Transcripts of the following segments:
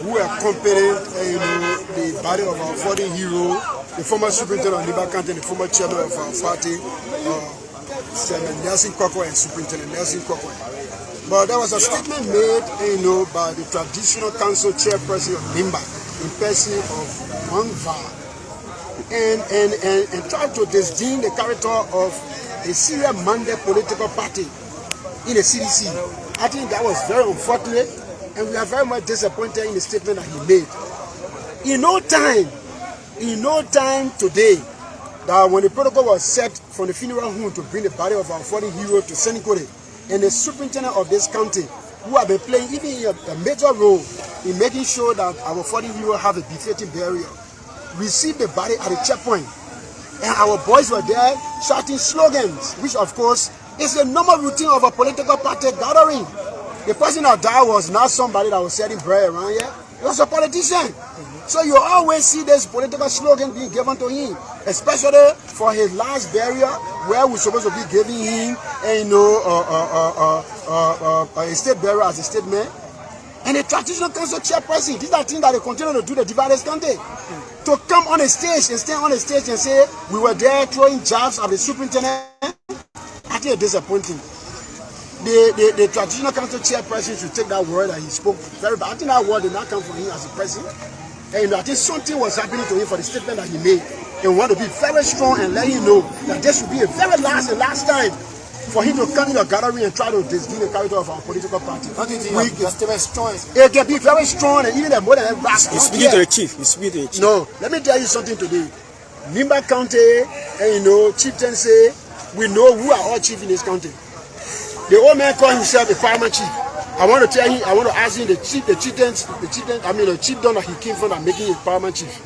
who accompanied the body of our fallen hero, the former superintendent of Niba County and the former chairman of our party, Chairman Nelson Kwakwa and Superintendent Nelson Kwakwa. But there was a statement made, by the traditional council chairperson of Nimba in person of Wang Va, and tried to disdain the character of a Syria-minded political party in the CDC. I think that was very unfortunate, and we are very much disappointed in the statement that he made. In no time today, that when the protocol was set from the funeral home to bring the body of our fallen hero to Senikore, and the superintendent of this county, who have been playing even a major role in making sure that our fallen hero have a befitting burial, received the body at the checkpoint, and our boys were there shouting slogans, which of course is a normal routine of a political party gathering. The person that died was not somebody that was selling bread around here. It was a politician. So you always see this political slogan being given to him, especially for his last burial, where we're supposed to be giving him, a state burial as a state man. And the traditional council chairperson, these are things that they continue to do the divided country. To come on a stage and stand on a stage and say, we were there throwing jabs at the superintendent, I think it's disappointing. The traditional council chairperson should take that word that he spoke very bad. I think that word did not come from him as a person. And I think something was happening to him for the statement that he made. And we want to be very strong and let him know that this should be a very last time for him to come in a gathering and try to disdain the character of our political party. It can be very strong and even more than ever. You speak to the chief. No, let me tell you something today. Nimba County, and chieftains say, we know who are all chief in this county. The old man called himself a fireman chief. I want to tell him, I want to ask him the chieftain that he came from that making a fireman chief.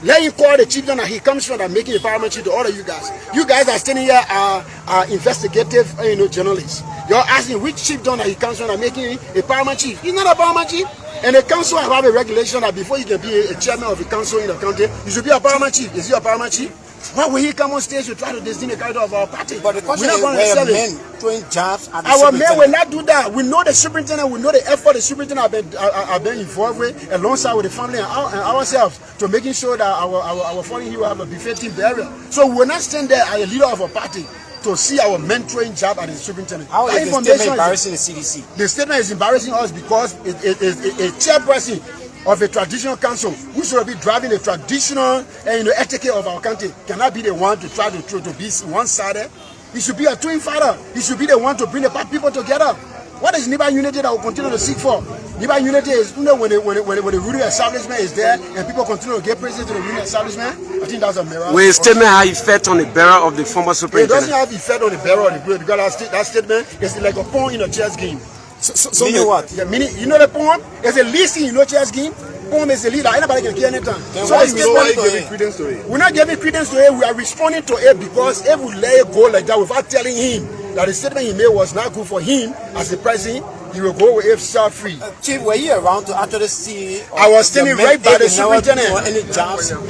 Let him call the chieftain that he comes from that making a fireman chief to all of you guys. You guys are standing here are investigative journalists. You're asking which chieftain that he comes from that making a fireman chief. He's not a fireman chief. And the council have a regulation that before you can be a chairman of a council in the county, you should be a fireman chief. Is he a fireman chief? Why will he come on stage to try to disdain the character of our party? But the question is, were men throwing jabs at the our men will not do that. We know the superintendent, we know the effort the superintendent have been involved with, alongside with the family and ourselves, to making sure that our fallen hero have a befitting burial. So we will not stand there as a leader of a party to see our men throwing jab at the superintendent. How is the statement embarrassing the CDC? The statement is embarrassing us because a chairperson of a traditional council who should be driving the traditional etiquette of our country cannot be the one to try to be one-sided. He should be a twin fighter. He should be the one to bring the people together. What is Niba unity that we continue to seek for? Niba unity is when the ruling establishment is there and people continue to give praises to the ruling establishment. I think that's a miracle. Will a statement have effect on the burial of the former superintendent? It doesn't have effect on the burial of the grave because that statement is like a pawn in a chess game. So meaning what? Yeah, meaning, you know the poem? It's a listing, chess game. Poem is a leader. Anybody can kill anytime. Then so why are you giving credence to it? We're not giving credence to it. We are responding to it because if we let it go like that without telling him that the statement he made was not good for him as the president, he will go with himself free. Chief, were you around to actually see? I was standing right by the superintendent.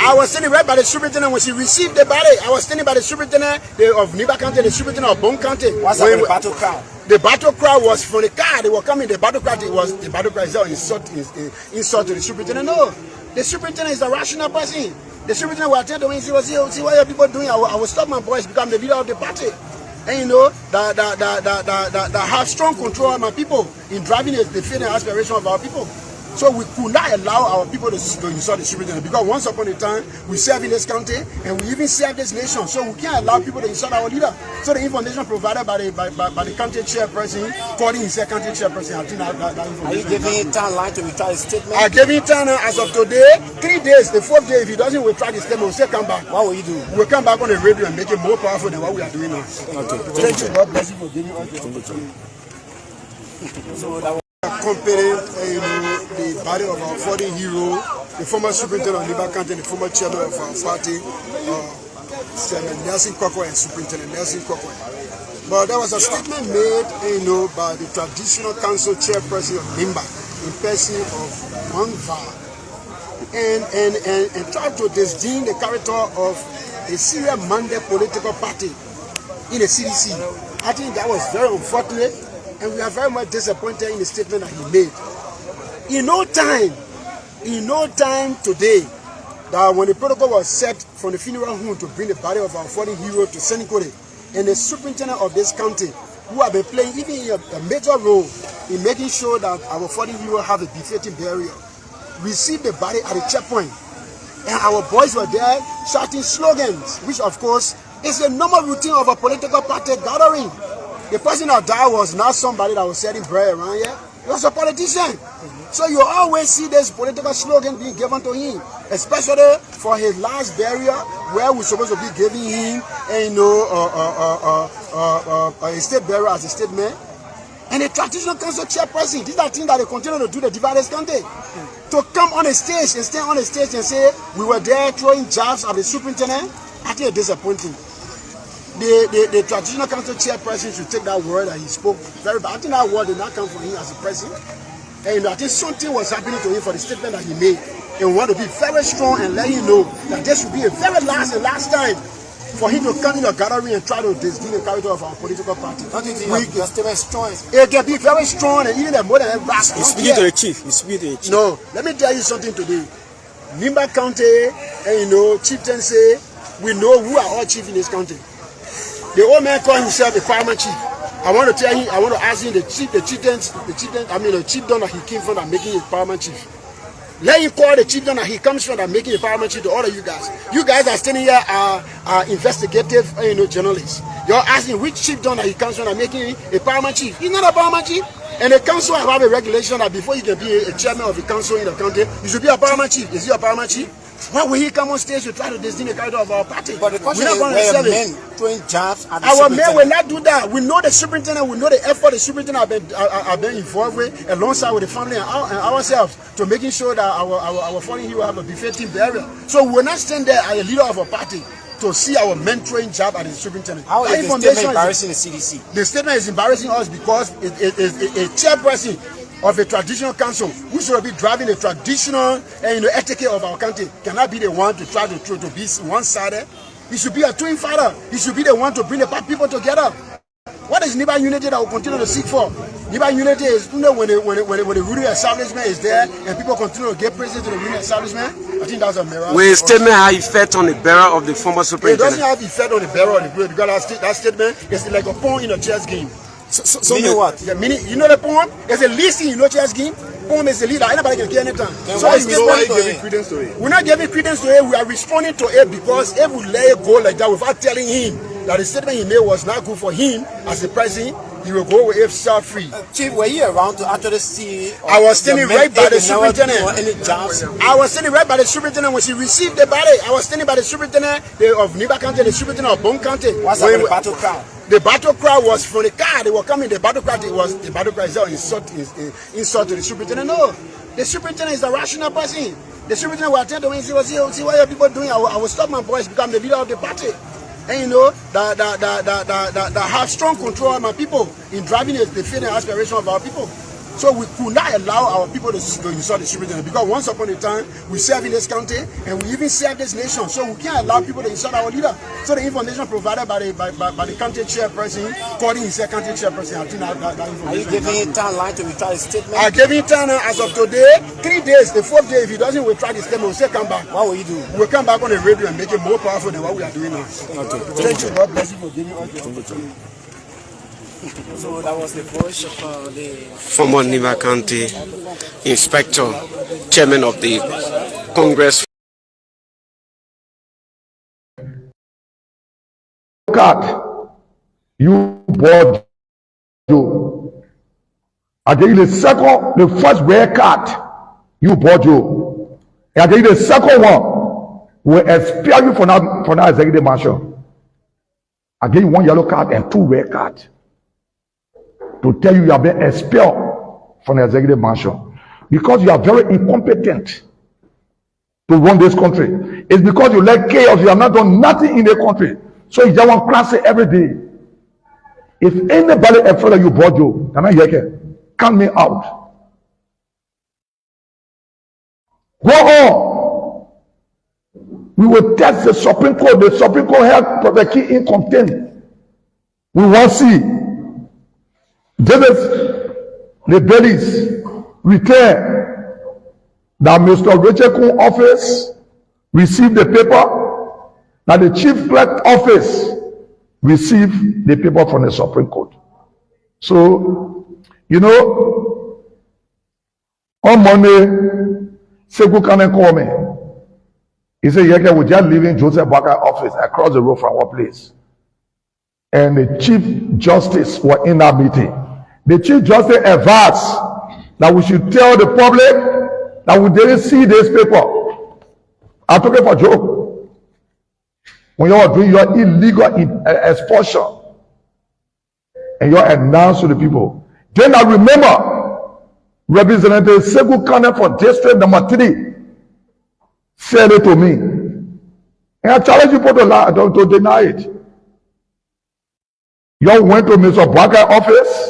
I was standing right by the superintendent when she received the body. I was standing by the superintendent of Niba County, the superintendent of Bone County. What's up with the battle crowd? The battle cry was from the car. They were coming. The battle cry is an insult to the superintendent. No, the superintendent is a rational person. The superintendent will tell them, see what your people doing. I will stop my boys become the leader of the party. And that have strong control of my people in driving the feeling and aspiration of our people. So we could not allow our people to insult the superintendent because once upon a time we serve in this country and we even serve this nation. So we can't allow people to insult our leader. So the information provided by the country chairperson, calling himself country chairperson, I think that information. Are you giving him time line to retry his statement? I gave him time as of today, 3 days. The 4th day, if he doesn't retry the statement, we'll still come back. What will you do? We'll come back on the radio and make it more powerful than what we are doing now. Okay. Thank you. God bless you for giving us the opportunity. Accompanied the body of our fallen hero, the former superintendent of Niba County and the former chairman of our party, Chairman Nelson Kwakwa and Superintendent Nelson Kwakwa. But there was a statement made, by the traditional council chairperson of Nimba in person of Wang Va, and tried to disdain the character of a Syria-minded political party in the CDC. I think that was very unfortunate. And we are very much disappointed in the statement that he made. In no time today, that when the protocol was set from the funeral home to bring the body of our fallen hero to Senikore, and the superintendent of this county, who have been playing even a major role in making sure that our fallen hero have a befitting burial, received the body at the checkpoint. And our boys were there shouting slogans, which of course is a normal routine of a political party gathering. The person that died was not somebody that was selling bread around here. He was a politician. So you always see this political slogan being given to him, especially for his last burial, where we're supposed to be giving him, a state burial as a state man. And the traditional council chairperson, these are things that they continue to do the divided county. To come on a stage and stand on a stage and say, we were there throwing jabs at the superintendent, I think it's disappointing. The traditional council chairperson should take that word that he spoke very bad. I think that word did not come from him as a president. And I think something was happening to him for the statement that he made. And we want to be very strong and let him know that this will be a very last time for him to come in a gathering and try to disdain the character of our political party. It can be very strong and even more than ever. He's speaking to the chief. No, let me tell you something today. Nimba County, and chieftains say, we know who are all chief in this county. The old man called himself a farmer chief. I want to ask him the chiefdom that he came from that making a paramount chief. Let him call the chiefdom that he comes from that making a paramount chief to all of you guys. You guys are standing here are investigative journalists. You're asking which chiefdom that he comes from that making a paramount chief. He's not a paramount chief. And the council have a regulation that before you can be a chairman of a council in the county, you should be a paramount chief. Is he a paramount chief? Why will he come on stage to try to disdain the character of our party? But the question is, where men throwing jabs at the our men will not do that. We know the superintendent, we know the effort the superintendent have been involved with, alongside with the family and ourselves, to making sure that our fallen hero have a befitting burial. So we will not stand there as a leader of a party to see our men throwing jab at the superintendent. How is the statement embarrassing the CDC? The statement is embarrassing us because it is a chairperson of a traditional council who should be driving the traditional etiquette of our country cannot be the one to try to be one-sided. He should be a twin fighter. He should be the one to bring the people together. What is Niba unity that we continue to seek for? Niba unity is when the ruling establishment is there and people continue to give praises to the ruling establishment. I think that's a miracle. Will statement have effect on the burial of the former superintendent? It doesn't have effect on the burial of the great because that statement is like a pawn in a chess game. So meaning what? The meaning, the poem is a listing, chess game. Poem is a leader. Anybody can get anytime. So why are you giving credence to it? We're not giving credence to it. We are responding to it because if we let it go like that without telling him that the statement he made was not good for him as a president, he will go with it self-free. Chief, were you around to actually see? I was standing right by the superintendent. I was standing right by the superintendent when she received the body. I was standing by the superintendent of Niba County, the superintendent of Bone County. What's up with the battle crowd? The battle cry was from the car. They were coming. The battle cry is insult to the superintendent. No, the superintendent is a rational person. The superintendent will attend to me and say, see what are people doing? I will stop my boys become the leader of the party. And that have strong control of my people in driving the feeling and aspiration of our people. So we could not allow our people to insult the superintendent because once upon a time we serve in this county and we even serve this nation. So we can't allow people to insult our leader. So the information provided by the county chairperson, calling himself county chairperson, I think that information. Are you giving him time line to retry his statement? I gave him time as of today, 3 days. The 4th day, if he doesn't retry the statement, we'll say come back. What will you do? We'll come back on the radio and make it more powerful than what we are doing now. Okay. Thank you. God bless you for giving us the opportunity. So that was the voice of the former Niba County Inspector, Chairman of the Congress. Card, you bought you. I gave you the first red card, you bought you. I gave you the second one, will expel you for that executive marshal. I gave you 1 yellow card and 2 red cards. To tell you have been expelled from the executive marshal because you are very incompetent to run this country. It's because you like chaos. You have not done nothing in the country, so you just want crash it every day. If anybody afraid that you bought you, can I hear it? Count me out. Go on. We will test the Supreme Court. The Supreme Court held Prophet Key in contempt. We want to see. David, the bellies, return that Mr. Richard Kun office received the paper, that the chief clerk office received the paper from the Supreme Court. So, you know, on Monday, Sekou Kane called me. He said, Yeke, we just leaving Joseph Boakai office across the road from our place. And the Chief Justice were in that meeting. The Chief Justice advised that we should tell the public that we didn't see this paper. I took it for a joke. When you are doing your illegal expulsion and you announce to the people, then I remember Representative Sekou Kane for District Number 3 said it to me. And I challenge people to deny it. You went to Mr. Boakai office.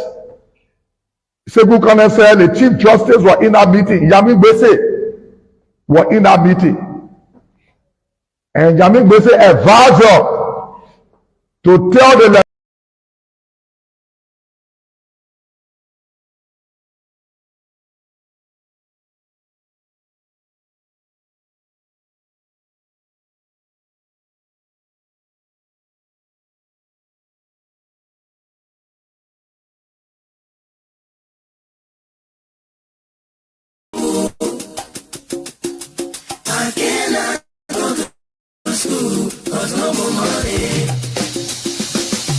Sekou Kane said the Chief Justice were in that meeting. Yami Gbese were in that meeting. And Yami Gbese advised her to tell the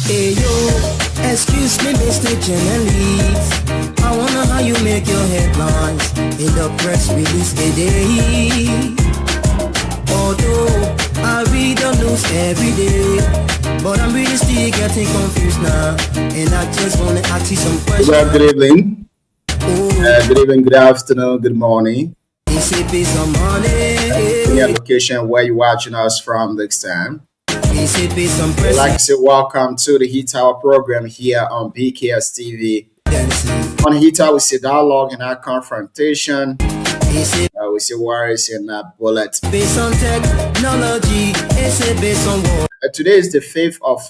Hey yo, excuse me, Mr. Journalist. I wonder how you make your headlines in the press release today. Although I read the news every day, but I'm really still getting confused now. And I just want to ask you some questions. Well, good evening. Good evening, good afternoon, good morning. Any location where you're watching us from this time. I'd like to say welcome to the Heat Tower program here on BKS TV. On Heat Tower, we see dialogue and our confrontation. We see words and bullets. Based on technology, based on war. Today is the 5th of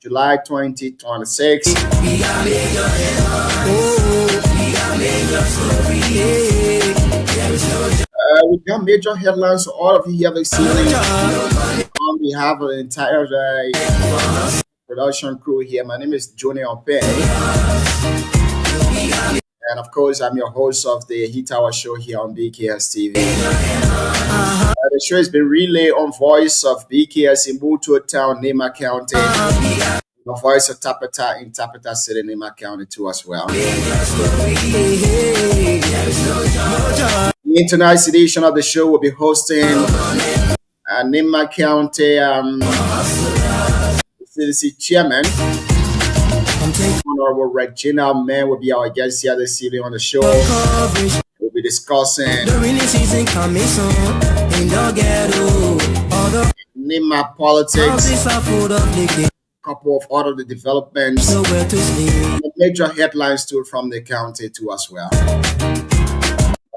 July 2026. We got major headlines to all of you here this evening. On behalf of the entire production crew here, my name is Junior Pay. And of course, I'm your host of the Heat Tower show here on BKS TV. The show has been relayed on Voice of BKS in Butu Town, Nema County. The Voice of Tapeta in Tapeta City, Nema County too as well. In tonight's edition of the show, we'll be hosting Nema County CDC Chairman, Honorable Regina Man will be our guest here this evening on the show. We'll be discussing Nema politics, couple of other developments, major headlines too from the county too as well.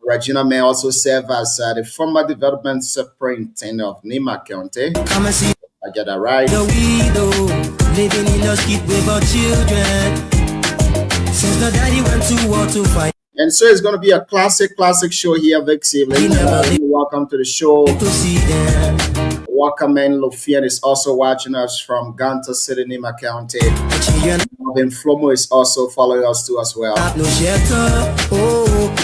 Regina may also serve as the former development superintendent of Nema County. I get that right. Living in the street with our children. Since the daddy went to war to fight. And so it's going to be a classic show here this evening. Welcome to the show. Welcome, man. Lufian is also watching us from Ganta City, Nema County. Then Flomo is also following us too as well. Have no shelter,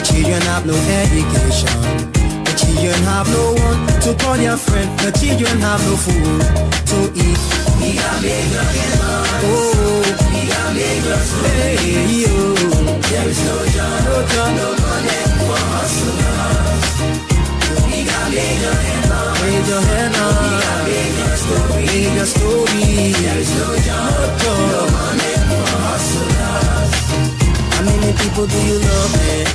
children have no education. The children have no one to call their friend. The children have no food to eat. There is no job, no money for hustlers. Major headlines, major story. There is no job, no money for hustlers. How many people do you love, man?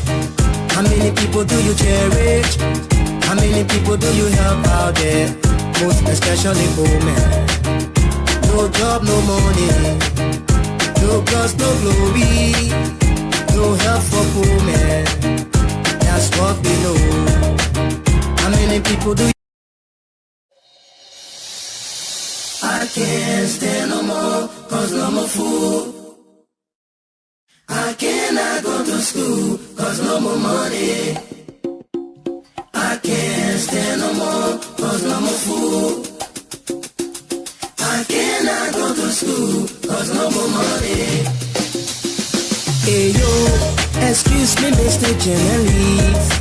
How many people do you cherish? How many people do you help out there? Most especially women. No job, no money. No cause, no glory. No help for poor men. That's what we know. How many people do you? I can't stand no more, cause no more food. I cannot go to school, cause no more money. I can't stand no more, cause no more food. I cannot go to school, cause no more money. Hey yo, excuse me Mr. Journalist,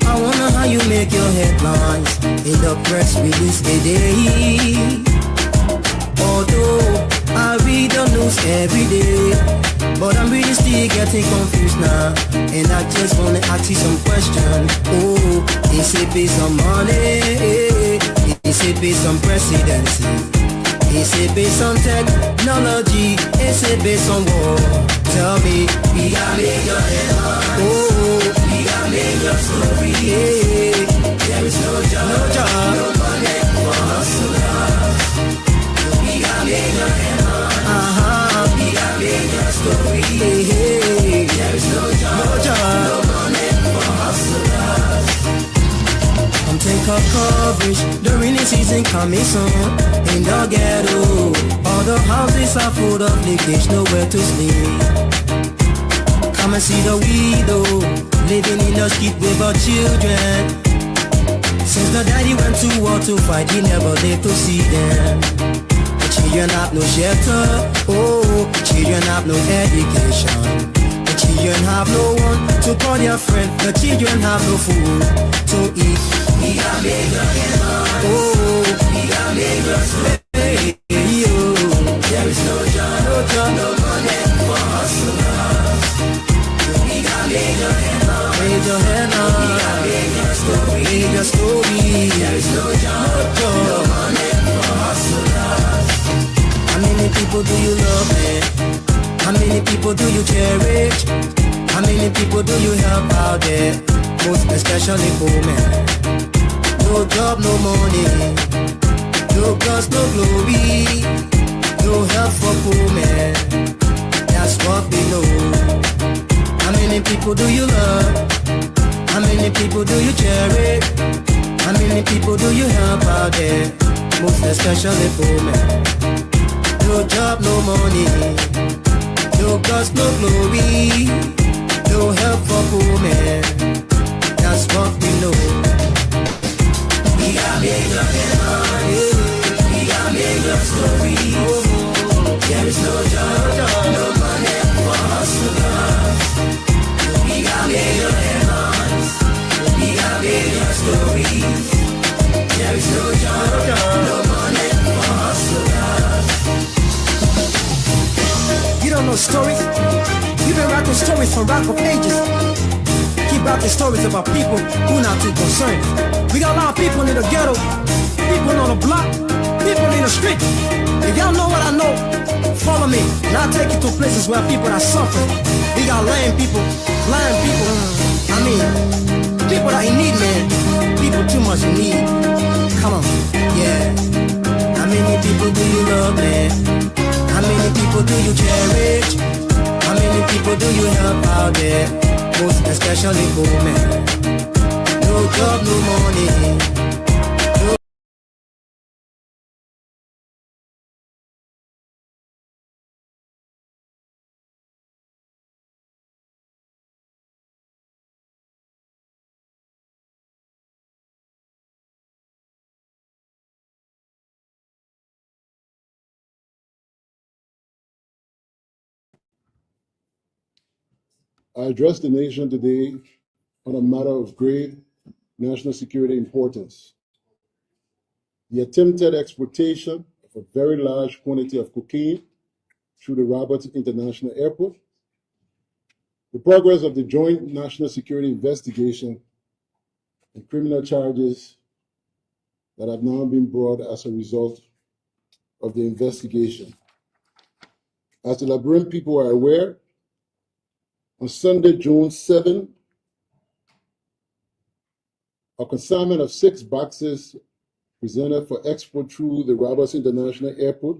I wonder how you make your headlines in the press release today. Although I read the news every day, but I'm really still getting confused now, and I just wanna ask you some questions. Oh, is it based on money? Is it based on presidency? Is it based on technology? Is it based on war? Tell me, we got major headlines. Oh, we got major stories. Yeah. There is no job, no money for hustlers. We got major headlines. We got major stories. Yeah. There is no job, no money for hustlers. Come take a coverage, the rainy season coming soon. In the ghetto, all the houses are full of leakage, nowhere to sleep. Come and see the widow, living in the street with her children. Since the daddy went to war to fight, he never lived to see them. The children have no shelter, oh, children have no education. The children have no one to call their friend, the children have no food to eat. We got major headlines, oh, we got major stories. There is no job, no money for hustlers. We got major headlines, we got major stories. There is no job, no money for hustlers. How many people do you love, man? How many people do you cherish? How many people do you help out there? Most especially poor men. No job, no money, no cause, no glory, no help for poor men. That's what we know. How many people do you love? How many people do you cherish? How many people do you help out there? Most especially poor men. No job, no money, no cause, no glory, no help for poor men. That's what we know. We got major headlines, we got major stories. There is no job, no money for hustlers. We got major headlines, we got major stories. There is no job, no money for hustlers. You don't know stories? You've been writing stories from rock of ages. Keep writing stories about people who not too concerned. We got a lot of people in the ghetto, people on the block, people in the street. If y'all know what I know, follow me, and I'll take you to places where people are suffering. We got lame people, I mean, people that in need, man. People too much in need. Come on, yeah. How many people do you love, man? How many people do you cherish? How many people do you help out there? Most especially poor men. No job, no money. I address the nation today on a matter of grave national security importance. The attempted exportation of a very large quantity of cocaine through the Roberts International Airport, the progress of the joint national security investigation and criminal charges that have now been brought as a result of the investigation. As the Liberian people are aware, on Sunday, June 7, a consignment of 6 boxes presented for export through the Roberts International Airport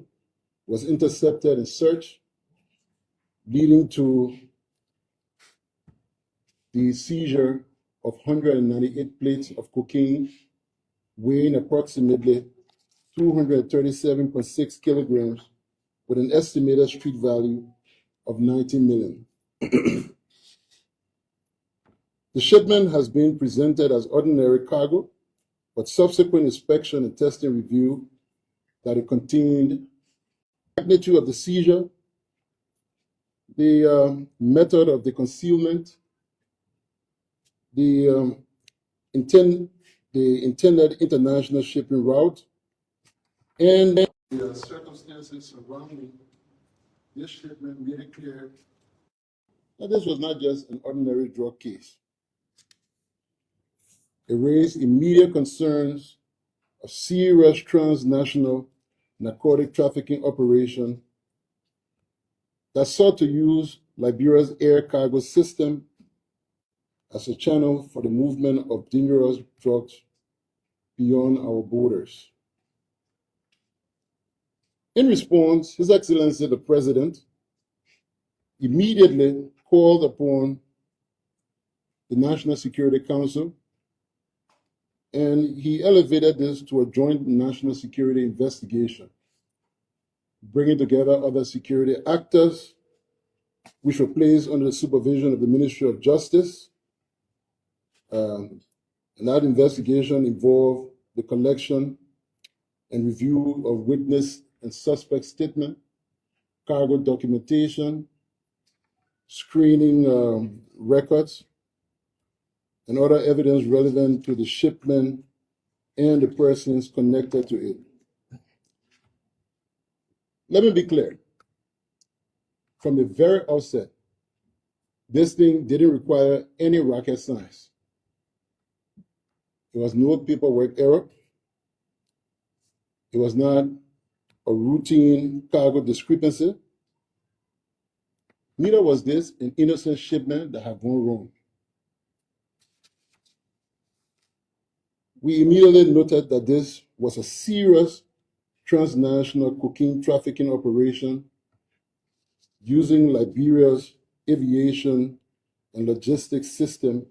was intercepted and searched, leading to the seizure of 198 plates of cocaine weighing approximately 237.6 kilograms with an estimated street value of 90 million. The shipment has been presented as ordinary cargo, but subsequent inspection and testing revealed that it contained magnitude of the seizure, the method of the concealment, the intended international shipping route, and the circumstances surrounding this shipment made it clear that this was not just an ordinary drug case. It raised immediate concerns of serious transnational narcotic trafficking operation that sought to use Liberia's air cargo system as a channel for the movement of dangerous drugs beyond our borders. In response, His Excellency the President immediately called upon the National Security Council, and he elevated this to a joint national security investigation, bringing together other security actors, which were placed under the supervision of the Ministry of Justice. And that investigation involved the collection and review of witness and suspect statement, cargo documentation, screening records, and other evidence relevant to the shipment and the persons connected to it. Let me be clear. From the very outset, this thing didn't require any rocket science. It was no paperwork error. It was not a routine cargo discrepancy. Neither was this an innocent shipment that had gone wrong. We immediately noted that this was a serious transnational cocaine trafficking operation using Liberia's aviation and logistics system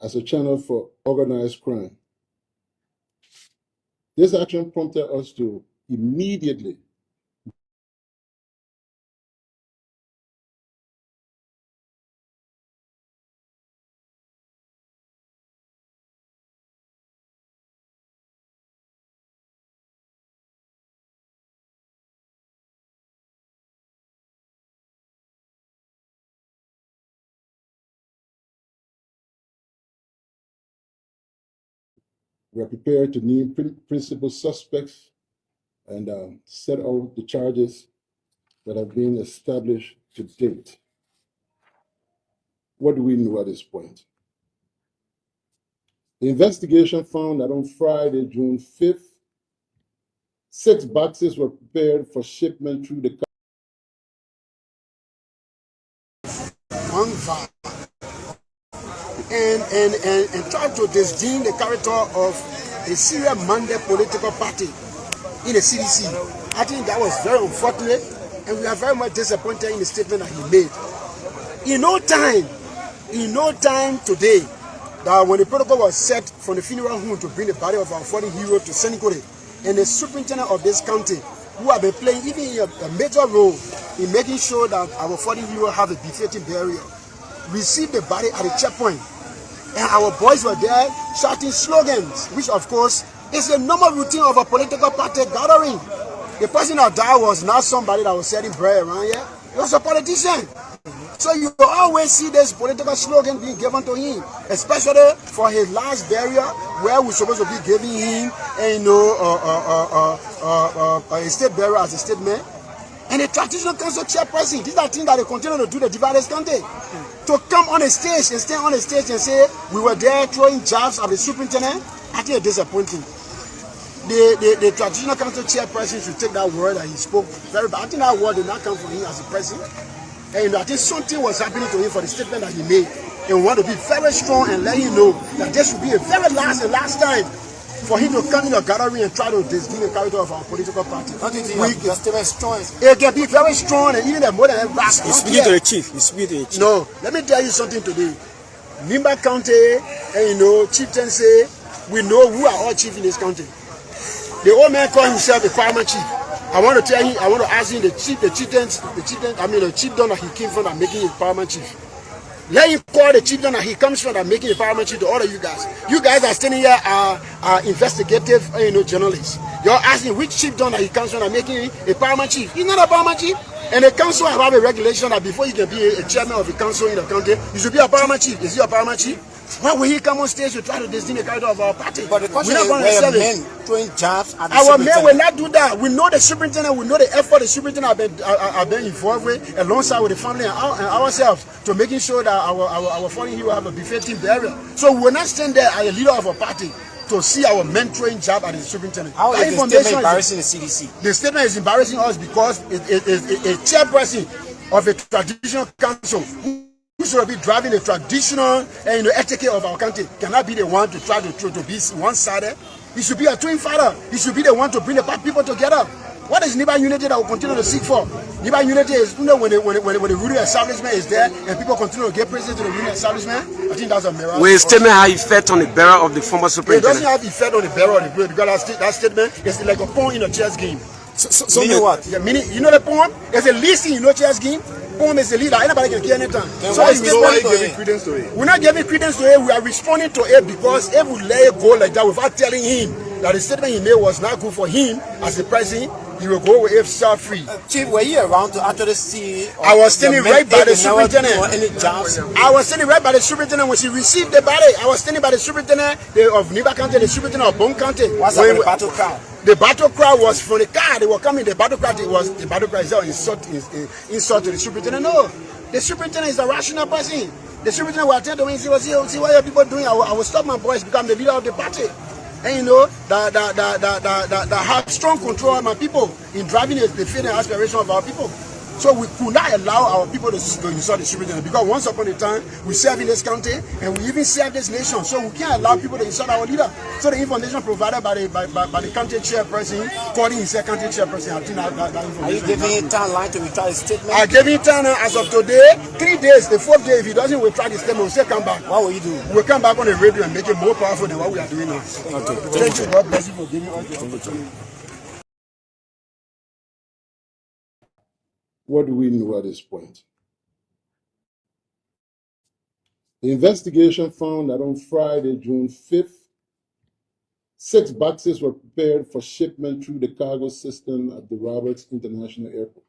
as a channel for organized crime. This action prompted us to immediately we are prepared to name principal suspects and set out the charges that have been established to date. What do we know at this point? The investigation found that on Friday, June 5th, 6 boxes were prepared for shipment through the one van and try to disdain the character of a serious-minded political party in the CDC. I think that was very unfortunate, and we are very much disappointed in the statement that he made. In no time today, that when the protocol was set from the funeral home to bring the body of our fallen hero to Senikore, and the superintendent of this county, who have been playing even a major role in making sure that our fallen hero have a befitting burial, received the body at the checkpoint. And our boys were there shouting slogans, which of course is a normal routine of a political party gathering. The person that died was not somebody that was selling bread around here. He was a politician. So you always see this political slogan being given to him, especially for his last burial, where we're supposed to be giving him, a state burial as a statement. And the traditional council chairperson, these are things that they continue to do the divided county. To come on a stage and stand on a stage and say, we were there throwing jabs at the superintendent, I think it's disappointing. The traditional council chairperson should take that word that he spoke very bad. I think that word did not come from him as a president. And I think something was happening to him for the statement that he made. And we want to be very strong and let him know that this will be a very last time for him to come in a gathering and try to disdain the character of our political party. It can be very strong and even more than ever. He's speaking to the chief. No, let me tell you something today. Nimba County, and chieftains say, we know who are all chief in this county. The old man called himself a farmer chief. I want to tell him, I want to ask him the chief donor he came from and making him paramount chief. Let him call the chief donor he comes from and making a paramount chief to all of you guys. You guys are standing here are investigative, journalists. You're asking which chief donor he comes from and making a paramount chief. He's not a paramount chief. And the council have a regulation that before you can be a chairman of a council in the county, you should be a paramount chief. Is he a paramount chief? Why will he come on stage to try to disdain the character of our party? But the question is, were men throwing jabs at the our men will not do that. We know the superintendent, we know the effort the superintendent have been involved with, alongside with the family and ourselves, to making sure that our fallen hero have a befitting burial. So we will not stand there as a leader of a party to see our men throwing jab at the superintendent. How is the statement embarrassing the CDC? The statement is embarrassing us because it is a chairperson of a traditional council who should be driving the traditional etiquette of our country cannot be the one to try to be one-sided. He should be a twin father. He should be the one to bring the people together. What is Niba unity that will continue to seek for? Niba unity is when the ruling establishment is there and people continue to get praise to the ruling establishment. I think that's a miracle. Will statement have effect on the bearer of the former superintendent? It doesn't have effect on the bearer of the prayer because that statement is like a pawn in a chess game. So meaning what? Yeah, meaning, you know the pawn? It's a listing in a chess game. Poem is a leader. Anybody can kill anytime. So why are you giving credence to it? We're not giving credence to it. We are responding to it because if we let it go like that without telling him that the statement he made was not good for him as a president, he will go with it self-free. Chief, were you around to actually see? I was standing right by the superintendent. Any jobs? I was standing right by the superintendent when she received the body. I was standing by the superintendent of Niba County, the superintendent of Bone County. What's up with the battle crowd? The battle cry was from the car. They were coming. The battle cry is not insult to the superintendent. No, the superintendent is a rational person. The superintendent will attend to me and say, see what your people doing. I will stop my boys because I'm the leader of the party. And that have strong control of my people in driving the faith and aspiration of our people. So we could not allow our people to insult the superintendent because once upon a time we serve in this county and we even serve this nation. So we can't allow people to insult our leader. So the information provided by the county chairperson, calling himself county chairperson, I think that information. Are you giving him time to retry his statement? I gave him time as of today, 3 days. The 4th day, if he doesn't retry the statement, we'll say come back. What will you do? We'll come back on the radio and make it more powerful than what we are doing now. Okay. Thank you. God bless you for giving us the opportunity. What do we know at this point? The investigation found that on Friday, June 5th, 6 boxes were prepared for shipment through the cargo system at the Roberts International Airport.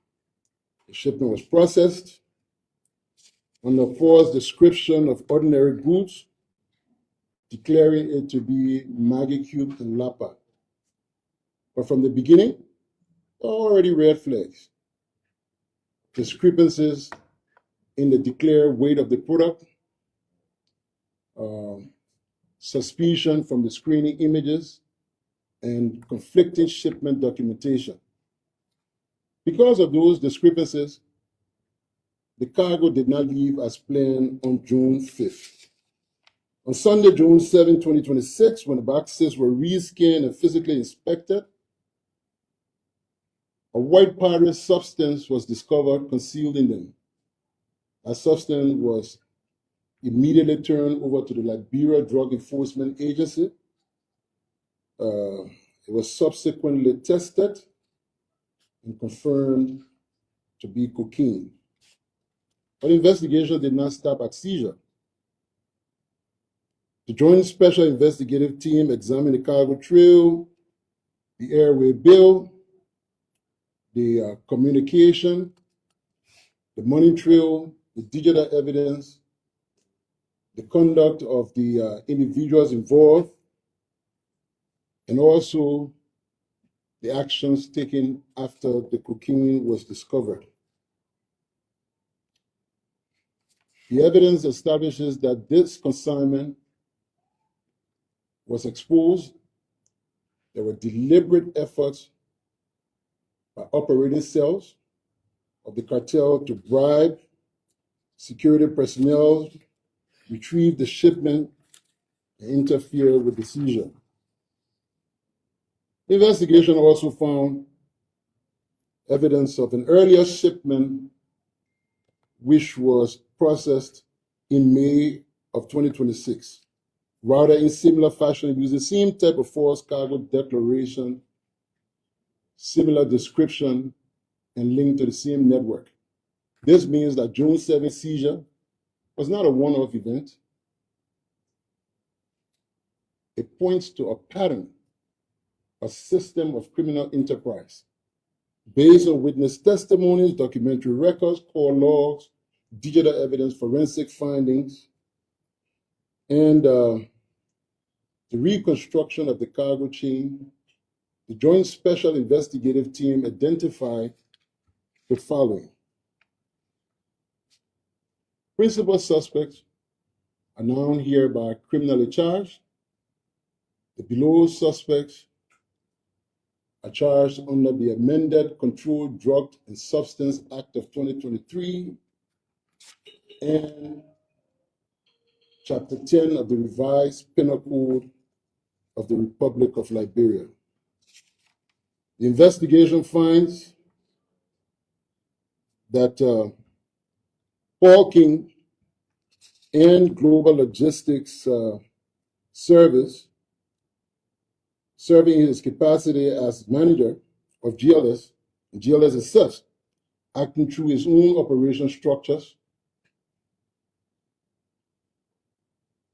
The shipment was processed under Ford's description of ordinary goods, declaring it to be Maggie Cube and Lapa. But from the beginning, already red flags. Discrepancies in the declared weight of the product, suspicion from the screening images, and conflicting shipment documentation. Because of those discrepancies, the cargo did not leave as planned on June 5th. On Sunday, June 7, 2026, when the boxes were rescanned and physically inspected, a white powdery substance was discovered concealed in them. That substance was immediately turned over to the Liberia Drug Enforcement Agency. It was subsequently tested and confirmed to be cocaine. But the investigation did not stop at seizure. The Joint Special Investigative Team examined the cargo trail, the airway bill, the communication, the money trail, the digital evidence, the conduct of the individuals involved, and also the actions taken after the cocaine was discovered. The evidence establishes that this consignment was exposed. There were deliberate efforts by operating cells of the cartel to bribe security personnel, retrieve the shipment, and interfere with the seizure. The investigation also found evidence of an earlier shipment which was processed in May of 2026, rather in similar fashion using the same type of false cargo declaration similar description, and linked to the same network. This means that June 7th seizure was not a one-off event. It points to a pattern, a system of criminal enterprise based on witness testimonies, documentary records, call logs, digital evidence, forensic findings, and the reconstruction of the cargo chain. The Joint Special Investigative Team identified the following. Principal suspects are now hereby criminally charged. The below suspects are charged under the amended Controlled Drug and Substance Act of 2023 and Chapter 10 of the Revised Penal Code of the Republic of Liberia. The investigation finds that Paul King and Global Logistics Service, serving in his capacity as manager of GLS, and GLS as such, acting through his own operation structures,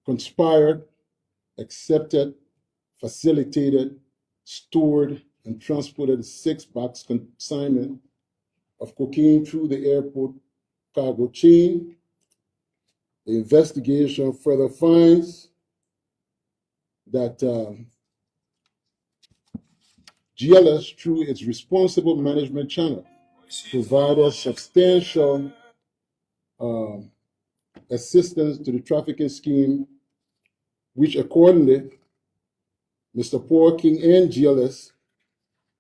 conspired, accepted, facilitated, stored, and transported 6-box consignment of cocaine through the airport cargo chain. The investigation further finds that GLS, through its responsible management channel, provided substantial assistance to the trafficking scheme, which accordingly, Mr. Paul King and GLS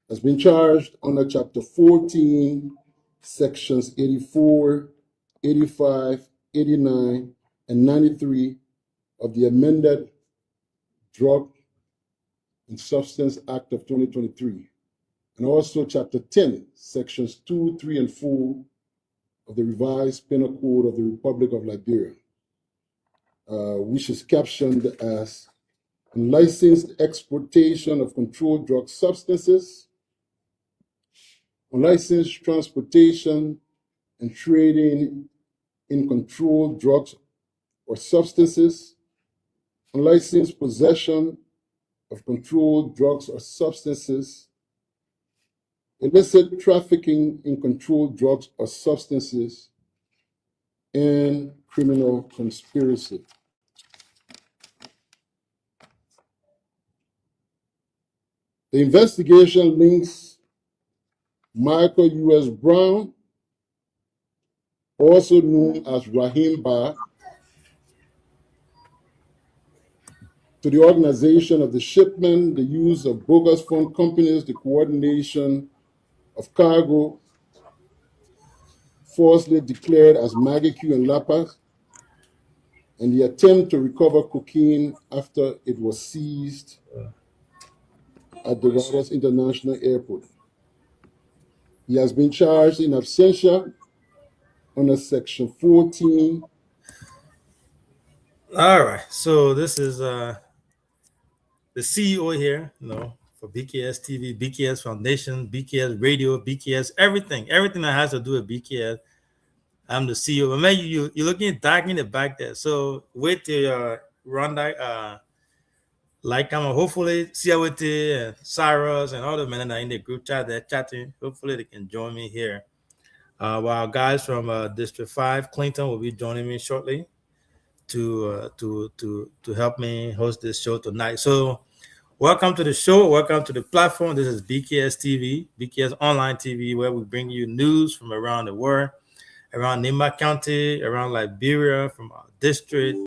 has been charged under Chapter 14, Sections 84, 85, 89, and 93 of the amended Drug and Substance Act of 2023, and also Chapter 10, Sections 2, 3, and 4 of the Revised Penal Code of the Republic of Liberia, which is captioned as unlicensed exportation of controlled drug substances, unlicensed transportation and trading in controlled drugs or substances, unlicensed possession of controlled drugs or substances, illicit trafficking in controlled drugs or substances, and criminal conspiracy. The investigation links Michael U.S. Brown, also known as Rahim Bar, to the organization of the shipment, the use of bogus phone companies, the coordination of cargo falsely declared as Maggie-Q and Lapas, and the attempt to recover cocaine after it was seized at the Dorados International Airport. He has been charged in absentia under Section 14. All right, so this is the CEO here, for BKS TV, BKS Foundation, BKS Radio, BKS, everything that has to do with BKS. I'm the CEO. But man, you're looking dark in the back there. So wait till run that. Like I'm hopefully Siawete and Cyrus and all the men that are in the group chat, they're chatting. Hopefully they can join me here. While guys from District 5, Clinton, will be joining me shortly to help me host this show tonight. So welcome to the show. Welcome to the platform. This is BKS TV, BKS Online TV, where we bring you news from around the world, around Nimba County, around Liberia, from our district.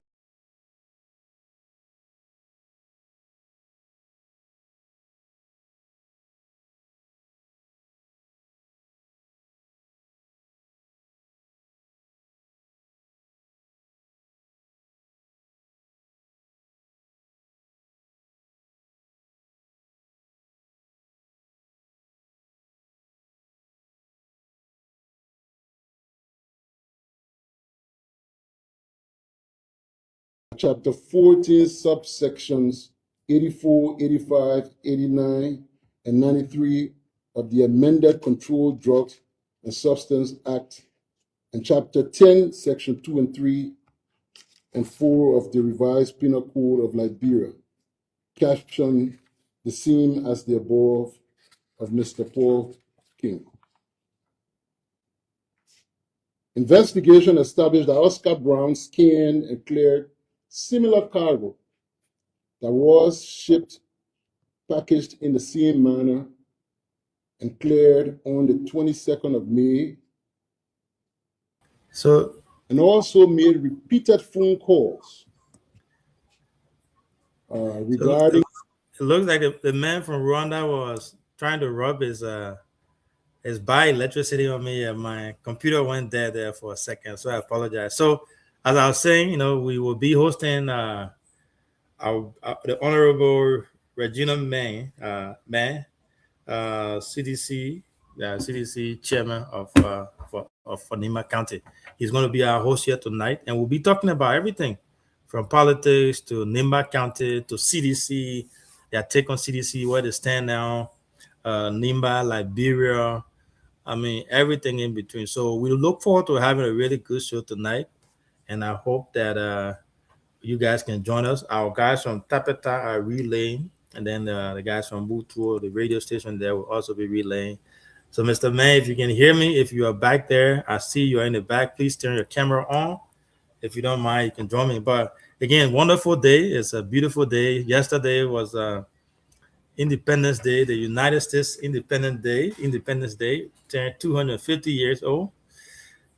Chapter 14, subsections 84, 85, 89, and 93 of the amended Controlled Drugs and Substance Act and Chapter 10, Section 2 and 3 and 4 of the Revised Penal Code of Liberia, captioned the same as the above of Mr. Paul King. Investigation established that Oscar Brown scanned and cleared similar cargo that was shipped, packaged in the same manner, and cleared on the 22nd of May, So and also made repeated phone calls regarding. it looks like the man from Rwanda was trying to rub his buy electricity on me, and my computer went dead there for a second, so I apologize. So as I was saying, we will be hosting the Honorable Regina May, CDC chairman of Nima County. He's going to be our host here tonight, and we'll be talking about everything from politics to Nimba County to CDC, their take on CDC, where they stand now, Nimba, Liberia, I mean, everything in between. So we look forward to having a really good show tonight, and I hope that you guys can join us. Our guys from Tapeta are relaying, and then the guys from Butuo, the radio station there, will also be relaying. So, Mr. May, if you can hear me, if you are back there, I see you are in the back. Please turn your camera on. If you don't mind, you can join me. But again, wonderful day. It's a beautiful day. Yesterday was Independence Day, the United States Independence Day, turned 250 years old.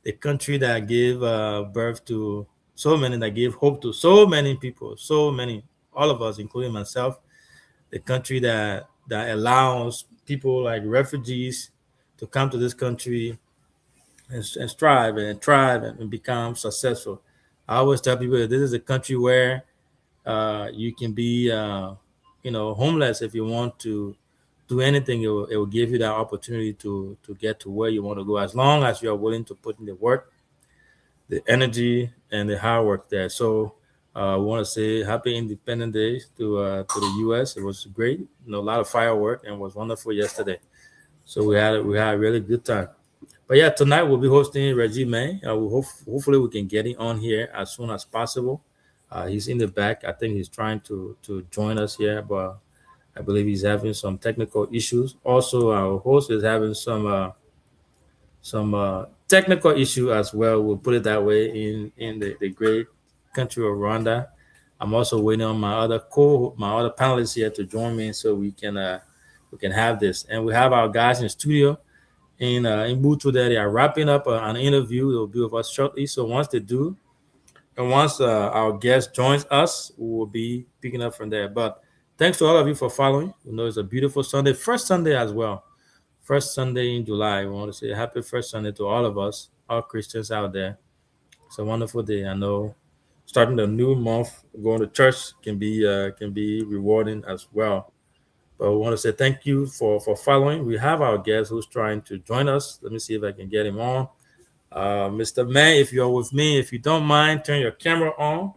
The country that gave birth to so many, that gave hope to so many people, so many, all of us, including myself. The country that allows people like refugees to come to this country and strive and thrive and become successful. I always tell people that this is a country where you can be, homeless if you want to do anything. It will give you that opportunity to get to where you want to go, as long as you are willing to put in the work, the energy, and the hard work there. So we want to say Happy Independence Day to the U.S. It was great, a lot of firework, and it was wonderful yesterday. So we had a really good time. But yeah, tonight we'll be hosting Reggie May. Hopefully we can get him on here as soon as possible. He's in the back. I think he's trying to join us here, but I believe he's having some technical issues. Also, our host is having some technical issue as well. We'll put it that way in the great country of Rwanda. I'm also waiting on my other panelists here to join me so we can have this. And we have our guys in the studio in Butu that they are wrapping up an interview. They'll be with us shortly. So once they do, and once our guest joins us, we will be picking up from there. But thanks to all of you for following. It's a beautiful Sunday, first Sunday as well. First Sunday in July. We want to say happy first Sunday to all of us, all Christians out there. It's a wonderful day. I know starting a new month, going to church can be rewarding as well. But we want to say thank you for following. We have our guest who's trying to join us. Let me see if I can get him on. Mr. May, if you're with me, if you don't mind, turn your camera on.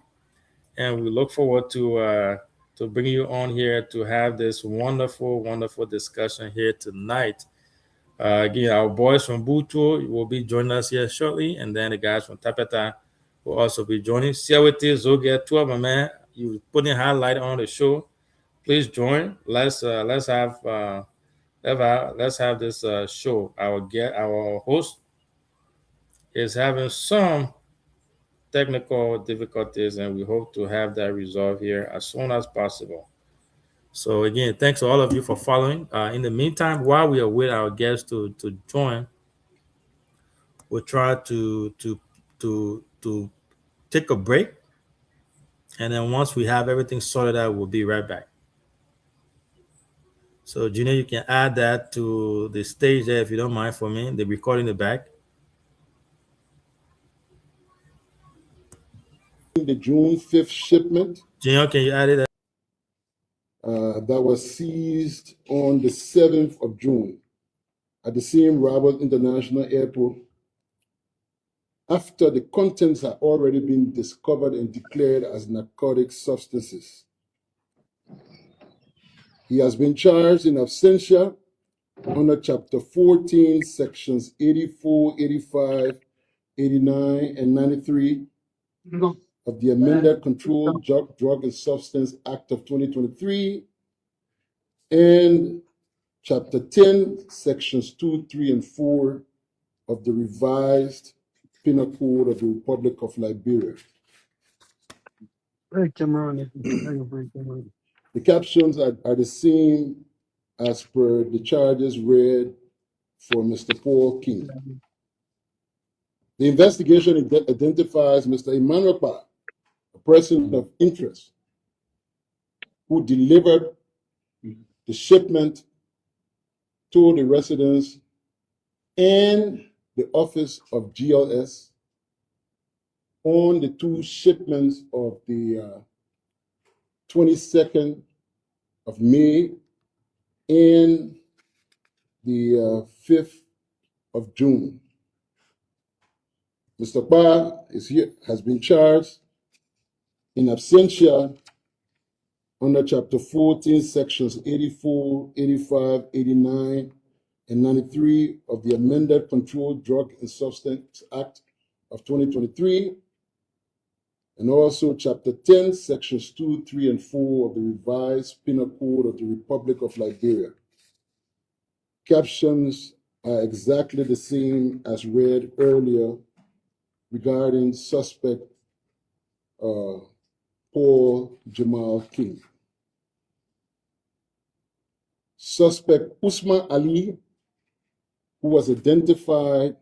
And we look forward to bringing you on here to have this wonderful, wonderful discussion here tonight. Again, our boys from Butu will be joining us here shortly, and then the guys from Tapeta will also be joining. Siawete Zogia, two of my man, you putting a highlight on the show. Please join. Let's have this show. Our host is having some technical difficulties, and we hope to have that resolved here as soon as possible. So again, thanks to all of you for following. In the meantime, while we are with our guests to join, we'll try to take a break, and then once we have everything sorted out, we'll be right back. So Junior, you can add that to the stage there if you don't mind for me, the recording in the back. The June 5th shipment. Junior, can you add it? That was seized on the 7th of June at the same Rabat International Airport after the contents had already been discovered and declared as narcotic substances. He has been charged in absentia under Chapter 14, Sections 84, 85, 89, and 93 of the amended Controlled Drug and Substance Act of 2023, and Chapter 10, Sections 2, 3, and 4 of the revised Penal Code of the Republic of Liberia. The captions are the same as per the charges read for Mr. Paul King. The investigation identifies Mr. Emmanuel Pa, a person of interest, who delivered the shipment to the residence and the office of GLS on the two shipments of the 22nd of May and the 5th of June. Mr. Pa has been charged in absentia under Chapter 14, Sections 84, 85, 89, and 93 of the amended Controlled Drug and Substance Act of 2023, and also Chapter 10, Sections 2, 3, and 4 of the revised Penal Code of the Republic of Liberia. Captions are exactly the same as read earlier regarding suspect Paul Jamal King. Suspect Usman Ali, who was identified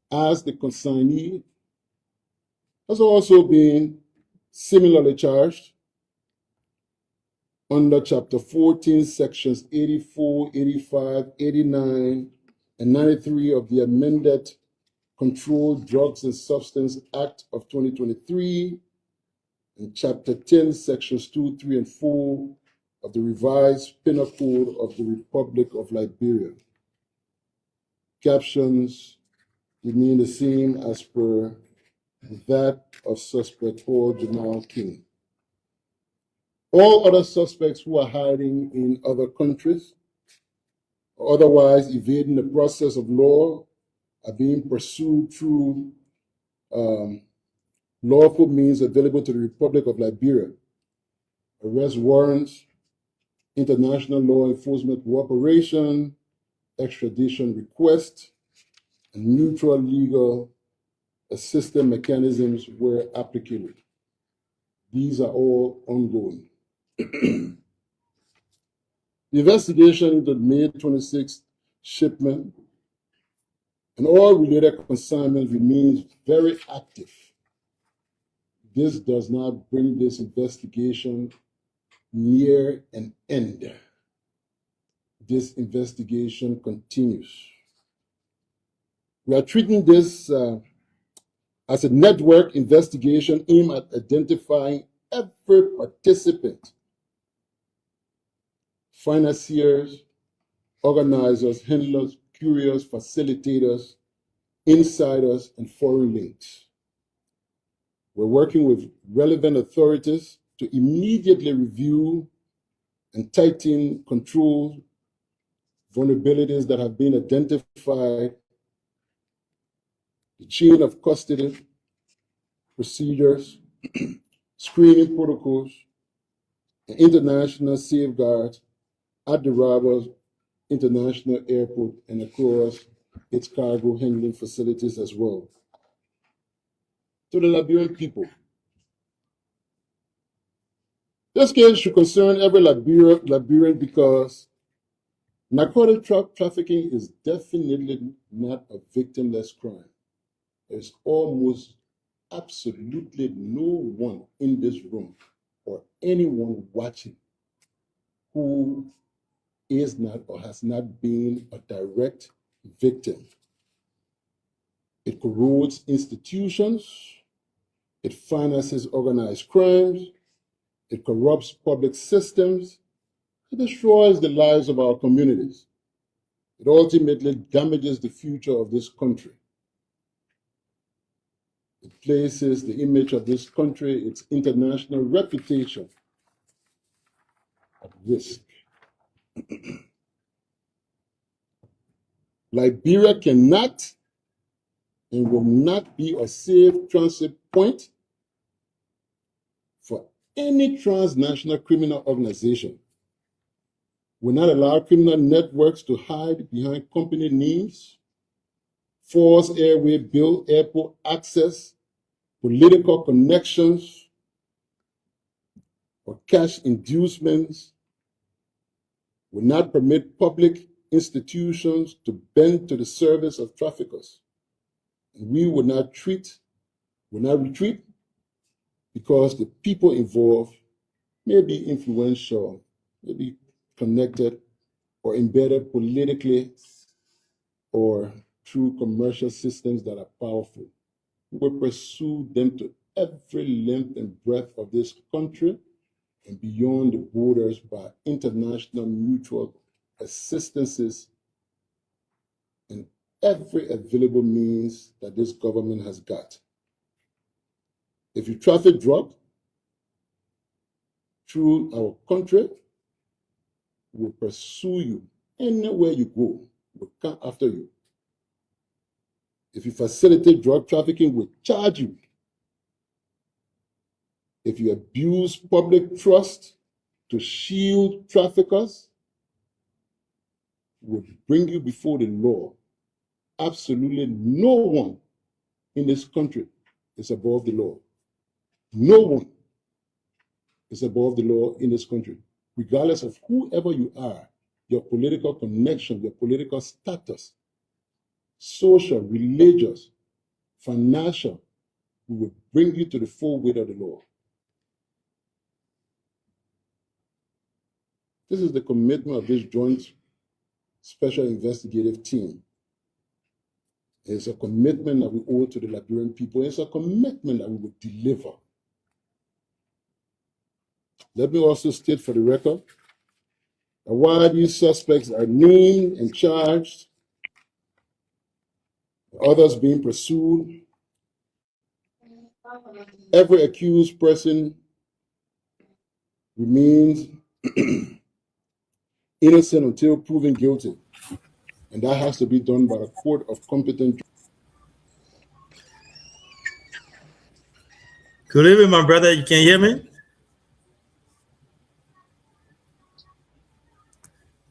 as the consignee, has also been similarly charged under Chapter 14, Sections 84, 85, 89, and 93 of the amended Controlled Drugs and Substance Act of 2023, and Chapter 10, Sections 2, 3, and 4 of the revised Penal Code of the Republic of Liberia. Captions remain the same as per that of suspect Paul Jamal King. All other suspects who are hiding in other countries or otherwise evading the process of law are being pursued through lawful means available to the Republic of Liberia: arrest warrants, international law enforcement cooperation, extradition request, and mutual legal assistance mechanisms where applicable. These are all ongoing. The investigation into the May 26th shipment and all related consignments remains very active. This does not bring this investigation near an end. This investigation continues. We are treating this as a network investigation aimed at identifying every participant, financiers, organizers, handlers, couriers, facilitators, insiders, and foreign links. We're working with relevant authorities to immediately review and tighten control vulnerabilities that have been identified, the chain of custody procedures, screening protocols, and international safeguards at the Rabat International Airport and across its cargo handling facilities as well. To the Liberian people, this case should concern every Liberian because narcotic trafficking is definitely not a victimless crime. There's almost absolutely no one in this room or anyone watching who is not or has not been a direct victim. It corrodes institutions, it finances organized crimes, it corrupts public systems, it destroys the lives of our communities. It ultimately damages the future of this country. It places the image of this country, its international reputation, at risk. Liberia cannot and will not be a safe transit point for any transnational criminal organization. Will not allow criminal networks to hide behind company names, force airway bill, airport access, political connections, or cash inducements. Will not permit public institutions to bend to the service of traffickers. We will not retreat because the people involved may be influential, may be connected or embedded politically or through commercial systems that are powerful. We will pursue them to every length and breadth of this country and beyond the borders by international mutual assistances and every available means that this government has got. If you traffic drug through our country, we'll pursue you anywhere you go. We'll come after you. If you facilitate drug trafficking, we'll charge you. If you abuse public trust to shield traffickers, we'll bring you before the law. Absolutely no one in this country is above the law. No one is above the law in this country, regardless of whoever you are, your political connection, your political status, social, religious, financial. We will bring you to the full weight of the law. This is the commitment of this joint special investigative team. It's a commitment that we owe to the Liberian people. It's a commitment that we will deliver. Let me also state for the record that while these suspects are named and charged, others being pursued, every accused person remains innocent until proven guilty. And that has to be done by a court of competent. Good evening, my brother. You can hear me?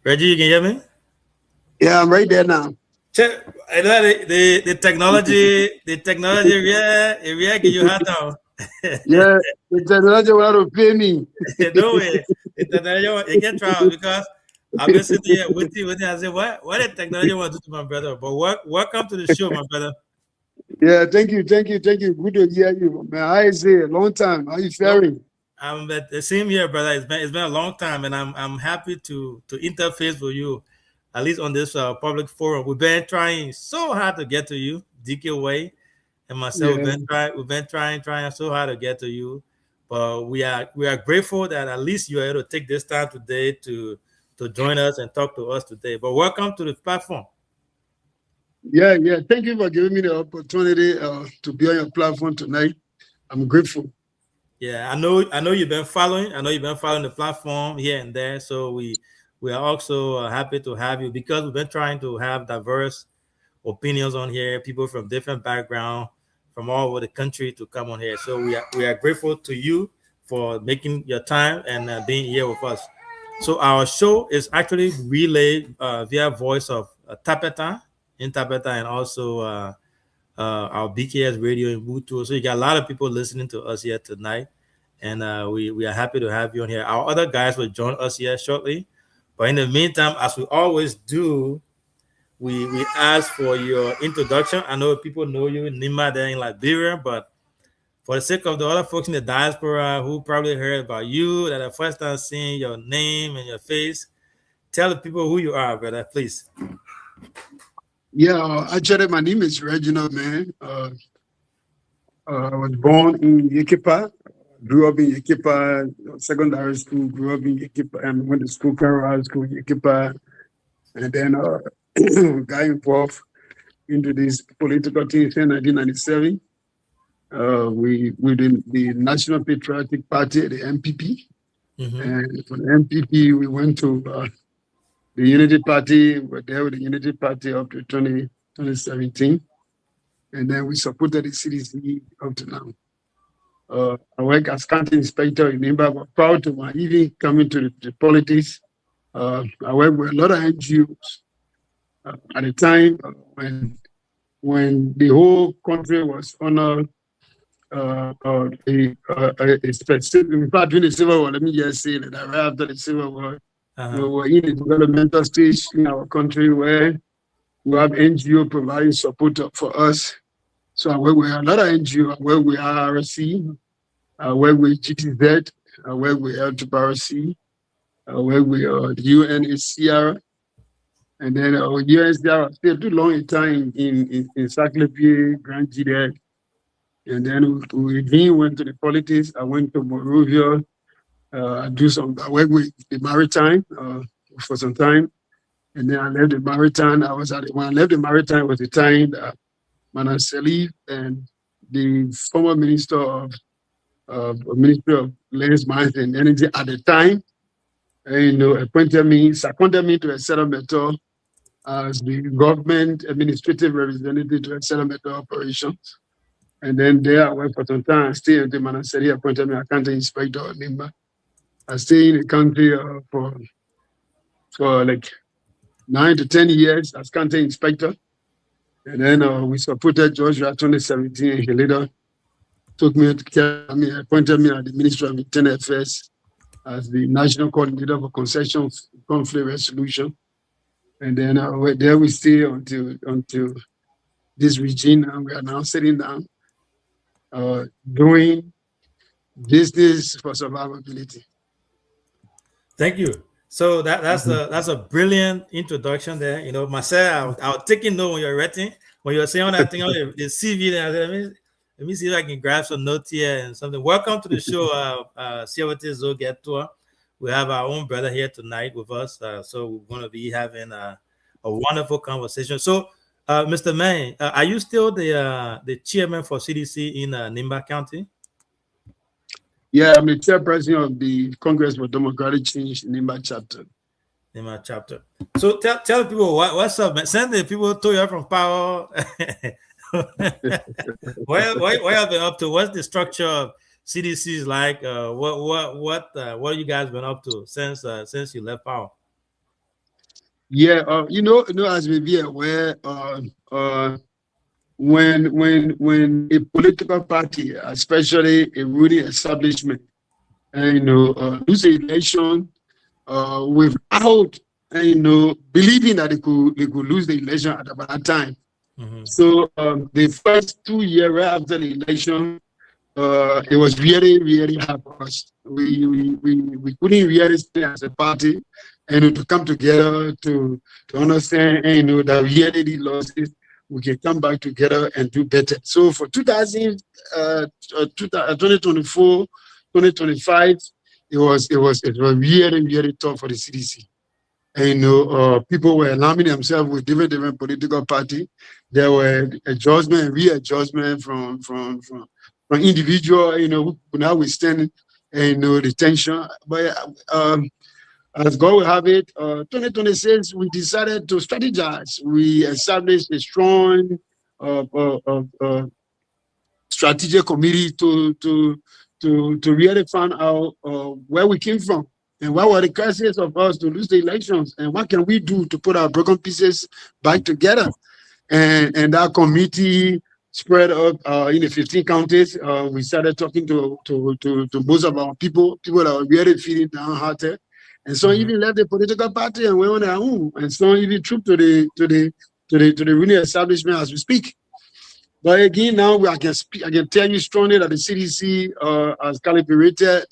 Reggie, you can hear me? Yeah, I'm right there now. Check. I know the technology, yeah, give you hard now. Yeah, the technology want to pay me. No way. The technology, you can try because I've been sitting here with you. I said, what the technology want to do to my brother? But welcome to the show, my brother. Yeah, thank you. Good to hear you, man. How is it? Long time. How you faring? I'm at the same here, brother. It's been a long time, and I'm happy to interface with you, at least on this public forum. We've been trying so hard to get to you, DK Way and myself. Yeah. We've been trying so hard to get to you, but we are grateful that at least you are able to take this time today to join us and talk to us today. But welcome to the platform. Yeah. Thank you for giving me the opportunity to be on your platform tonight. I'm grateful. Yeah, I know you've been following. I know you've been following the platform here and there. So we are also happy to have you because we've been trying to have diverse opinions on here, people from different backgrounds from all over the country to come on here. So we are grateful to you for making your time and being here with us. So our show is actually relayed via voice of Tapeta in Tapeta and also our BKS radio in Butu. So you got a lot of people listening to us here tonight, and we are happy to have you on here. Our other guys will join us here shortly, but in the meantime, as we always do, we ask for your introduction. I know people know you, Nima, there in Liberia, but for the sake of the other folks in the diaspora who probably heard about you, that are first time seeing your name and your face, tell the people who you are, brother, please. Yeah, actually, my name is Reginald, man. I was born in Yekipa, grew up in Yekipa, secondary school, grew up in Yekipa, and went to school, Carroll High School, Yekipa, and then got involved into this political thing in 1997. Within the National Patriotic Party, the NPP. Mm-hmm. And for the NPP, we went to the Unity Party. We're there with the Unity Party up to 2017. And then we supported the CDC up to now. I work as county inspector in Nimba. We're proud to even coming to the politics. I work with a lot of NGOs. At the time when the whole country was under a specific, in fact, during the Civil War, let me just say that right after the Civil War, we were in a developmental stage in our country where we have NGO providing support for us. So I work with a lot of NGO. I work with RRC, I work with GTZ, I work with LTPRC, I work with the UNHCR, and then UNHCR stayed too long a time in Saclay, Grand GDL. And then we again went to the politics. I went to Monrovia. I worked with the Maritime for some time. And then I left the Maritime. When I left the Maritime, it was the time that Manan Salif and the former Minister of Ministry of Lands, Mines and Energy at the time, seconded me to a settlement as the government administrative representative to a settlement operations. And then there I went for some time. I stayed until Manan Salif appointed me a county inspector of Nimba. I stayed in the country for like 9 to 10 years as county inspector. And then we supported Georgia 2017. He later appointed me at the Ministry of Internal Affairs as the National Coordinator for Concession Conflict Resolution. And then there we stay until this regime, and we are now sitting down doing business for survivability. Thank you. So that's a brilliant introduction there. Myself, I was taking note when you're writing, when you're saying that thing on the CV. There, let me see if I can grab some notes here and something. Welcome to the show, Siawate Zogetua. We have our own brother here tonight with us, so we're going to be having a wonderful conversation. So, Mr. May, are you still the chairman for CDC in Nimba County? Yeah, I'm the chairperson of the Congress for Democratic Change Nimba chapter. Nimba chapter. So tell people what's up, man. Send the people to you from power. What have been up to? What's the structure of CDCs like? What have you guys been up to since you left power? Yeah, as we be aware, when a political party, especially a ruling establishment, lose the election without believing that they could lose the election at about that time. Mm-hmm. So the first 2 years right after the election, it was really, really hard for us. We couldn't really stay as a party and to come together to understand that we really did losses. We can come back together and do better. So for 2024, 2025, it was really, really tough for the CDC. And people were alarming themselves with different political parties. There were adjustment and readjustment from individual, who now withstand the tension. But as God will have it, 2026, we decided to strategize. We established a strong strategic committee to really find out where we came from and what were the causes of us to lose the elections and what can we do to put our broken pieces back together. And that committee spread up in the 15 counties. We started talking to most of our people that were really feeling downhearted. And some even left the political party and went on their own. And some even trooped to the ruling establishment as we speak. But again, now I can tell you strongly that the CDC has calibrated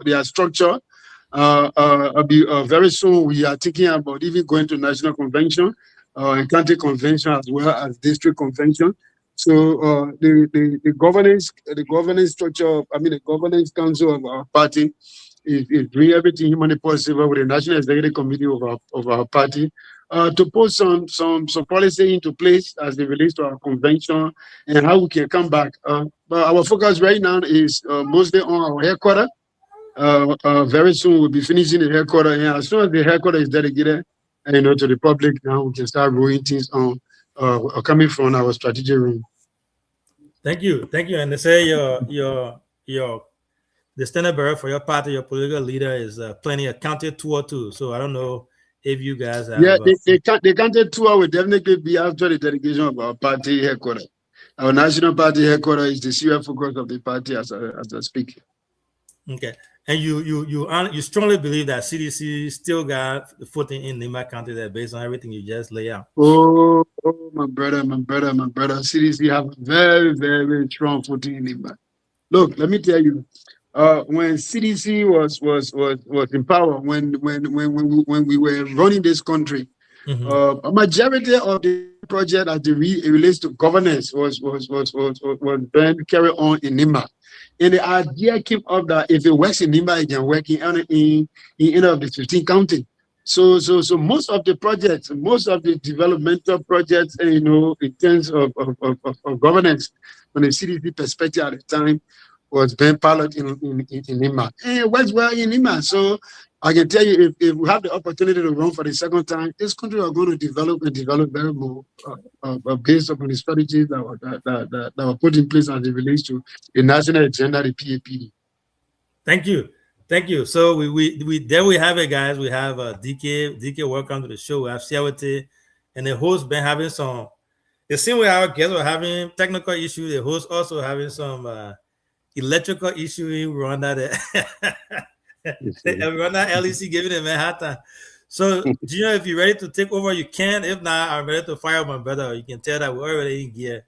their structure. Very soon we are thinking about even going to national convention and county convention as well as district convention. So the governance structure, the governance council of our party is doing everything humanly possible with the National Executive Committee of our party to put some policy into place as it relates to our convention and how we can come back. But our focus right now is mostly on our headquarters Very soon we'll be finishing the headquarters. And as soon as the headquarters is dedicated, to the public, now we can start rolling things on, coming from our strategic room. Thank you. And they say your the standard bearer for your party, your political leader, is planning a county tour too. So I don't know if you guys have. Yeah, the county tour will definitely be after the dedication of our party headquarters. Our national party headquarters is the serious focus of the party as I speak. Okay, and you strongly believe that CDC still got the footing in Nimba County there based on everything you just lay out. Oh, my brother. CDC have a very, very strong footing in Nimba. Look, let me tell you, when CDC was in power, when we were running this country, a majority of the project as it relates to governance was being carried on in Nimba. And the idea came up that if it works in Nimba, it can work in any of the 15 counties. So most of the projects, most of the developmental projects, in terms of governance, from the CDC perspective at the time, was being piloted in Nimba. And it works well in Nimba. So I can tell you, if we have the opportunity to run for the second time, this country are going to develop very more based upon the strategies that were put in place as it relates to the national agenda, the PAPD. Thank you. So we there we have it, guys. We have DK. Welcome to the show. We have Siawate, and the host been having some. It seems we our guests were having technical issues. The host also having some electrical issue in Rwanda. Rwanda LEC giving them a hard time. So, Gino, if you're ready to take over, you can. If not, I'm ready to fire my brother. You can tell that we're already in gear.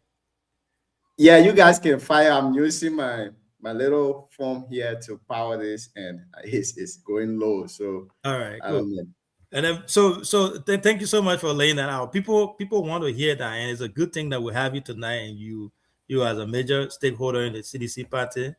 Yeah, you guys can fire. I'm using my little phone here to power this, and it's going low. So, all right, cool. And then, so thank you so much for laying that out. People want to hear that, and it's a good thing that we have you tonight, and you as a major stakeholder in the CDC party.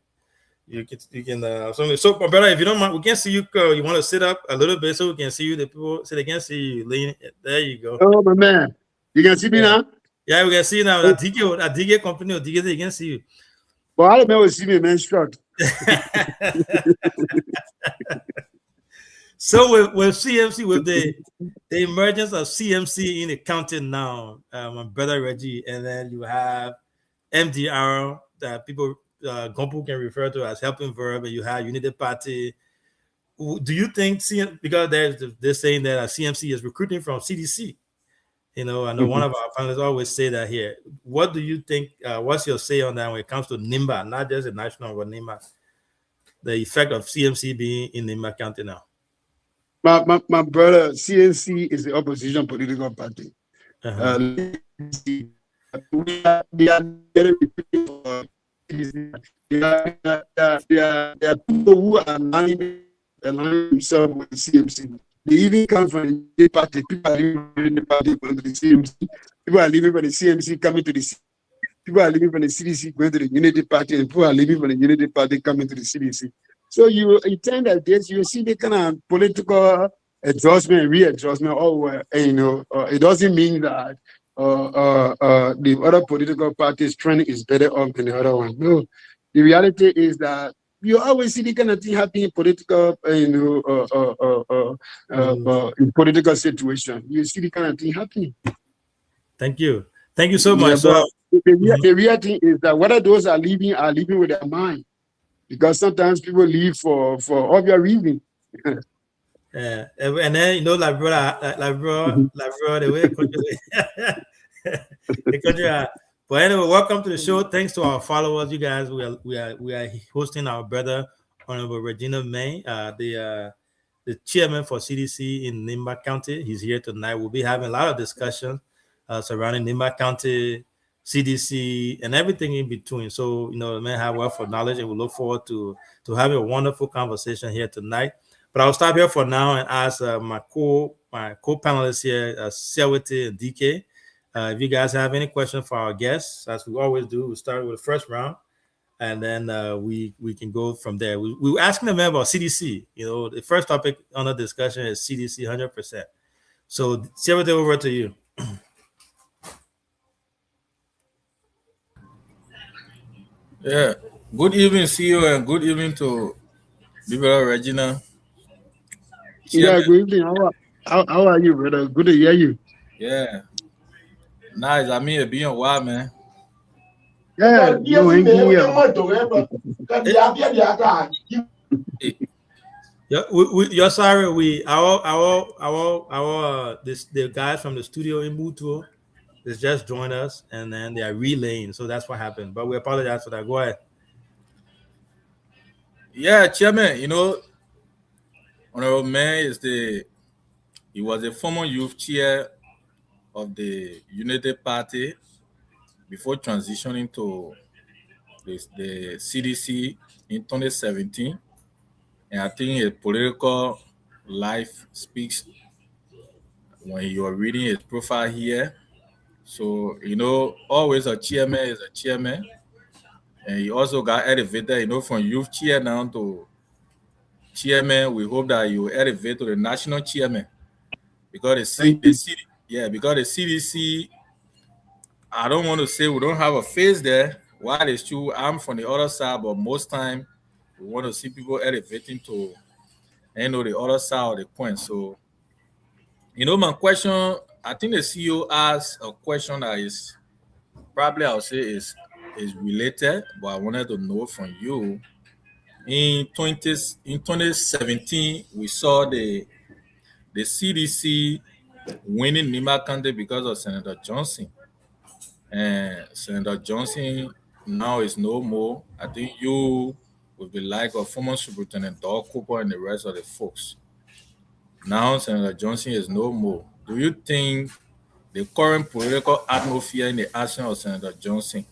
You can so my brother, if you don't mind, we can see you. You want to sit up a little bit so we can see you. The people so they can see you. Lean. There you go. Oh my man, you can see me now. Yeah, we can see you now. That DK company or DK, they can see you. Well, I don't know see me, man. Short. So with CMC, with the emergence of CMC in the county now, my brother Reggie, and then you have MDR that people. Gompu can refer to as helping verb, and you have United Party. Do you think because they're saying that CMC is recruiting from CDC? I know one of our panelists always say that here. What do you think? What's your say on that when it comes to Nimba, not just the national, but Nimba? The effect of CMC being in Nimba County now. My brother, CNC is the opposition political party. They are there are people who are aligning themselves with the CMC. They even come from the party. People are leaving from the party going to the CMC. People are leaving from the CMC coming to the CDC. People are leaving from the CDC going to the Unity Party, and people are leaving from the Unity Party coming to the CDC. So you tend that this, you see the kind of political adjustment, readjustment, it doesn't mean that the other political party's trend is better off than the other one. No, the reality is that you always see the kind of thing happening in political, in political situation. You see the kind of thing happening. Thank you so much. The real thing is that whether those are leaving with their mind, because sometimes people leave for obvious reasons. Yeah, and then like bro, the way the country. But anyway, welcome to the show. Thanks to our followers, you guys. We are hosting our brother Honorable Regina May, the chairman for CDC in Nimba County. He's here tonight. We'll be having a lot of discussion surrounding Nimba County, CDC, and everything in between. So the man have wealth of knowledge, and we look forward to having a wonderful conversation here tonight. But I'll stop here for now and ask my co-panelists here, Siawate and DK. If you guys have any questions for our guests, as we always do, we start with the first round, and then we can go from there. We were asking them about CDC. The first topic on the discussion is CDC 100%. So, Siawate, over to you. Yeah. Good evening, CEO, and good evening to People Regina. Yeah, Chairman. good evening. How are you, brother? Good to hear you. Yeah. Nice. I mean, it being a while, man. Yeah, no, hanging here. Hey, Yeah, you're sorry. The guys from the studio in Mutuo is just joined us, and then they are relaying. So that's what happened. But we apologize for that. Go ahead. yeah, Chairman, Honorable Man he was a former youth chair of the United Party before transitioning to the CDC in 2017. And I think his political life speaks when you are reading his profile here. So, always a chairman is a chairman. And he also got elevated, from youth chair now to chairman. We hope that you elevate to the national chairman because because the CDC, I don't want to say we don't have a face there. While it's true, I'm from the other side, but most time we want to see people elevating to the other side of the coin. So, my question, I think the CEO asked a question that is probably I'll say is related, but I wanted to know from you. In 2017, we saw the CDC winning Nima County because of Senator Johnson. And Senator Johnson now is no more. I think you would be like a former Superintendent Doug Cooper and the rest of the folks. Now Senator Johnson is no more. Do you think the current political atmosphere in the action of Senator Johnson,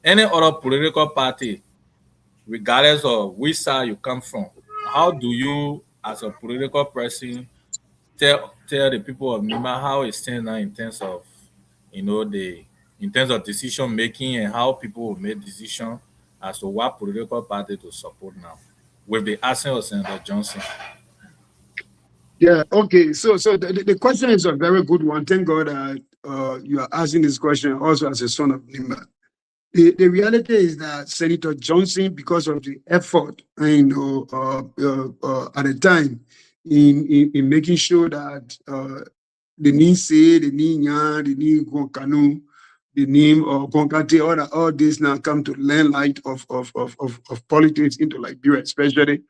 any other political party, regardless of which side you come from, how do you, as a political person, tell the people of Nima how it stands now in terms of decision making and how people will make decisions as to what political party to support now with the action of Senator Johnson? Yeah, okay. So the question is a very good one. Thank God you are asking this question also as a son of Nimba. The reality is that Senator Johnson, because of the effort, at the time in making sure that the Nise, the Ninya, the Ni Kanu, the name of Konkate, all this now come to limelight of politics into Liberia, especially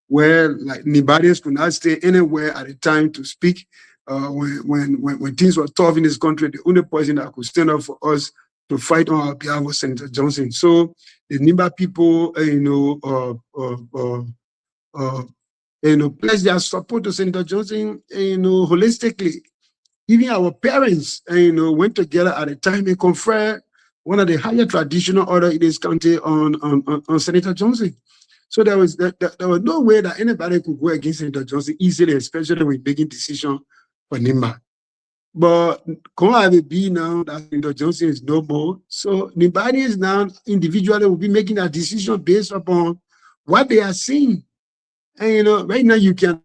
where like Nibarians could not stay anywhere at a time to speak. When things were tough in this country, the only person that could stand up for us to fight on our behalf was Senator Johnson. So the Nimba people, pledge their support to Senator Johnson, holistically. Even our parents, went together at a time and conferred one of the higher traditional order in this country on Senator Johnson. So there was no way that anybody could go against Senator Johnson easily, especially when making decisions for Nimba. But come have it be now that Senator Johnson is no more. So Nimbadians now individually will be making a decision based upon what they are seeing. And right now you can.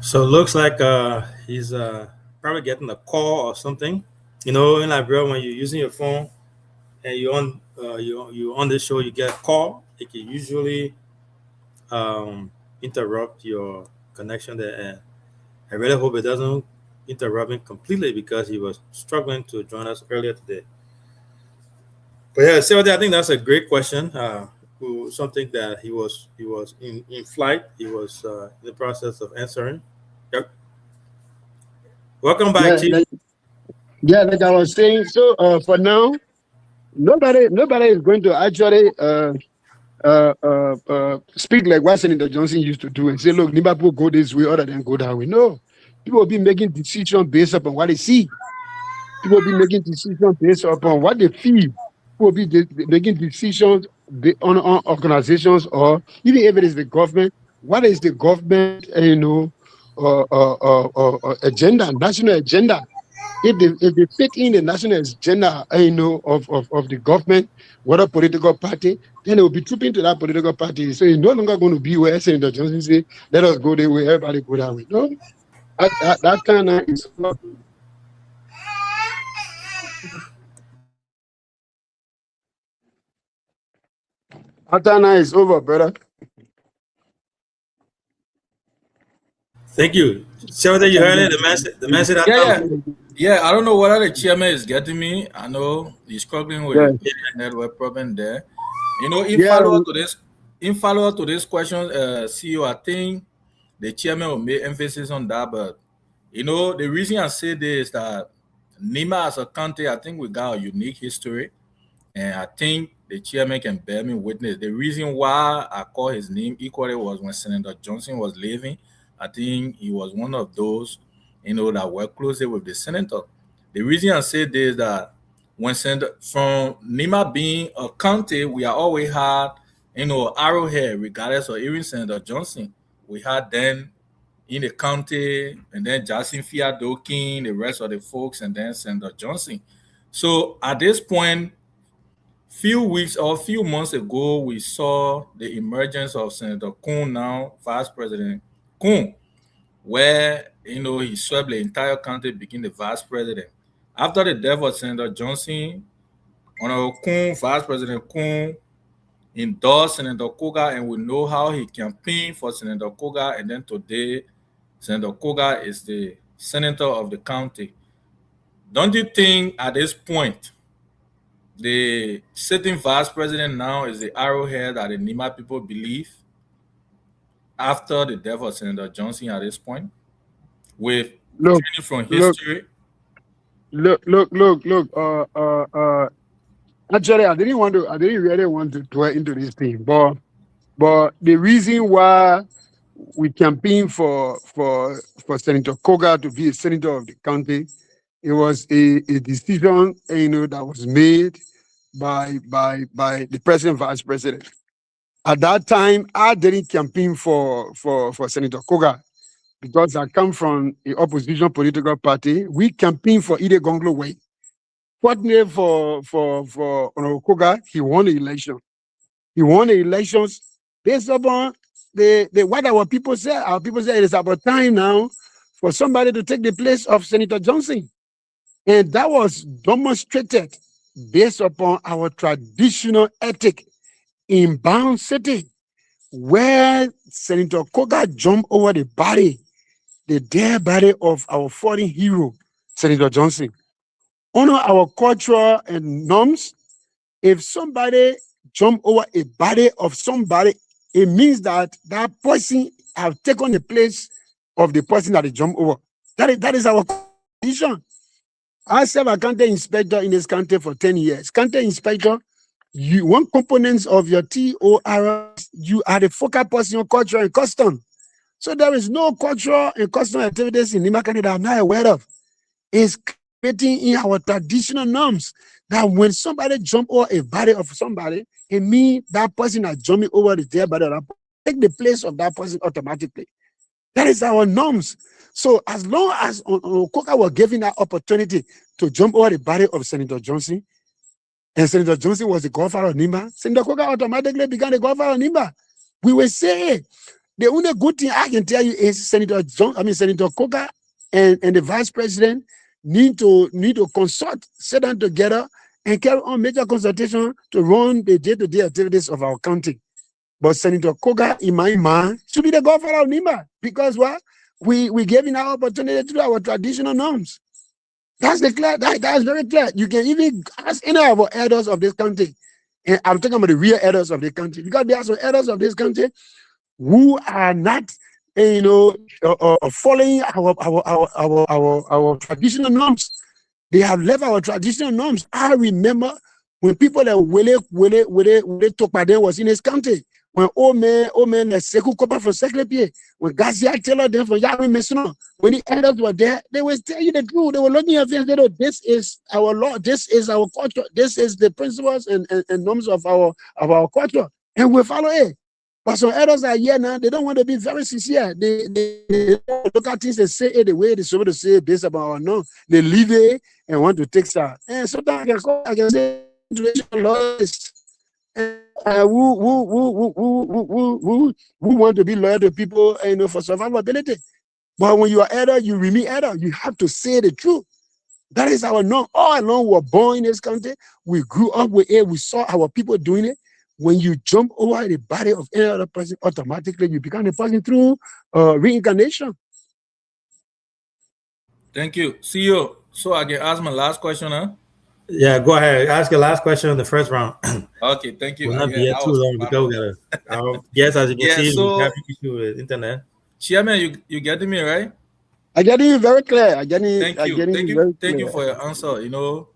So it looks like he's probably getting a call or something. In Liberia, when you're using your phone and you're on the show, you get a call. It can usually interrupt your connection there. And I really hope it doesn't interrupt him completely because he was struggling to join us earlier today. But yeah, so I think that's a great question. Something that he was in flight. He was in the process of answering. Yep. Welcome back, Chief. Like I was saying. So for now, nobody is going to actually speak like what Senator Johnson used to do and say, look, Liverpool go this way other than go that way. No, people will be making decisions based upon what they see. People will be making decisions based upon what they feel. People will be making decisions on organizations, or even if it is the government. What is the government, agenda, national agenda? If they fit in the national agenda, of the government, whatever political party, then they will be trooping to that political party. So it's no longer going to be where Senator Johnson say, let us go that way, everybody go that way. No, that kind of is not. Atana is over, brother. Thank you. So that you heard it, the message I Yeah. Yeah, I don't know whether the chairman is getting me. I know he's struggling with Yeah. the network problem there. You know, Yeah. in follow up to this question, CEO, I think the chairman will make emphasis on that. But you know, the reason I say this is that Nima as a country, I think we got a unique history, and I think the chairman can bear me witness. The reason why I call his name equally was when Senator Johnson was leaving. I think he was one of those, you know, that worked closely with the senator. The reason I say this is that when Senator from Nima being a county, we are always had, you know, Arrowhead, regardless of even Senator Johnson. We had then in the county, and then Jackson Fiadokin, the rest of the folks, and then Senator Johnson. So at this point, few weeks or few months ago, we saw the emergence of Senator Kuhn, now Vice President Kuhn, where you know he swept the entire country, became the vice president. After the death of Senator Johnson, Honorable Kuhn, Vice President Kuhn, endorsed Senator Koga, and we know how he campaigned for Senator Koga, and then today, Senator Koga is the senator of the county. Don't you think at this point, the sitting vice president now is the arrowhead that the Nima people believe after the death of Senator Johnson at this point? With Look, training from look, history. look. Actually, I didn't really want to dwell into this thing, but the reason why we campaigned for Senator Koga to be a senator of the county, it was a decision, you know, that was made by the president, vice president. At that time, I didn't campaign for Senator Koga because I come from the opposition political party. We campaigned for Ide Gonglo Way. Fortunately for Honorable Koga, he won the election. He won the elections based upon the what our people say. Our people say it is about time now for somebody to take the place of Senator Johnson. And that was demonstrated based upon our traditional ethic in Bound City, where Senator Koga jumped over the dead body of our fallen hero, Senator Johnson. Honor our culture and norms. If somebody jump over a body of somebody, it means that that person have taken the place of the person that they jump over. That is our condition. I serve a county inspector in this county for 10 years. County inspector, one component of your TOR, you are the focal person on culture and custom. So there is no cultural and custom activities in Nima County that I'm not aware of. It's creating in our traditional norms that when somebody jump over a body of somebody, it means that person that jumping over the dead body of that person, take the place of that person automatically. That is our norms. So as long as Koga was given that opportunity to jump over the body of Senator Johnson, and Senator Johnson was the godfather of Nimba, Senator Koga automatically became the godfather of Nimba. We will say the only good thing I can tell you is Senator Koga and the vice president need to consult, sit down together, and carry on major consultation to run the day-to-day activities of our county. But Senator Koga, in my mind, should be the godfather of Nimba because what? We gave him our opportunity to do our traditional norms. That's very clear. You can even ask any of our elders of this country. And I'm talking about the real elders of the country, because there are some elders of this country who are not, following our traditional norms. They have left our traditional norms. I remember when people like Wele Tokpade was in his country. When old man like Sekou Kopa from Seklepie, when Gazia Taylor them from Yahweh Mesno, when the elders were there, they will tell you the truth. They were looking at things. Oh, this is our law. This is our culture. This is the principles and norms of our culture, and we follow it. But some elders are here now. They don't want to be very sincere. They look at things and say it the way they're supposed to say it based upon our norm. They leave it and want to take stuff. And sometimes I can say lawyers. Who want to be loyal to people, for survivability. But when you are elder, you remain elder. You have to say the truth. That is our norm. All along, we were born in this country. We grew up with it. We saw our people doing it. when you jump over the body of any other person, automatically you become a person through reincarnation. Thank you. CEO. So I can ask my last question, huh? Yeah, go ahead. Ask your last question in the first round. Okay, thank you. We'll not be here too long because we gotta. Yes, as you can see, so, we have an issue with internet. Chairman, you getting me right? I get you very clear. Thank you for your answer. You know,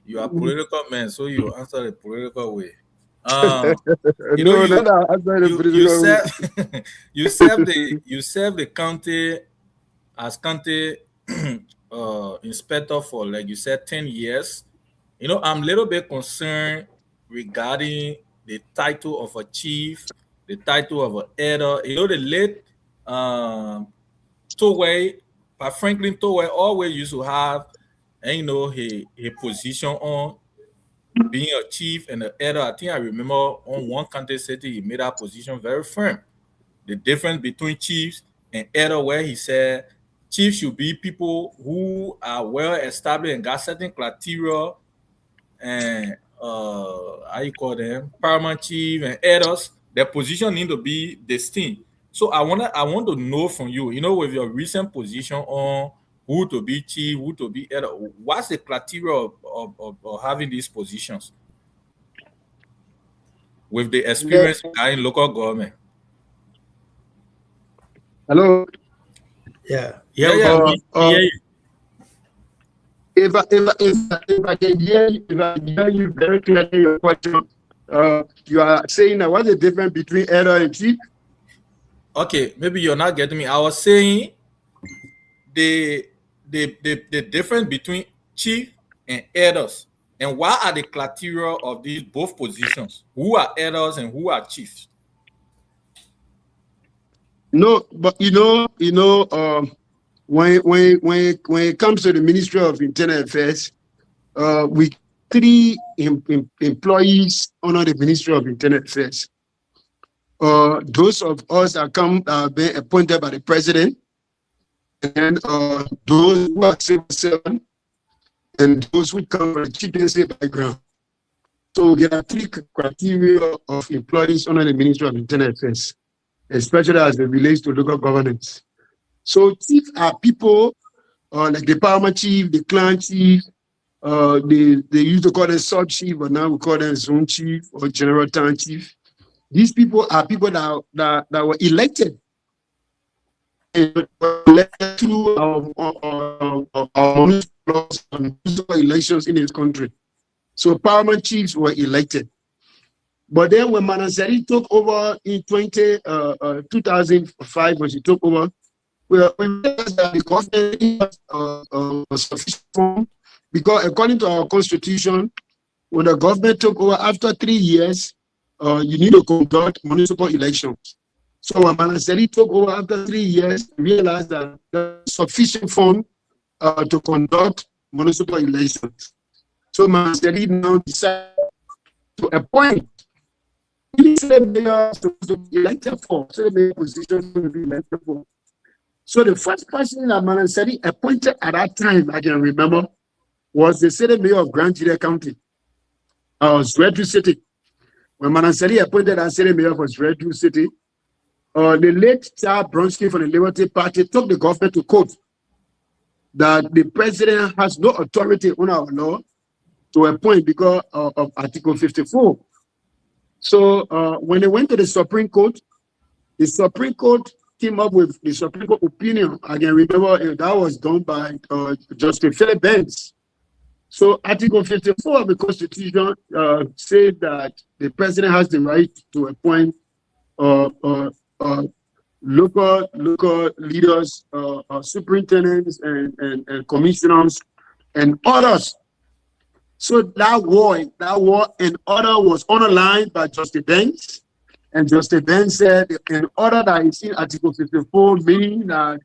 you are political man, so you answer the political way. You know, you serve the county as county inspector for, like you said, 10 years. You know, I'm a little bit concerned regarding the title of a chief, the title of an elder. You know, the late Toway, but Franklin Toway always used to have, you know, a position on being a chief and an elder. I think I remember on one county city, he made that position very firm. The difference between chiefs and elder, where he said chiefs should be people who are well established and got certain criteria, and how you call them, paramount chief and elders, their position need to be distinct. So I want to know from you, you know, with your recent position on who to be chief, who to be elder, what's the criteria of having these positions with the experience in local government? Hello. Yeah. If I can hear you very clearly, your question, you are saying that what's the difference between elder and chief? Okay, maybe you're not getting me. I was saying the difference between chief and elders, and what are the criteria of these both positions? Who are elders and who are chiefs? No, but when it comes to the Ministry of Internal Affairs, we 3 employees under the Ministry of Internal Affairs. Those of us that come being appointed by the president, and those who are civil servants, and those who come from the chieftaincy background. So there are 3 criteria of employees under the Ministry of Internal Affairs, especially as it relates to local governance. So chiefs are people like the paramount chief, the clan chief, they used to call them sub chief, but now we call them zone chief or general town chief. These people are people that were elected. And were elected through our municipal elections in this country. So paramount chiefs were elected. But then when Manasseri took over in 2005, when she took over, we realized that the government was sufficient, because according to our constitution, when the government took over after 3 years, you need to conduct municipal elections. So when Manasseri took over after 3 years, we realized that there was sufficient fund to conduct municipal elections. So Manasseri now decided to appoint the mayor to be elected for, so the mayor position to be elected for. So the first person that Manasseri appointed at that time, I can remember, was the city mayor of Grand Julia County, Zwedru City. When Manasseri appointed as city mayor for Zwedru City, the late Charles Bronski from the Liberty Party took the government to court that the president has no authority on our law to appoint because of Article 54. So when they went to the Supreme Court, the Supreme Court came up with the Supreme Court opinion. I can remember that was done by Justice Philip Benz. So Article 54 of the Constitution said that the president has the right to appoint local leaders, superintendents, and commissioners, and others. So that war and order was underlined by Justice Benz, and Justice Benz said an order that is in Article 54, meaning that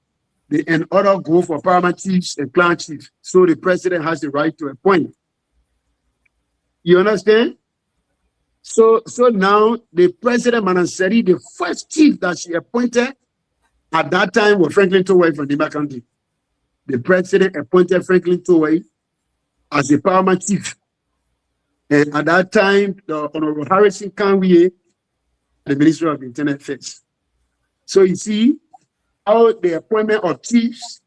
an order go for paramount chiefs and clan chiefs. So the president has the right to appoint. You understand? So now the president Manasseri, the first chief that she appointed at that time was Franklin Toway from Nimba County. The president appointed Franklin Toway as the paramount chief. And at that time, the Honorable Harrison Kanwie, the Minister of Internal Affairs. So you see how the appointment of chiefs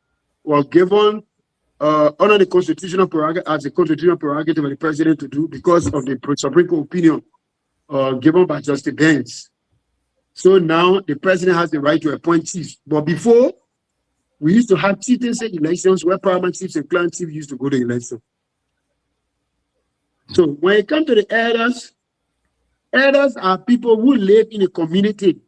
was given under the constitutional prerogative as a constitutional prerogative of the president to do because of the Supreme Court opinion given by Justice Benz. So now the president has the right to appoint chiefs. But before, we used to have chieftaincy elections where paramount chiefs and clan chiefs used to go to election. So when it comes to the elders, elders are people who live in a community,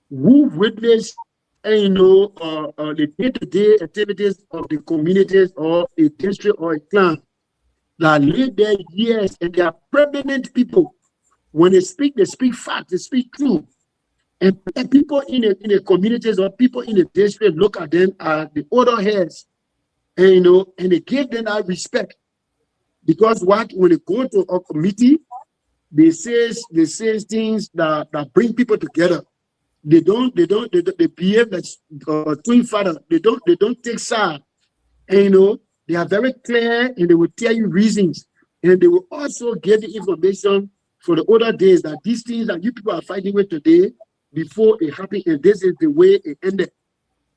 who witness, the day-to-day activities of the communities or a district or a clan that live there years, and they are permanent people. When they speak facts, they speak truth. And people in the communities or people in the district look at them as the older heads, and they give them that respect. Because when they go to a committee, they say things that bring people together. They behave like twin father. They don't take side. And they are very clear, and they will tell you reasons. And they will also give you information for the older days that these things that you people are fighting with today, before it happened, and this is the way it ended.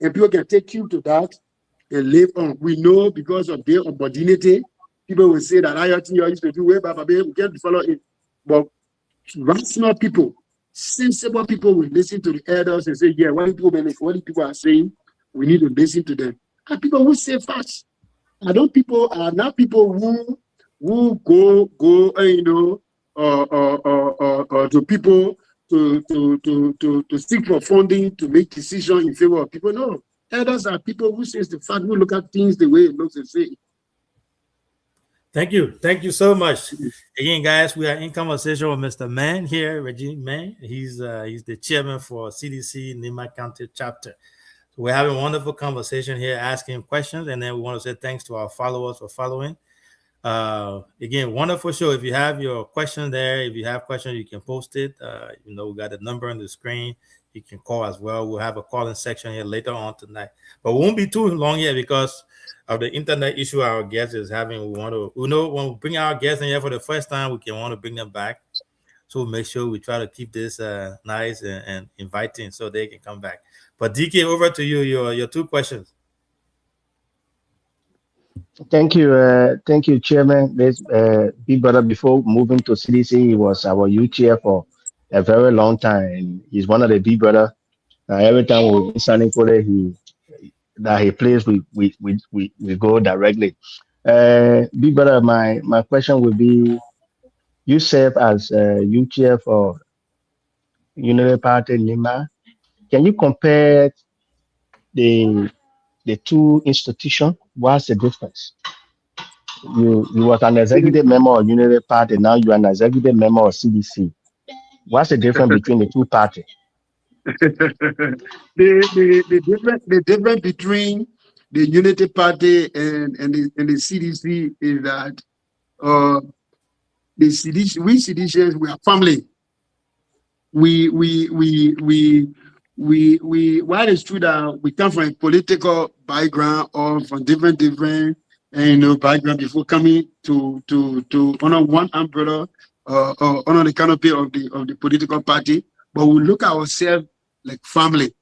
And people can take you to that and live on. We know because of their opportunity, people will say that I used to do way back, we can't follow it. But rational people, sensible people will listen to the elders and say, yeah, what the people are saying, we need to listen to them. And people who say facts. People are not people who go to people to seek for funding to make decisions in favor of people. No, elders are people who says the fact, who look at things the way it looks and say. Thank you so much. Again, guys, we are in conversation with Mr. Mann here, Reggie Mann. He's the chairman for CDC Nema County chapter. So we're having a wonderful conversation here, asking questions, and then we want to say thanks to our followers for following. Again, wonderful show. If you have your question there, if you have questions, you can post it. We got the number on the screen. You can call as well. We'll have a calling section here later on tonight, but we won't be too long here because of the internet issue our guest is having. When we bring our guests in here for the first time, we want to bring them back. So we'll make sure we try to keep this nice and inviting so they can come back. But DK, over to you. Your two questions. Thank you, Chairman. This big brother, before moving to CDC, he was our youth chair for a very long time. He's one of the big brother. Every time we signing for he plays, we go directly. Big brother, my question would be: you serve as youth chair for Unity Party Nema. Can you compare the two institutions? What's the difference? You was an executive member of Unity Party, now you are an executive member of CDC. What's the difference between the two parties? the difference between the Unity Party and the CDC is that we CDCians, we are family. While it's true that we come from a political background or from different background before coming to under one umbrella under the canopy of the political party, but we look at ourselves like family.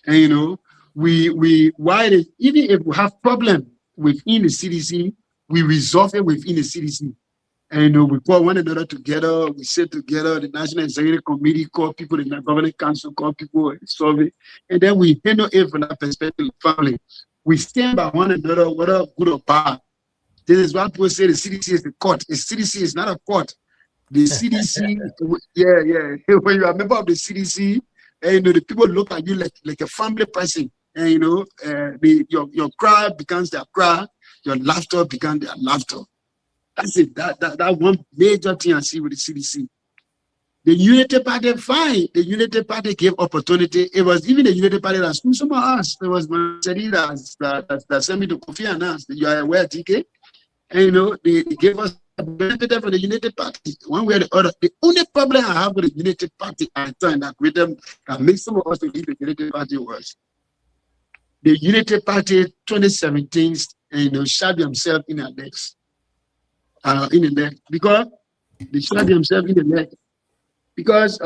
And even if we have problem within the CDC, we resolve it within the CDC. And we call one another together, we sit together, the National Executive Committee call people, the Governing Council call people, solve it. And then we handle it from that perspective of family. We stand by one another, whether good or bad. This is why people say the CDC is the court. The CDC is not a court. The CDC, when you are a member of the CDC, the people look at you like a family person. And your cry becomes their cry, your laughter becomes their laughter. That's it. That one major thing I see with the CDC. The Unity Party, fine. The Unity Party gave opportunity. It was even the Unity Party that school some of us. It was Marceli that sent me to Kofi Annan. You are aware, TK? And they gave us a benefit from the Unity Party, one way or the other. The only problem I have with the Unity Party at the time that makes some of us to leave the Unity Party was the Unity Party 2017 shot themselves in their necks. in the leg because they shot themselves in the leg. Because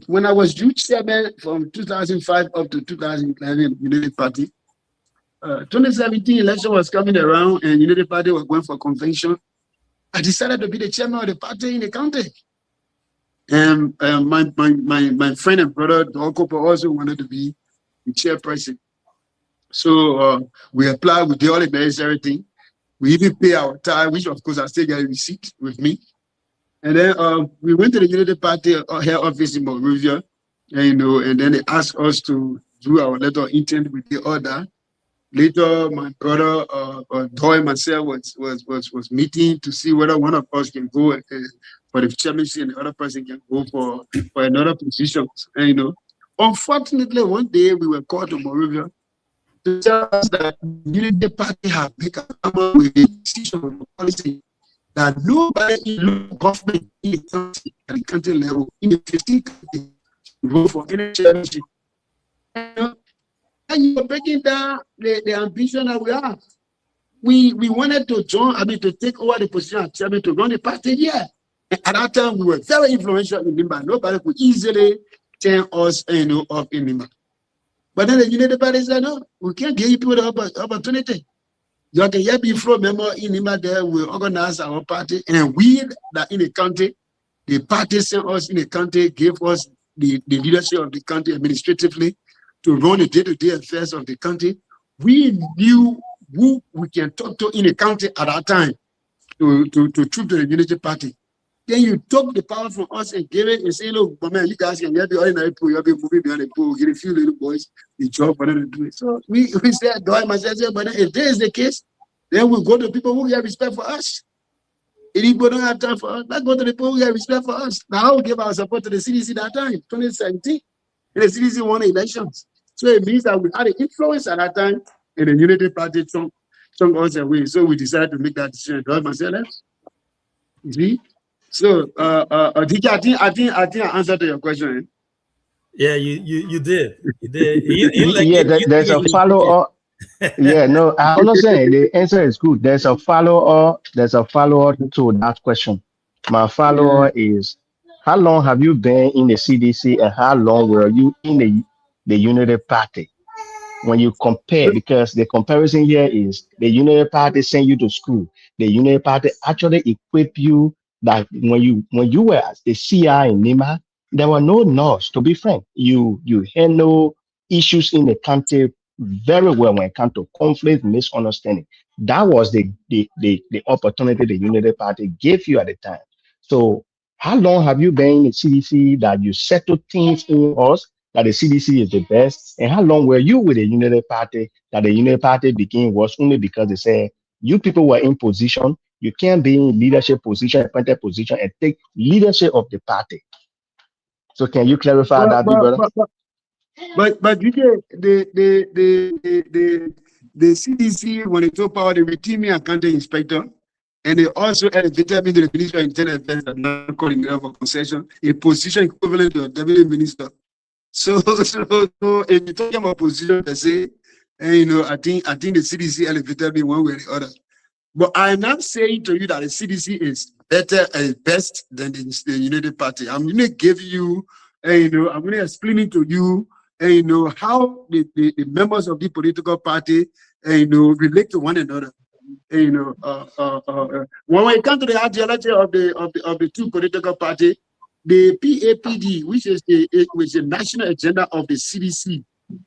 when I was youth chairman from 2005 up to 2011, United Party, 2017 election was coming around and United Party was going for convention. I decided to be the chairman of the party in the county. And my friend and brother, Dokopo, also wanted to be the chairperson. So we applied, we did all the necessary. We even pay our time, which of course I still get a receipt with me. And then we went to the United Party head office in Monrovia, and then they asked us to do our letter of intent with the order. Later, my brother Doy and myself was meeting to see whether one of us can go for the chairmanship and the other person can go for another position. And unfortunately, one day we were called to Monrovia to tell us that the Unity Party have made a come with a decision on policy that nobody in the government in the country at the country level in the 15 countries vote for any chairmanship. And you're breaking down the ambition that we have. We wanted to to take over the position of chairman to run the party here. And at that time, we were very influential in Nimba. Nobody could easily turn us off in Nimba. But then the United Party said, no, we can't give people the opportunity. You can hear before member in Nimba there, we organize our party, and we that in the country, the party sent us in the country, gave us the leadership of the country administratively to run the day-to-day affairs of the country. We knew who we can talk to in the country at that time to troop to the Unity Party. Then you took the power from us and gave it and say, look, but man, you guys can get the ordinary pool, you'll be moving behind the pool, get a few little boys the job for them to do it. So we said, do I myself say, but if this is the case, then we'll go to people who have respect for us. If people don't have time for us, let's go to the people who have respect for us. Now we give our support to the CDC that time, 2017. And the CDC won the elections. So it means that we had an influence at that time, and the Unity Party took us away. So we decided to make that decision. Do I myself? You see? So, DJ, I think I answered to your question. Yeah, you did. You did. There's a follow-up. Yeah, no, I understand. The answer is good. There's a follow-up. There's a follow-up to that question. My follow-up is, how long have you been in the CDC and how long were you in the Unity Party? When you compare, because the comparison here is the Unity Party sent you to school. The Unity Party actually equipped you that when you were the CI in Nima, there were no laws, to be frank. You had no issues in the country very well when it comes to conflict, misunderstanding. That was the opportunity the Unity Party gave you at the time. So how long have you been in the CDC that you settled things in us, that the CDC is the best? And how long were you with the Unity Party that the Unity Party became was only because they said you people were in position, you can't be in leadership position, appointed position, and take leadership of the party. So can you clarify that, big brother? But you get the CDC, when they took power, they retained me as county inspector, and they also elevated me to the Minister of Internal Affairs and not calling me for concession, a position equivalent to a deputy minister. So if you're talking about position per se, and I think the CDC elevated me one way or the other. But I'm not saying to you that the CDC is better and best than the United Party. I'm going to give you, I'm going to explain it to you, how the members of the political party, relate to one another. When it comes to the ideology of the two political parties, the PAPD, which is the national agenda of the CDC,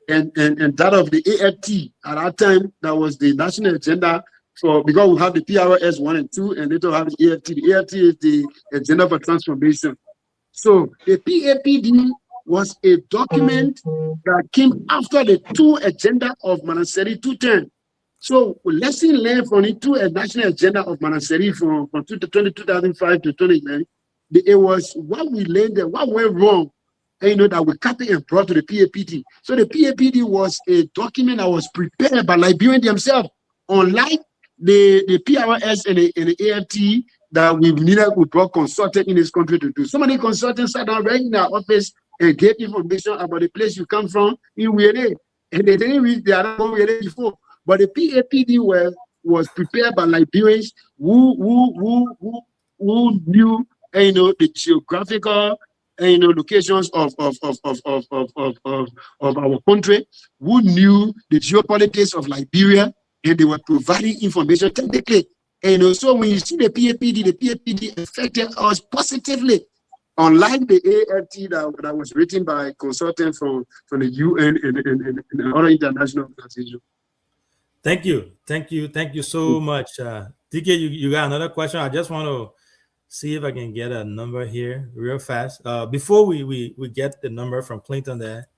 and that of the AFT at that time, that was the national agenda. So because we have the PRS 1 and 2, and later we have the AFT. The AFT is the agenda for transformation. So the PAPD was a document that came after the two agenda of Manaseri 210. So lesson learned from the two national agenda of Manaseri from 2005 to 2011. It was what we learned and what went wrong, that we copied and brought to the PAPD. So the PAPD was a document that was prepared by Liberians themselves, unlike the PRS and the AFT that we brought consultants in this country to do. So many consultants sat down right in our office and gave information about the place you come from in Wele. And they didn't read the other one Wele before. But the PAPD was prepared by Liberians who knew, the geographical, locations of our country, who knew the geopolitics of Liberia, and they were providing information technically. So when you see the PAPD affected us positively, unlike the AFT that was written by consultants from the UN and other international organizations. Thank you so much. DK, you got another question? I just want to see if I can get a number here real fast. Before we get the number from Clinton there,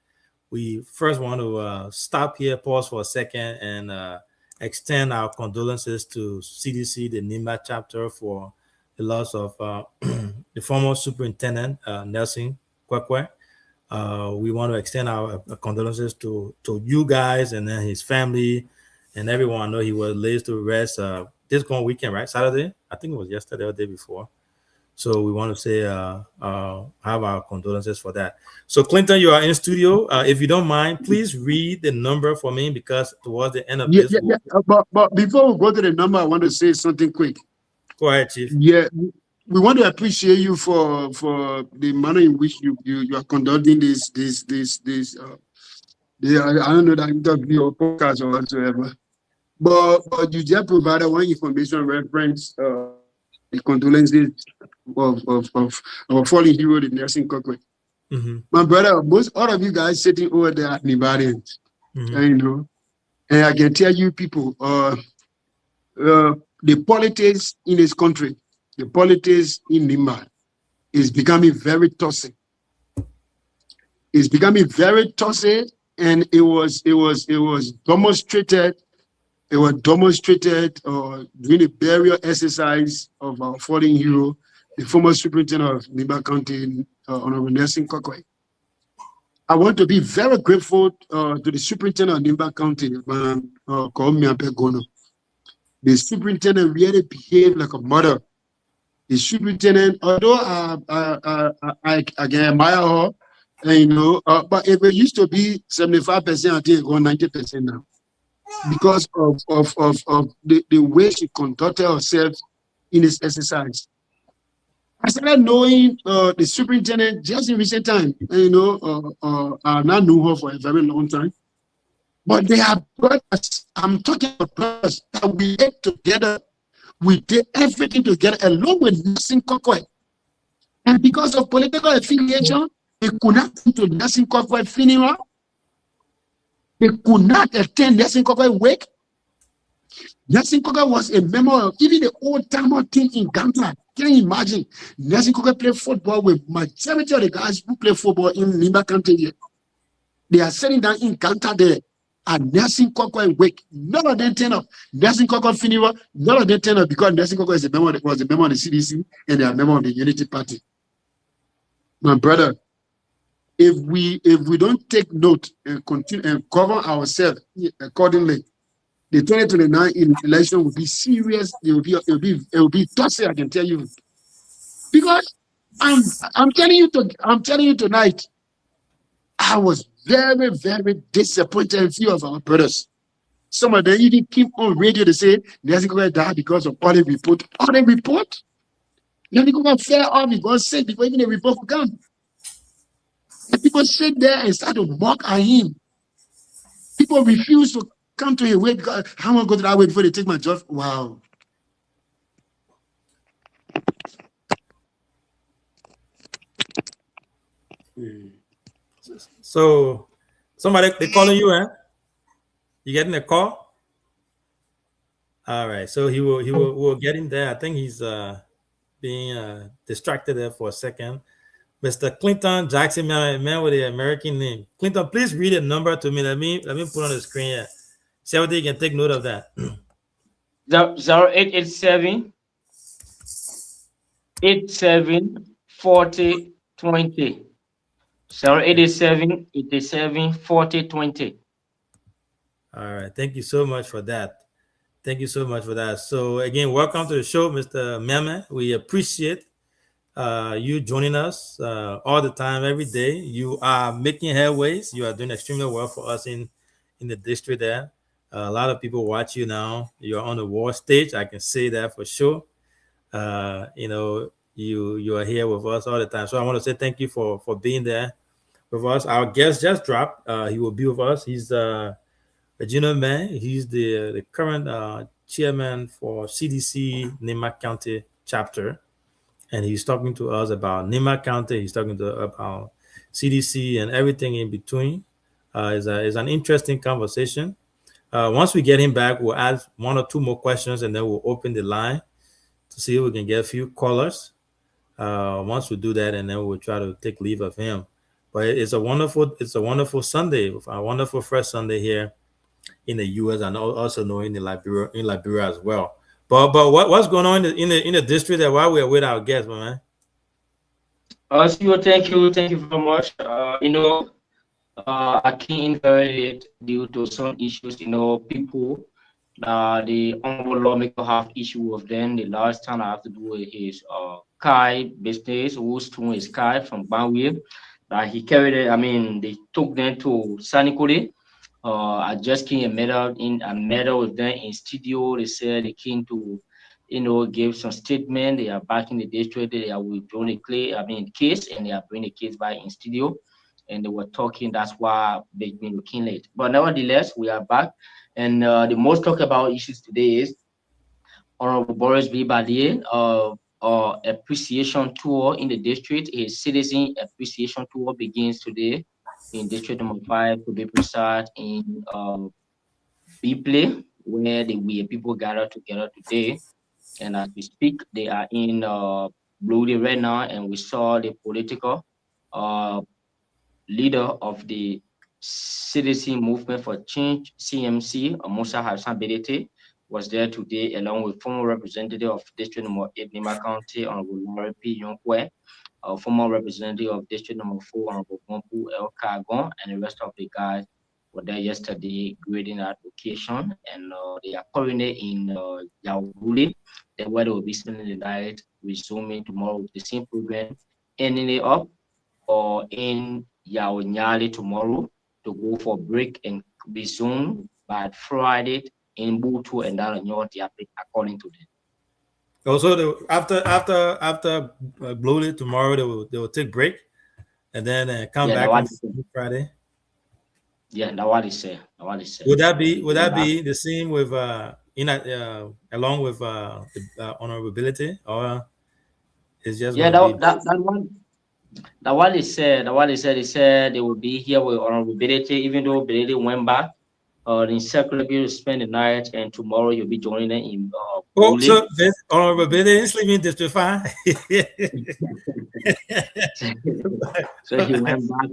we first want to stop here, pause for a second, and extend our condolences to CDC, the NIMBA chapter, for the loss of the former superintendent, Nelson Kwekwe. We want to extend our condolences to you guys and then his family and everyone. I know he was laid to rest this going weekend, right? Saturday? I think it was yesterday or the day before. So we want to say have our condolences for that. So Clinton, you are in studio. If you don't mind, please read the number for me, because towards the end of this. But before we go to the number, I want to say something quick. Go ahead, Chief. Yeah, we want to appreciate you for the manner in which you are conducting this. I don't know that interview or podcast or whatsoever, but you just provided one information reference. The condolences of our fallen hero, the Nelson Kwekwe. Mm-hmm. My brother, all of you guys sitting over there at Nibarians, and I can tell you people, the politics in this country, the politics in Nimba is becoming very toxic. It's becoming very toxic, and it was demonstrated. It was demonstrated during the burial exercise of our fallen hero, the former superintendent of Nimba County, Honorable Nelson Kwekwe. I want to be very grateful to the superintendent of Nimba County, Kwame Gono. The superintendent really behaved like a mother. The superintendent, although I can admire her, but if it used to be 75%, I think it's going 90% now, because of the way she conducted herself in this exercise. I started knowing the superintendent just in recent time. I now knew her for a very long time. But they are brothers. I'm talking about brothers that we ate together. We did everything together along with Nelson Kwekwe. And because of political affiliation, they could not come to Nelson Kwekwe funeral. They could not attend Nelson Kwekwe wake. Nelson Kwekwe was a member of even the old timer team in Ghana. Can you imagine? Nelson Kwekwe played football with majority of the guys who play football in Nimba County here. They are sitting down in Ghana there. And Nelson Kwekwe wake, none of them turn up. Nelson Kwekwe funeral, none of them turn up, because Nelson Kwekwe was a member of the CDC and they are a member of the Unity Party. My brother, if we don't take note and continue and cover ourselves accordingly, the 2029 election will be serious. It will be toxic, I can tell you. Because I'm telling you tonight, I was very, very disappointed in a few of our brothers. Some of them even came on radio to say Nelson Kwekwe died because of audit report. Audit report? Nelson Kwekwe fell off, he got sick before even the report could come. And people sit there and start to mock at him. People refuse to come to his way because how am I go to that way before they take my job? Wow. So somebody they calling you, eh? You getting a call? All right. So we'll get him there. I think he's being distracted there for a second. Mr. Clinton Jackson, man with the American name. Clinton, please read a number to me. Let me put on the screen here. See how you can take note of that. 0887 87 40 20. 087 87 40 20. All right. Thank you so much for that. Thank you so much for that. So again, welcome to the show, Mr. Meme. We appreciate you joining us all the time, every day. You are making headways. You are doing extremely well for us in the district there. A lot of people watch you now. You're on the war stage. I can say that for sure. You know, you are here with us all the time. So I want to say thank you for being there with us. Our guest just dropped. He will be with us. He's a junior man. He's the current chairman for CDC Nima County chapter, and he's talking to us about Nima County. He's talking about CDC and everything in between. It's an interesting conversation. Once we get him back, we'll ask one or two more questions, and then we'll open the line to see if we can get a few callers. Once we do that, and then we'll try to take leave of him. But it's a wonderful Sunday, a wonderful fresh Sunday here in the U.S. and also know in Liberia as well. But what's going on in the district that while we're with our guests, man? So thank you very much. You know, I came very late due to some issues. You know, people, the honorable lawmaker have issue with them. The last time I have to do with his Kai business, who stole his Kai from Banway. He carried it. I mean, they took them to Sanikore. I just came and met with them in studio. They said they came to, you know, give some statement. They are back in the district. They are withdrawing the case, and they are bringing the case back in studio. And they were talking. That's why they've been looking late. But nevertheless, we are back. And the most talked about issues today is Honorable Boris B. Badier, appreciation tour in the district. A citizen appreciation tour begins today in district number 5, to be precise, in B-Play, where the people gather together today. And as we speak, they are in Bloody right now, and we saw the political leader of the Citizen Movement for Change, CMC, Musa Hassan Bedete, was there today, along with former representative of District Number 8, Nima County, Honorable Laurie P. Yonkwe, former representative of District Number 4, Honorable Gompu El Kagon, and the rest of the guys were there yesterday grading that location, and they are currently in Yaoundé, where they will be spending the night, resuming tomorrow with the same program, ending it up, or in Yaoundé tomorrow to go for break and resume by Friday in Butu and Dalanyoti, according to them. Also, after Bloody tomorrow, they will take break and then come back on Friday. Yeah, that's what he said. Would that be the same with along with the honorability, or is just that one? That what he said. He said they will be here with honorability, even though Billy went back. In circular to spend the night, and tomorrow you'll be joining them in. So this honorability is sleeping District 5. So he went back.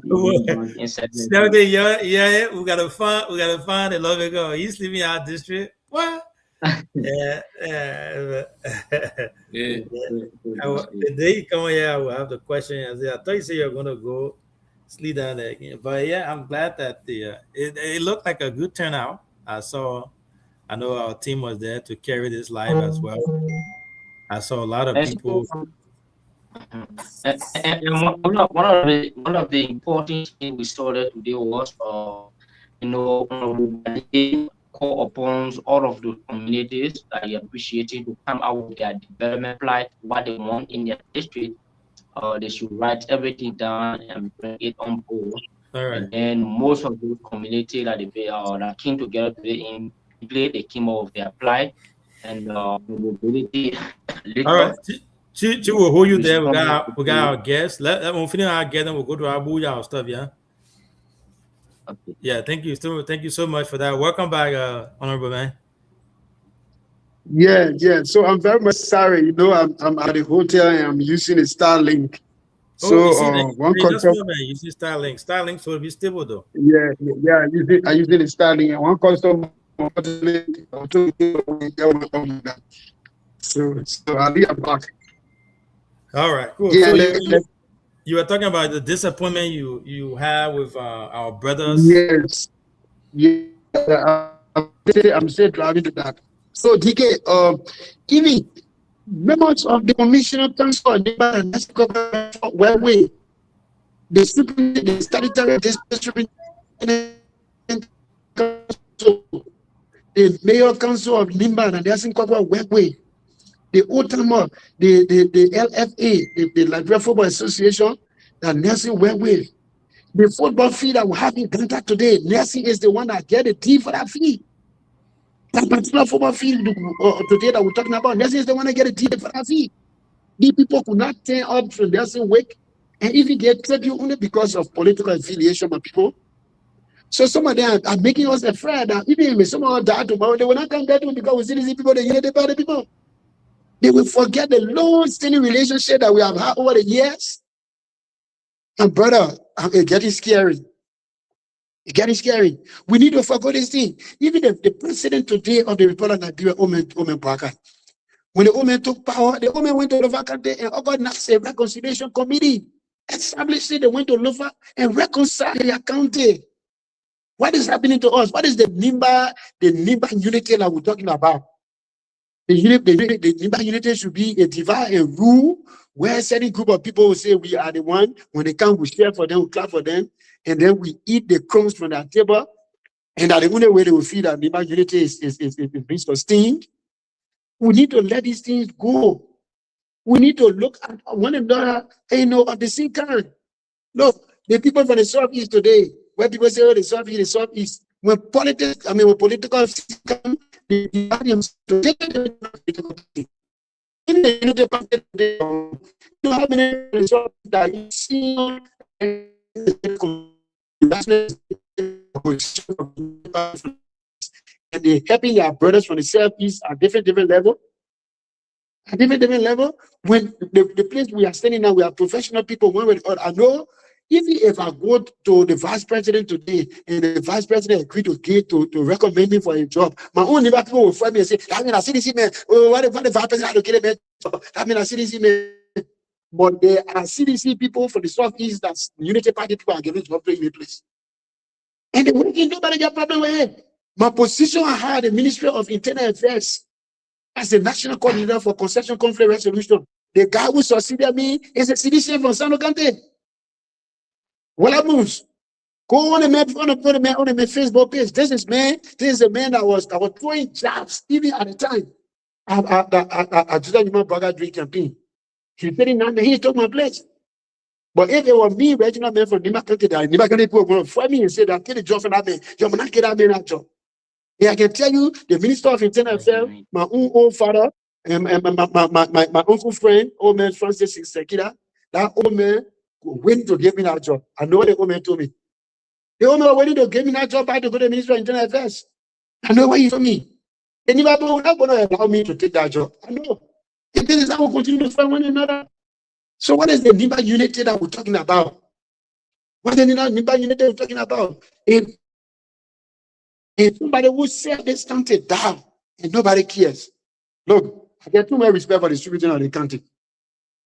Yeah, we gotta find a lovely girl. He's leaving our district. What? The day you come here, I will have the question. I thought you said you're gonna go sleep down there again, but yeah, I'm glad that it looked like a good turnout. I know our team was there to carry this live as well. I saw a lot of people. And one of the important things we saw there today was, call upon all of the communities that are appreciating to come out with their development plan, what they want in their district. They should write everything down and bring it on board. All right. And most of those communities that came together today in play, they came out with their plight and mobility. All right. She will hold you there. We got our guests. Let when we finish our guest, then we'll go to our booyah stuff. Yeah. Okay. Yeah. Thank you. Thank you so much for that. Welcome back, honorable man. Yeah. So I'm very much sorry. You know, I'm at the hotel and I'm using a Starlink. So one concept. You see Starlink. Starlink will be stable though. Yeah. I using a Starlink. And one customer. So I'll be back. All right. Cool. Yeah, so you were talking about the disappointment you have with our brothers. Yes. Yeah. I'm still driving to that. So DK, giving members of the Commission of Transport, where we the statutory the mayor council of Limba and Nelson Kwakwa work with. The Otama, the LFA, the Liberia Football Association that Nelson work with. The football fee that we have in Ghana today, Nelson is the one that get the deal for that fee. That particular football fee today that we're talking about, Nelson is the one that get a deal for that fee. The people could not turn up from Nelson wake, and even get tribute only because of political affiliation of people. So some of them are making us afraid that even if some of them die tomorrow, they will not come back because we see these people, they unite by the people. They will forget the long-standing relationship that we have had over the years. And brother, it's getting scary. It's getting scary. We need to forget this thing. Even the president today of the Republic of Nigeria, Omen Baka, when the Omen took power, the Omen went to the vacante and organized a reconciliation committee. Established it, they went to Lofa and reconciled the county. What is happening to us? What is the Nimba unity that we're talking about? The Nimba unity should be a divide and rule where a certain group of people will say we are the one. When they come, we share for them, we clap for them, and then we eat the crumbs from their table. And that the only way they will feel that Nimba unity is being sustained. We need to let these things go. We need to look at one another, of the same kind. Look, the people from the Southeast today, where people say, oh, the Southeast, when political come, they divide themselves to take the political party. In the unity party today, you have many Southeast that you see and they're helping their brothers from the Southeast at different level. At different level, when the place we are standing now, we are professional people. I know, even if I go to the vice president today and the vice president agreed to recommend me for a job, my own neighbor people will find me and say, I mean, I see this man. Oh, what the vice president allocated me? I mean, I see this man. But there are CDC people for the Southeast, that's Unity Party people are giving job to in a place. And they working, nobody got problem with it. My position I had the Ministry of Internal Affairs as the national coordinator for concession conflict resolution. The guy who succeeded me is a CDC from San Okante. Well, moves. Go on the Facebook page. This is a man that was throwing jabs even at the time. I just my brother drink campaign. He said he took my place. But if it was me, regional man from Nimba County, that Nimba County people were for me and said that get a job for that man. You're not get that man that job. Yeah, I can tell you, the Minister of Internal Affairs, my own father, and my uncle friend, old man Francis Sekida, that old man went to give me that job. I know what the old man told me. The old man waiting to give me that job. I had to go to the Ministry of Internal Affairs. I know what he told me. They never will not going to allow me to take that job. I know. If this is how we continue to find one another. So what is the Nimba unity that we're talking about? What is the Nimba unity we're talking about? If somebody would set this country down and nobody cares. Look, I get too much respect for the distributing of the country.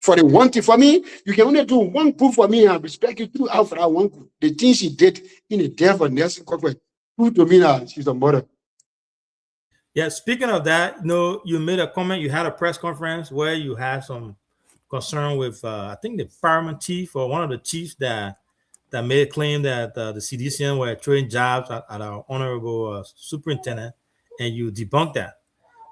For the one thing, for me, you can only do one proof for me and respect you two out for that one proof. The thing she did in the death of Nelson Kwakwa, prove to me that she's a mother. Yeah, speaking of that, you made a comment. You had a press conference where you had some concern with, I think, the fireman chief or one of the chiefs that made a claim that the CDCN were throwing jobs at our honorable superintendent, and you debunked that.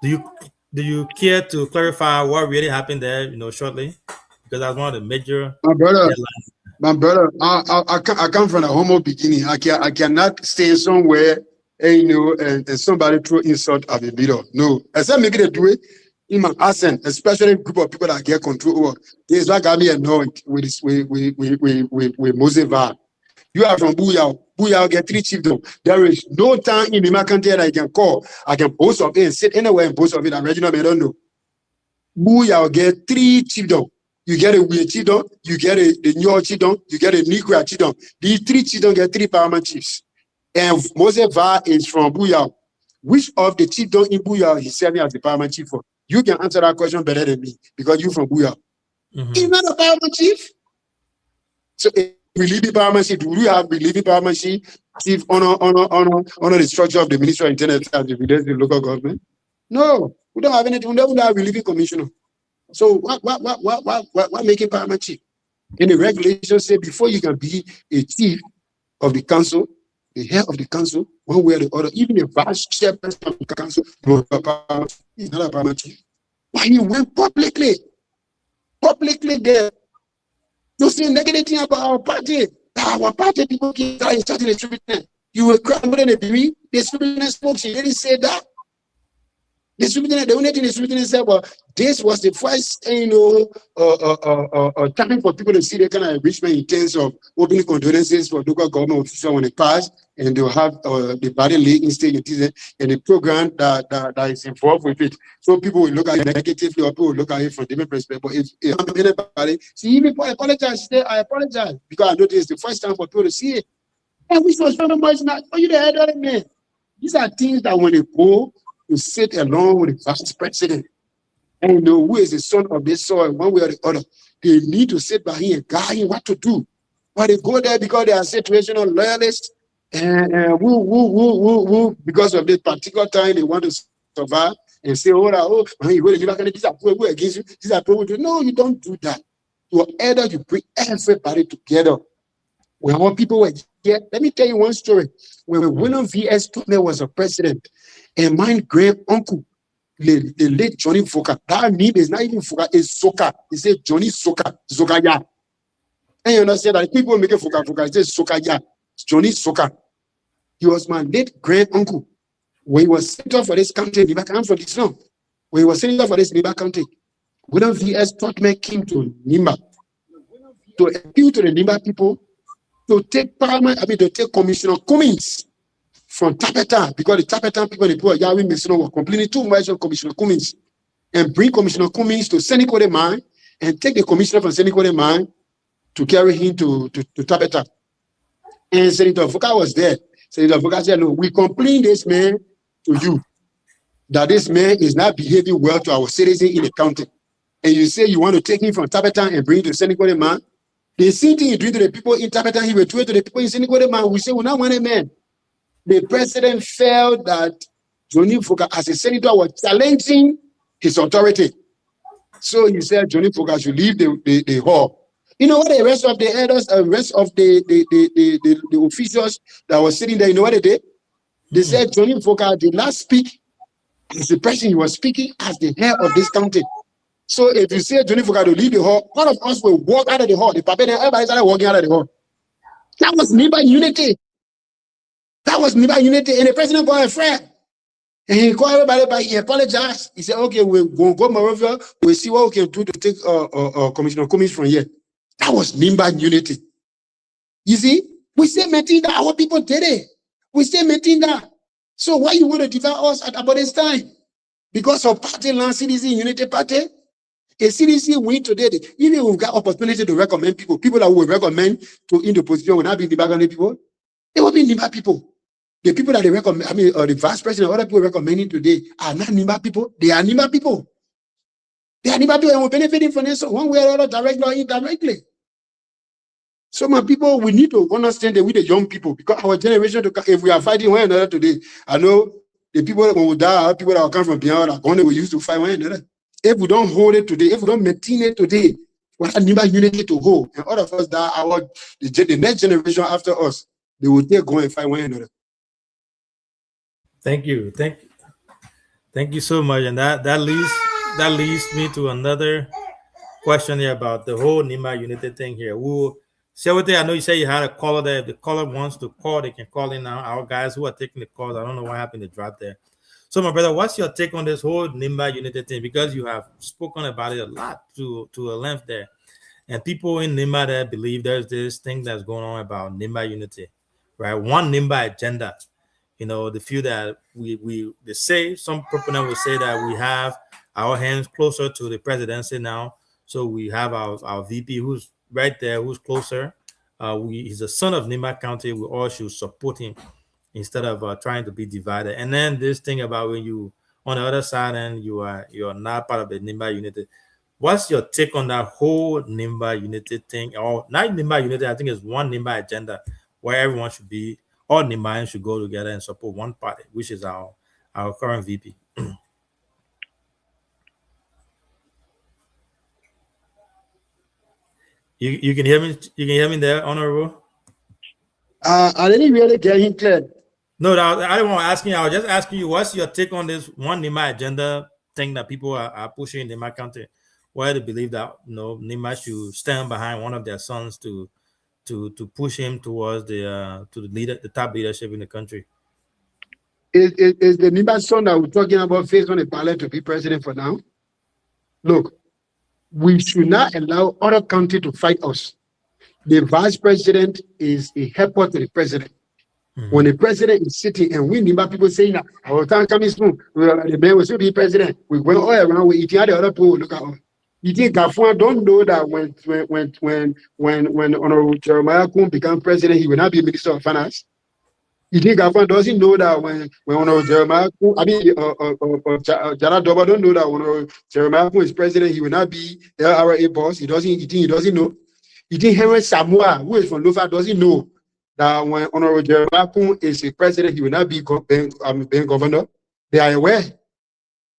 Do you care to clarify what really happened there, shortly? Because that's one of the major. My brother, I come from a humble beginning. I cannot stay somewhere, and somebody throw insult at the middle. No, except maybe they do it in my accent, especially a group of people that get control over. This is what got me annoyed with Moses VAR. You are from Buyao. Buyao get 3 chiefdoms. There is no time in the country that I can call. I can post of it and sit anywhere and post of it. And regional may don't know. Buyao get 3 chiefdoms. You get a weird chiefdom, you get the New York chiefdom, you get a Negro chiefdom. These 3 chiefdoms get 3 paramount chiefs. And Moses VAR is from Buyao. Which of the chiefdoms in Buyao he serving as the paramount chief for? You can answer that question better than me because you're from Buyao. He's not a paramount chief. So relieving paramount chief, do we have relieving paramount chief honor the structure of the Ministry of Internal Affairs, the local government? No, we don't have anything. We don't have relieving commissioner. So what making paramount chief? In the regulations say before you can be a chief of the council, the head of the council, one way or the other, even the vice chairperson of the council, he's not a paramount chief. But he went publicly there to say negative thing about our party. Our party people keep starting the distribution. You will cry more than a baby. The distribution spoke. She didn't say that. The only thing the distribution said, well, this was the first, time for people to see the kind of enrichment in terms of opening condolences for local government officials when it passed, and they'll have the body league stage and the program that is involved with it. So people will look at it negatively, or people will look at it from different perspectives. But if anybody, see, even I apologize, I apologize because I know this is the first time for people to see it. And we was very much not, you the head of the man. These are things that when they go to sit along with the vice president and know who is the son of this soil, one way or the other, they need to sit by him and guide him what to do. But they go there because they are situational loyalists and who because of this particular time they want to survive and say, oh, man, you go to live back, these are people against you, these are people. No, you don't do that. Your elder, you bring everybody together. When all people were here, let me tell you one story. When William V.S. Tubman was a president, and my great uncle, the late Johnny Foka, that name is not even Foka, it's Soka. He said Johnny Soka, Zokaya. And you understand that people make it Foka, it says Sokaya, Johnny Soka. He was my late great uncle. When he was senator for this country, I'm from this now. When he was senator for this Nimba county, William V.S. Tubman came to Nimba to appeal to the Nimba people to take to take Commissioner Cummings from Tapetan, because the Tapetan people, the people of Yahweh Mission were complaining too much of Commissioner Cummings, and bring Commissioner Cummings to Seneca de Mine and take the commissioner from Seneca de Mine to carry him to Tapetan. And Senator Foka was there. Senator Foka said, no, we complain this man to you, that this man is not behaving well to our citizens in the county. And you say you want to take him from Tapetan and bring him to Seneca de Mine. The same thing he did to the people in Tapetan, he will do it to the people in Seneca de Mine. We say, we not want a man. The president felt that Johnny Foka, as a senator, was challenging his authority. So he said Johnny Foka should leave the hall. You know what the rest of the elders, the rest of the officials that were sitting there, you know what they did? They said Johnny Foka did not speak as the person he was speaking as the head of this county. So if you say Johnny Foka to leave the hall, all of us will walk out of the hall. The puppet, everybody started walking out of the hall. That was Nimba unity. That was Nimba unity. And the president got a friend. And he called everybody back. He apologized. He said, okay, we'll go Morovia. We'll see what we can do to take Commissioner Cummings from here. That was Nimba unity. You see, we say maintain that. Our people did it. We say maintain that. So why you want to divide us at about this time? Because of party land, CDC Unity Party? A CDC win today. Even we've got opportunity to recommend people that we will recommend to in the position will not be Nimba people. They will be Nimba people. The people that they recommend, the vice president, other people recommending today are not Nimba people. They are Nimba people. They are Nimba people and we're benefiting from this one way or other, directly or indirectly. So my people, we need to understand that we the young people, because our generation, if we are fighting one another today, I know the people that will die are people that will come from beyond are going to use to fight one another. If we don't hold it today, if we don't maintain it today, we have Nimba unity to hold. And all of us that the next generation after us, they will take go and fight one another. Thank you so much. And that leads me to another question here about the whole Nimba unity thing here. I know you say you had a caller there. If the caller wants to call, they can call in now. Our guys who are taking the calls, I don't know what happened to drop there. So my brother, what's your take on this whole Nimba unity thing? Because you have spoken about it a lot to a length there. And people in Nimba that believe there's this thing that's going on about Nimba unity, right? One Nimba agenda. You know, the few that they say, some proponents will say that we have our hands closer to the presidency now. So we have our VP who's right there, who's closer. He's a son of Nimba County. We all should support him instead of trying to be divided. And then this thing about when you on the other side and you're not part of the Nimba unity. What's your take on that whole Nimba unity thing? Or not Nimba unity, I think it's one Nimba agenda where everyone should be, all Nimbaians should go together and support one party, which is our current VP. You can hear me? You can hear me there, Honorable? I didn't really get him clear. No, I didn't want to ask you. I was just asking you, what's your take on this one Nima agenda thing that people are pushing in Nima County, where they believe that Nima should stand behind one of their sons to push him towards the top leadership in the country. Is the Nima son that we're talking about faced on a ballot to be president for now? Look, we should not allow other countries to fight us. The vice president is a helper to the president. When the president is sitting and we Nimba people saying that our time coming soon, the man will still be president. We went all around, we eating the other people. Look at all. You think Gafwan don't know that when Honorable Jeremiah Kun became president, he will not be Minister of Finance? You think Gafwan doesn't know that when Honorable Jeremiah Kun, Jara Doba don't know that when Jeremiah Kun is president, he will not be LRA boss? He doesn't know. You think Henry Samoa, who is from Lofa, doesn't know that when Honorable Jeremiah Kun is a president, he will not be being governor? They are aware.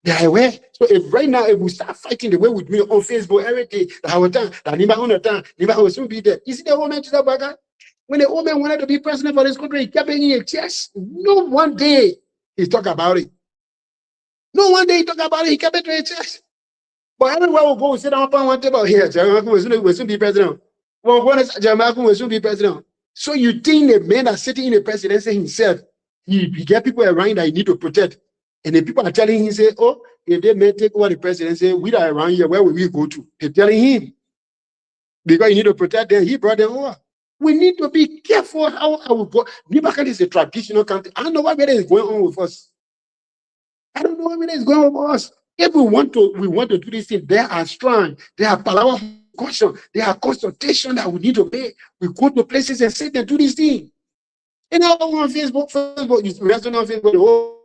They are aware. So if right now, if we start fighting the way we do on Facebook every day, that our time, that Nima will soon be there. You see the old man to that bagger? When the old man wanted to be president for this country, he kept banging a chest. No one day he talk about it. No one day he talk about it. He kept it to his chest. But everywhere we go, we sit down upon one table here. Jeremiah Kun will soon be president. Jeremiah Kun will soon be president. So you think the man that's sitting in the presidency himself, he get people around that he need to protect. And the people are telling him, say, oh, if they may take over the presidency, we are around here, where will we go to? They're telling him. Because you need to protect them, he brought them over. We need to be careful how I will go. Nima County is a traditional country. I don't know what is going on with us. I don't know what is going on with us. If we want to do this thing, there are strong, there are powerful caution, there are consultation that we need to make. We go to places and say they do this thing. And now on Facebook, you rest on Facebook.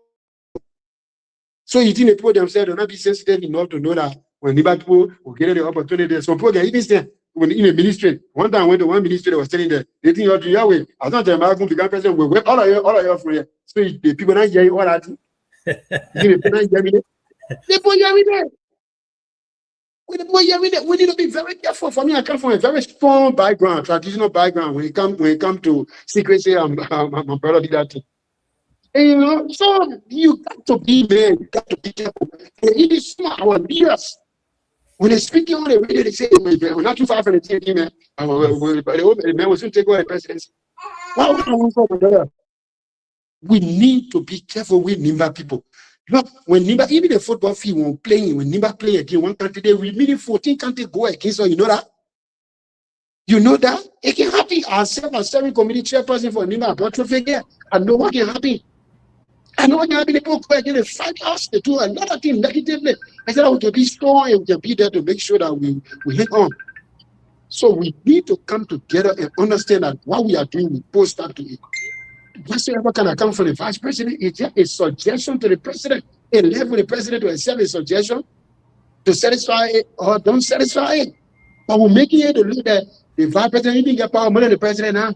So you think the people themselves will not be sensitive enough to know that when Nima people will get the opportunity, some people can even stand when in a ministry. One time I went to one ministry, they were telling them, they think you're your way. I thought Jeremiah Kun become president. We went all of you from here. So the people not hearing all that. The people not hearing it. The people hearing it. We need to be very careful. For me, I come from a very strong background, traditional background. When it come to secrecy, my brother did that thing. And, so you got to be man, you got to be careful. And it is our leaders. When they're speaking on the radio, they say, we're not too far from the team, man. The man will soon take over the presidency. We need to be careful with Nimba people. Look, when Nimba, even the football field, when Nimba play against one country, they will mean 14 countries go against us. You know that? You know that? It can happen. Ourselves, as serving committee chairperson for Nimba, but to forget, I know what can happen. I know what can happen. People go against and fight us. They do a lot of things negatively. I said, we can be strong and we can be there to make sure that we hang on. So we need to come together and understand that what we are doing, we post that to it. Whatsoever can come from the vice president, it's just a suggestion to the president. It left with the president to accept a suggestion to satisfy it or don't satisfy it. But we're making it to look at the vice president, even get power more than the president now.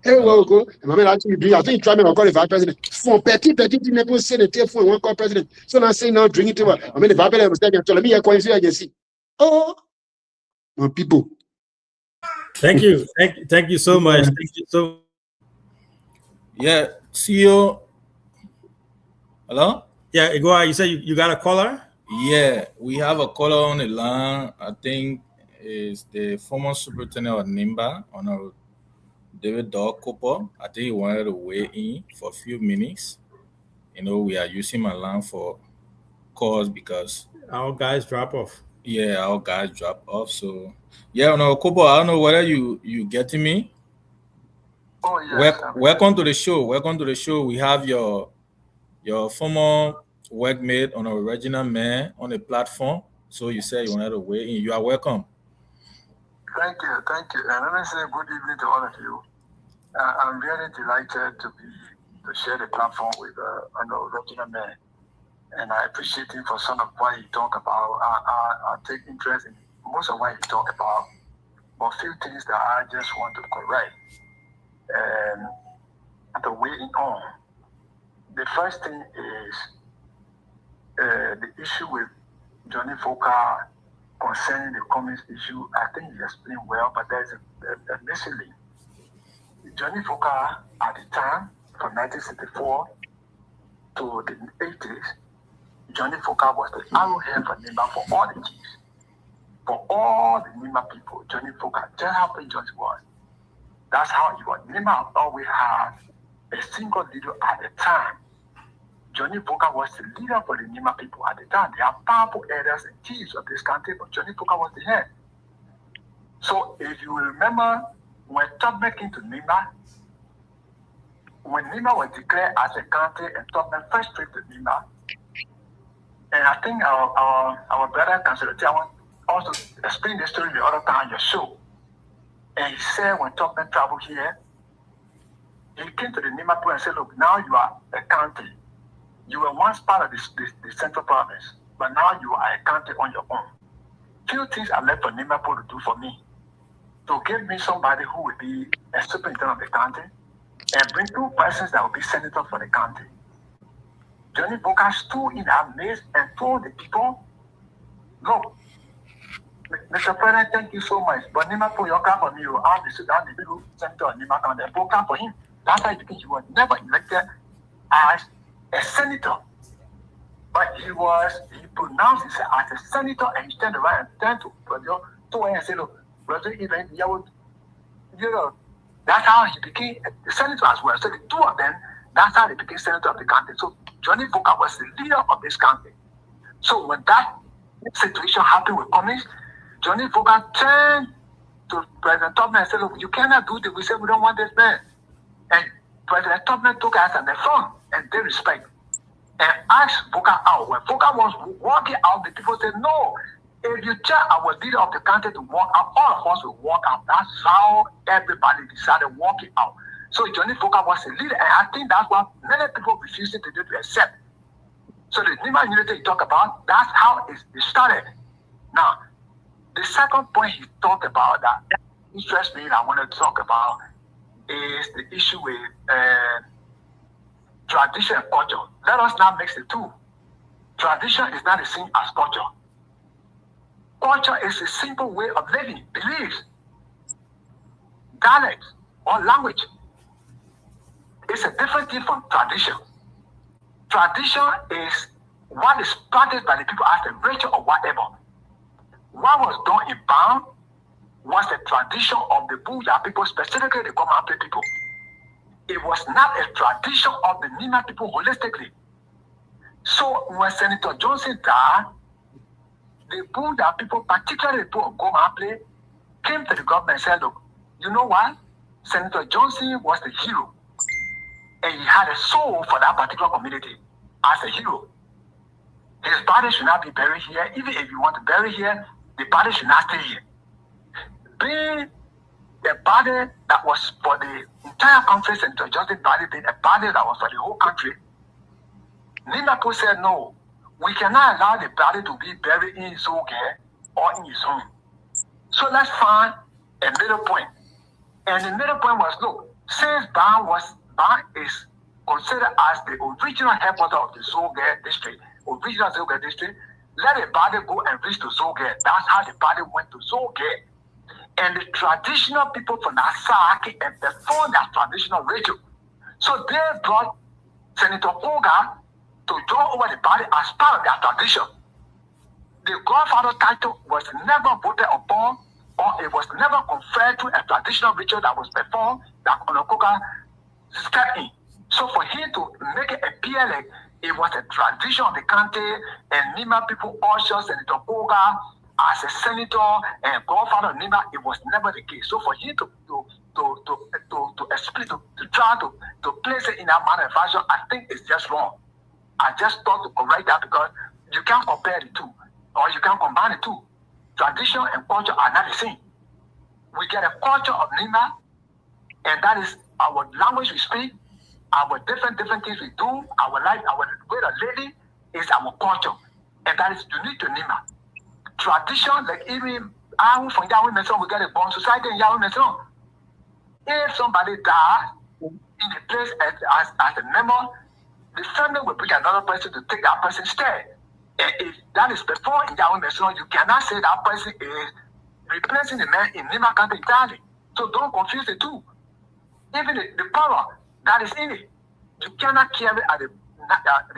Everywhere we go, and I actually do. I think try me to call the vice president. For petty people say the tape for one call president. So now saying now drink it over. I mean the vice president was telling me, let me hear what you can see. Oh, my people. Thank you so much. Thank you so. Yeah, CEO. Hello? Yeah, go ahead. You said you got a caller? Yeah, we have a caller on the line. I think is the former superintendent of Nimba, Honorable David Dog Cooper. I think he wanted to weigh in for a few minutes. You know, we are using my line for calls because our guys drop off. Yeah, our guys drop off. So yeah, Honorable Cooper, I don't know whether you getting me. Oh, yes. Welcome to the show. Welcome to the show. We have your former workmate, Honorable Regina Man, on the platform. So you said you wanted to weigh in. You are welcome. Thank you. And let me say good evening to all of you. I'm really delighted to share the platform with Honorable Regina Man. And I appreciate him for some of what he talked about. I take interest in most of what he talked about, but a few things that I just want to correct. And the way on. The first thing is the issue with Johnny Foka concerning the Cummings issue. I think he explained well, but there's a missing link. Johnny Foka at the time, from 1964 to the 80s, Johnny Foka was the arrowhead for Nima for all the chiefs. For all the Nima people, Johnny Foka, just how Johnny was. That's how he was. Nima always had a single leader at the time. Johnny Foka was the leader for the Nima people at the time. They are powerful elders and chiefs of this country, but Johnny Foka was the head. So if you remember, when Tubman came to Nima, when Nima was declared as a county and Tubman first trip to Nima, and I think our brother Councillor Tiawan also explained the story the other time on your show. And he said when Tubman traveled here, he came to the Nima people and said, look, now you are a county. You were once part of the central province, but now you are a county on your own. Few things are left for Nima people to do for me. To give me somebody who will be a superintendent of the county and bring 2 persons that will be senators for the county. Johnny Foka stood in our midst and told the people, look, Mr. President, thank you so much, but Nima put your car for me, I'll be sit down the big senator of Nima County and vote for him. That's why he was never elected as a senator. But he pronounced himself as a senator and he turned around and turned to President and said, look, President, that's how he became the senator as well. So the 2 of them, that's how they became senator of the country. So Johnny Foka was the leader of this country. So when that situation happened with Cummings, Johnny Foka turned to President Tubman and said, look, you cannot do this. We said we don't want this man. And President Tubman took us on the front and they respect and asked Foka out. When Foka was walking out, the people said, no, if you tell our leader of the country to walk out, all of us will walk out. That's how everybody decided walking out. So Johnny Foka was a leader, and I think that's what many people refusing to do to accept. So the Nima unity he talked about, that's how it started. Now, the second point he talked about that interests me and I want to talk about is the issue with tradition and culture. Let us not mix the two. Tradition is not the same as culture. Culture is a simple way of living, beliefs, dialect, or language. It's a different thing from tradition. Tradition is what is practiced by the people as a ritual or whatever. What was done in Bam was the tradition of the Buddha people, specifically the Gomape people. It was not a tradition of the Nima people holistically. So when Senator Johnson died, the Buddha people, particularly the people of Gomape, came to the government and said, look, you know what? Senator Johnson was the hero. And he had a soul for that particular community as a hero. His body should not be buried here. Even if you want to bury here, the body should not stay here. Being a body that was for the entire country, Senator Johnson body being a body that was for the whole country, Nima said, no, we cannot allow the body to be buried in his own care or in his home. So let's find a middle point. And the middle point was, look, since Bam is considered as the original headquarters of the Zolger district, original Zolger district, let the body go and reach to Zolger. That's how the body went to Zolger. And the traditional people from that side and performed that traditional ritual. So they brought Senator Oga to draw over the body as part of their tradition. The Godfather title was never voted upon, or it was never conferred to a traditional ritual that was performed that Onokoka stepped in. So for him to make it appear like it was a tradition of the country and Nima people usher Senator Oga as a senator and Godfather of Nima, it was never the case. So for him to explain, to try to place it in that manner of fashion, I think it's just wrong. I just thought to correct that because you can't compare the two, or you can't combine the two. Tradition and culture are not the same. We get a culture of Nima, and that is our language we speak, our different things we do, our life, our way of living is our culture, and that is unique to Nima. Tradition, like even from Yahweh Mason, we get a born society in Yahweh Mason. If somebody dies in a place as a member, the family will bring another person to take that person's stead. And if that is performed in Yahweh Mason, you cannot say that person is replacing the man in Nima County entirely. So don't confuse the two. even the power that is in it. You cannot carry at the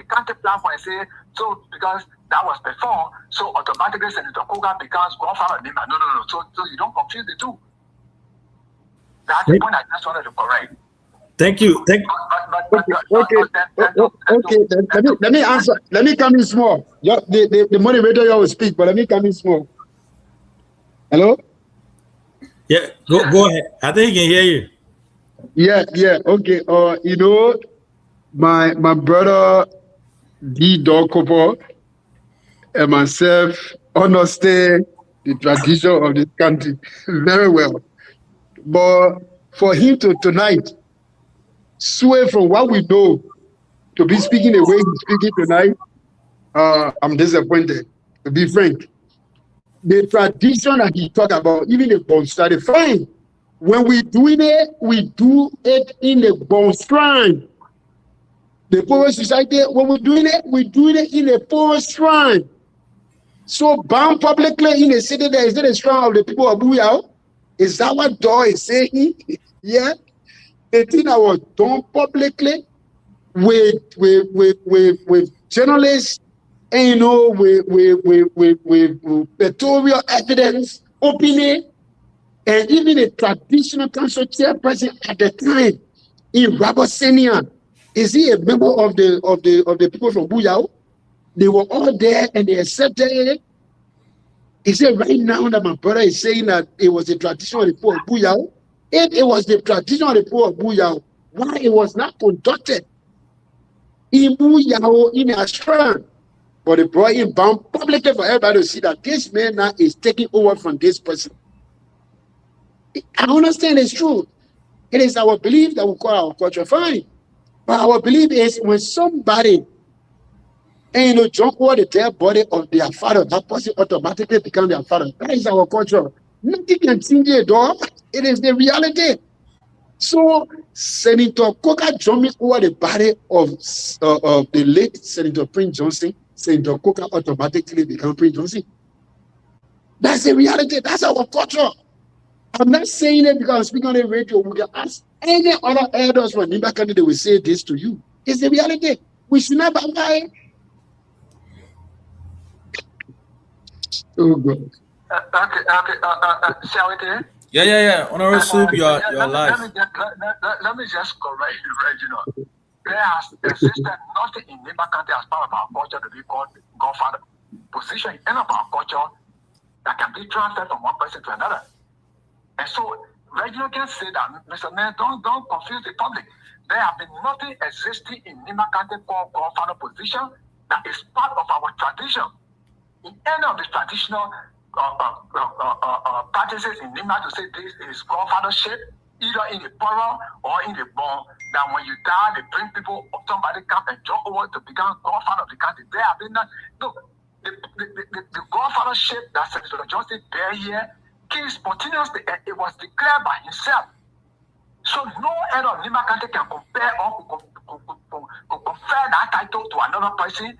county platform and say, so because that was before, so automatically Senator Koga becomes godfather. No. So you don't confuse the two. That's the point I just wanted to correct. Thank you. Okay. Let me answer. Let me come in small. The moderator will speak, but let me come in small. Hello? Yeah, go ahead. I think he can hear you. Yeah. Okay. My brother D. Dokopo and myself understand the tradition of this country very well. But for him to tonight sway from what we know to be speaking the way he's speaking tonight, I'm disappointed, to be frank. The tradition that he talked about, even the Bond started fine. When we doing it, we do it in the Bond shrine. The poor society, when we're doing it in a poor shrine. So bound publicly in a city that is not a shrine of the people of Buyao. Is that what Doe is saying? Yeah. The thing that was done publicly with journalists and with pictorial evidence, opinion, and even a traditional council chairperson at the time in Rabosenia. Is he a member of the people from Buyao? They were all there and they accepted it. Is it right now that my brother is saying that it was the tradition of the people of Buyao? If it was the tradition of the people of Buyao, why it was not conducted in Buyao in a shrine? But they brought him bound publicly for everybody to see that this man now is taking over from this person. I understand it's true. It is our belief that we call our culture fine. But our belief is when somebody jump over the dead body of their father, that person automatically becomes their father. That is our culture. Nothing can change it, dog. It is the reality. So Senator Coker jumping over the body of the late Senator Prince Johnson, Senator Coker automatically becomes Prince Johnson. That's the reality. That's our culture. I'm not saying it because I'm speaking on the radio. We can ask any other elders from Nimba County, they will say this to you. It's the reality. We should not buy it. Oh God. Shall we do? Yeah. Honorable Soup, you're live. Let me just correct you, Reginald. There has existed nothing in Nimba County as part of our culture to be called godfather position in any of our culture that can be transferred from one person to another. And so Reginald can say that, Mr. Mayor, don't confuse the public. There have been nothing existing in Nimba County called godfather position that is part of our tradition. In any of the traditional practices in Nimba to say this is godfathership, either in the plural or in the bond, that when you die, they bring people, somebody come and jump over to become godfather of the country. There have been none. Look, the godfathership that Senator Johnson bear here came spontaneously, and it was declared by himself. So no head of Nimba County can compare or confer that title to another person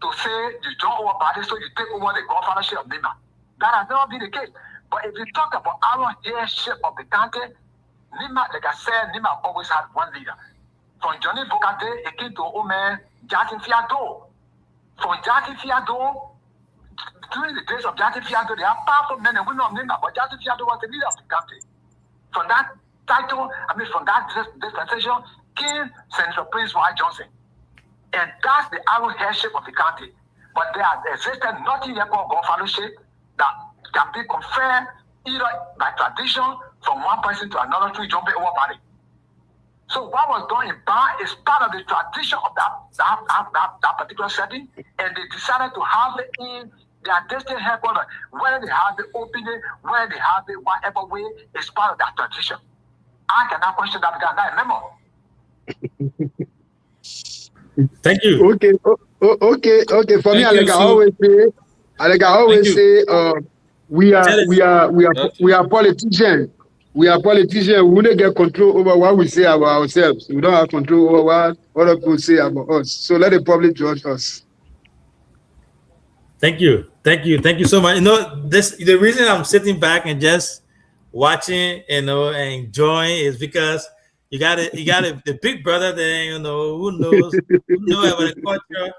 to say you jump over party, so you take over the godfathership of Nimba. That has never been the case. But if you talk about our headship of the country, Nimba, like I said, Nimba always had one leader. From Johnny Bokate, it came to Omer Jatin Fiado. From Jatin Fiado, during the days of Jatin Fiado, there are powerful men and women of Nimba, but Jatin Fiado was the leader of the country. From that title, from that dispensation, came Senator Prince Y. Johnson. And that's the arrow headship of the country. But there has existed nothing yet called godfathership that can be conferred either by tradition from one person to another through jumping over party. So what was done in Bar is part of the tradition of that particular setting, and they decided to have it in their district headquarters, where they have the opening, where they have it whatever way, is part of that tradition. I cannot question that because I'm a member. Thank you. Okay. For me, like I always say, we are politicians. We are politicians. We don't get control over what we say about ourselves. We don't have control over what other people say about us. So let the public judge us. Thank you so much. The reason I'm sitting back and just watching, and enjoying is because You got it. You got it. The big brother there, you know, who knows about the culture.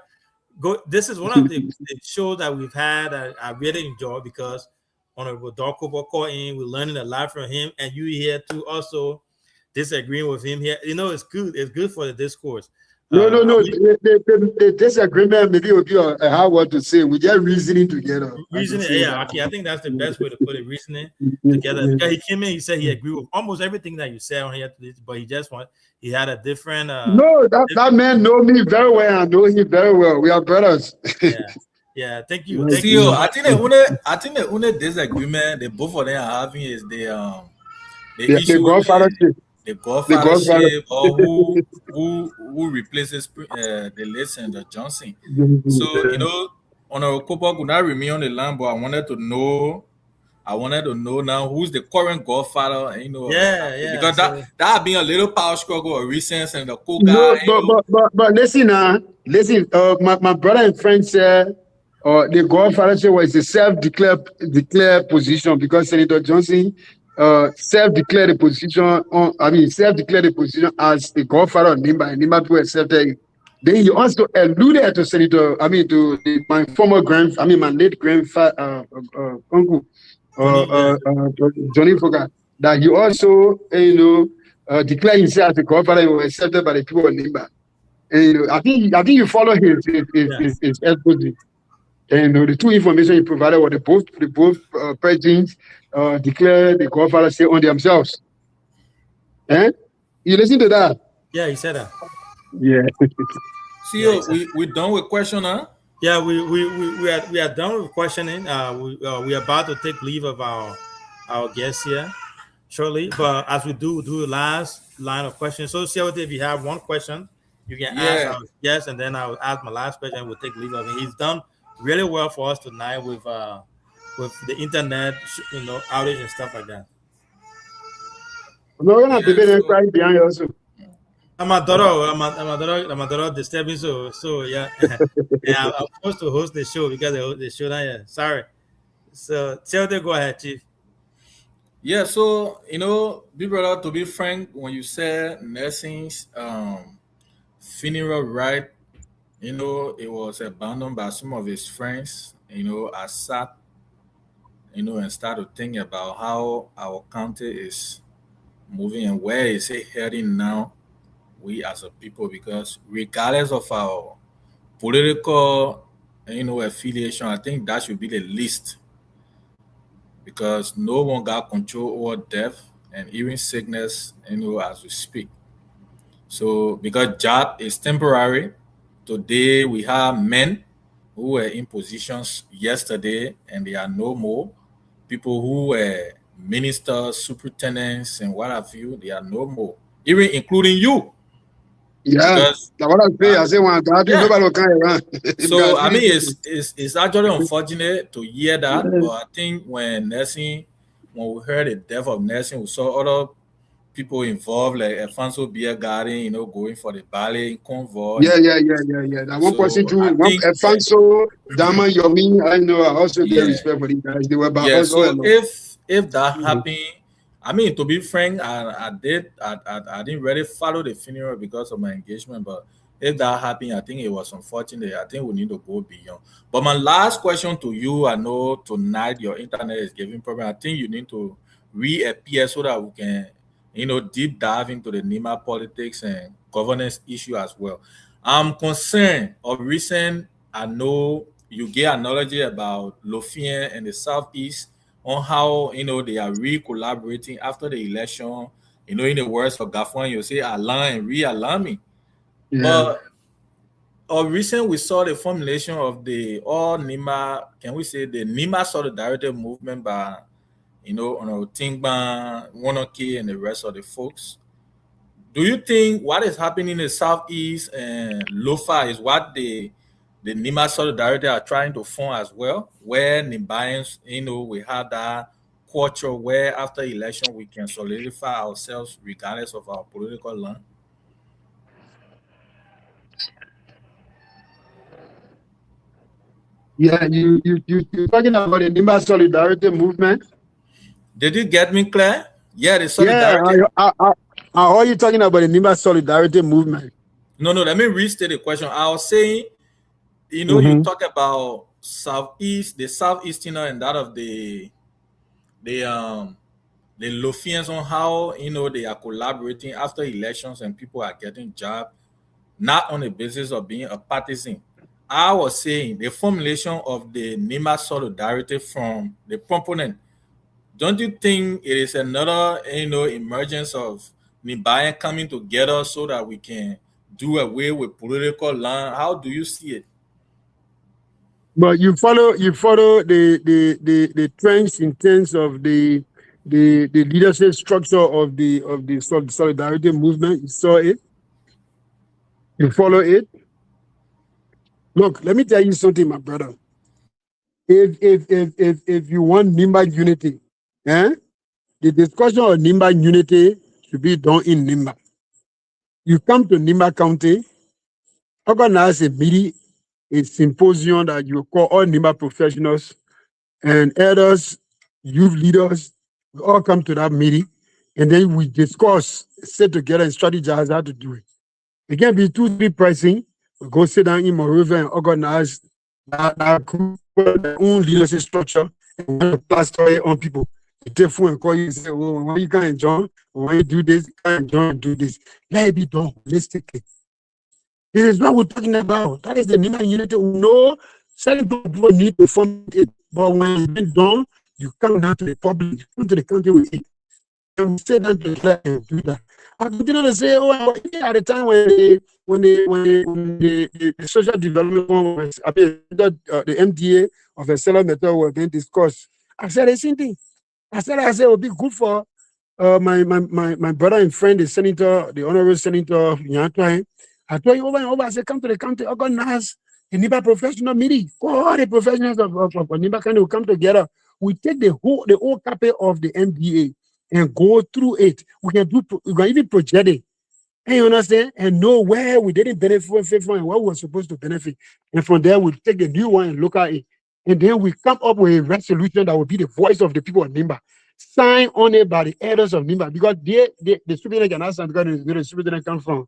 This is one of the shows that we've had. I really enjoy because Honorable Darko called in. We're learning a lot from him, and you here too also disagreeing with him here. You know, it's good. It's good for the discourse. No. The disagreement maybe will be a hard word to say. We're just reasoning together. Reasoning, yeah. Okay, I think that's the best way to put it. Reasoning together. Because he came in, he said he agreed with almost everything that you said on here, but he had a different. No, that man know me very well. I know him very well. We are brothers. Yeah. Thank you. See, I think the only disagreement the both of them are having is the issue godfathership. The godfathership, or who replaces the late Senator Johnson. So, you know, Honorable Cooper could not remain on the line, but I wanted to know now who's the current godfather, you know. Because that had been a little power struggle or recent and the but listen, my brother and friend said the godfathership was a self-declared position because Senator Johnson self-declared the position as the godfather of Nimba, and Nimba people accepted it. Then he also alluded to my late grandfather, uncle, Johnny Foga, that he also, declared himself as the godfather and was accepted by the people of Nimba. And I think you follow his exposure. And the two information he provided were the both presidents declared the godfathership on themselves. You listen to that? Yeah, he said that. Yeah. See, we done with question, huh? Yeah, we are done with questioning. We are about to take leave of our guests here shortly, but as we do the last line of questions. So, see if you have one question, you can ask our guest, and then I'll ask my last question. We'll take leave of him. He's done really well for us tonight with the internet, outage and stuff like that. We're gonna debate right behind you also. My daughter disturbing so yeah. Yeah, I'm supposed to host the show because the show not yet. Sorry. So go ahead, Chief. Yeah, so big brother, to be frank, when you said Nelson's funeral right, it was abandoned by some of his friends. I sat, and started thinking about how our country is moving and where is it heading now, we as a people, because regardless of our political, affiliation, I think that should be the least, because no one got control over death and even sickness, as we speak. So because job is temporary, today we have men who were in positions yesterday and they are no more. People who were ministers, superintendents, and what have you, they are no more. Even including you. Yeah, that's what I say. I say nobody will come around. So I mean, it's actually unfortunate to hear that, but I think when we heard the death of Nelson, we saw other people involved, like Alfonso Beer Garden, going for the ballet in convoy. Yeah. That one person too. Alfonso, Dama, Yomi, I also get respect for these guys. They were about us. So if that happened, I mean, to be frank, I didn't really follow the funeral because of my engagement, but if that happened, I think it was unfortunate. I think we need to go beyond. But my last question to you, I know tonight your internet is giving problem. I think you need to reappear so that we can, deep dive into the Nima politics and governance issue as well. I'm concerned of recent, I know you get analogy about Lothian and the Southeast, on how they are re-collaborating after the election. In the words of Gafwan, you say align and realign me. Yeah. But recently we saw the formulation of the Nima, can we say the Nima Solidarity Movement by on Tingban, Wonoke, and the rest of the folks. Do you think what is happening in the Southeast and Lofa is what the Nima Solidarity are trying to form as well, where Nimbayans, we have that culture where after election we can solidify ourselves regardless of our political line? Yeah, you're talking about the Nima Solidarity Movement? Did you get me, Claire? Yeah, the solidarity. Are you talking about the Nimba Solidarity Movement? No, let me restate the question. I was saying, you know, you talk about Southeast, the Southeasterner, and that of the Lofians on how, you know, they are collaborating after elections and people are getting jobs, not on the basis of being a partisan. I was saying the formulation of the Nimba Solidarity from the proponent. Don't you think it is another, you know, emergence of Nimbayan coming together so that we can do away with political land? How do you see it? But you follow the trends in terms of the leadership structure of the Solidarity Movement. You saw it. You follow it. Look, let me tell you something, my brother. If you want Nimba unity, the discussion of Nimba unity should be done in Nimba. You come to Nimba County, organize a meeting, a symposium that you call all Nimba professionals and elders, youth leaders, we all come to that meeting, and then we discuss, sit together and strategize how to do it. It can be 2-3 pricing. We go sit down in Monrovia and organize that group, their own leadership structure, and plaster it on people. You take phone and call you and say, oh, when you can't join, when you do this, you can't join, do this. Let it be done holistically. This is what we're talking about. That is the Nimba unity. No, certain people need to form it, but when it's been done, you come down to the public, you come to the country with it. And we sit down together and do that. I continue to say, oh, at the time when the social development was, the MDA of a seller method was being discussed, I said the same thing. I said it would be good for my brother and friend, the senator, the honorable senator, Nyantwai. I told you over and over, I said, come to the country, organize a Nimba professional meeting. All the professionals of Nimba County will come together. We take the whole copy of the MDA and go through it. We can even project it. And you understand? And know where we didn't benefit from and what we were supposed to benefit. And from there, we take the new one and look at it. And then we come up with a resolution that will be the voice of the people of Nimba. Signed on it by the elders of Nimba, because the superintendent cannot sign, because the superintendent comes from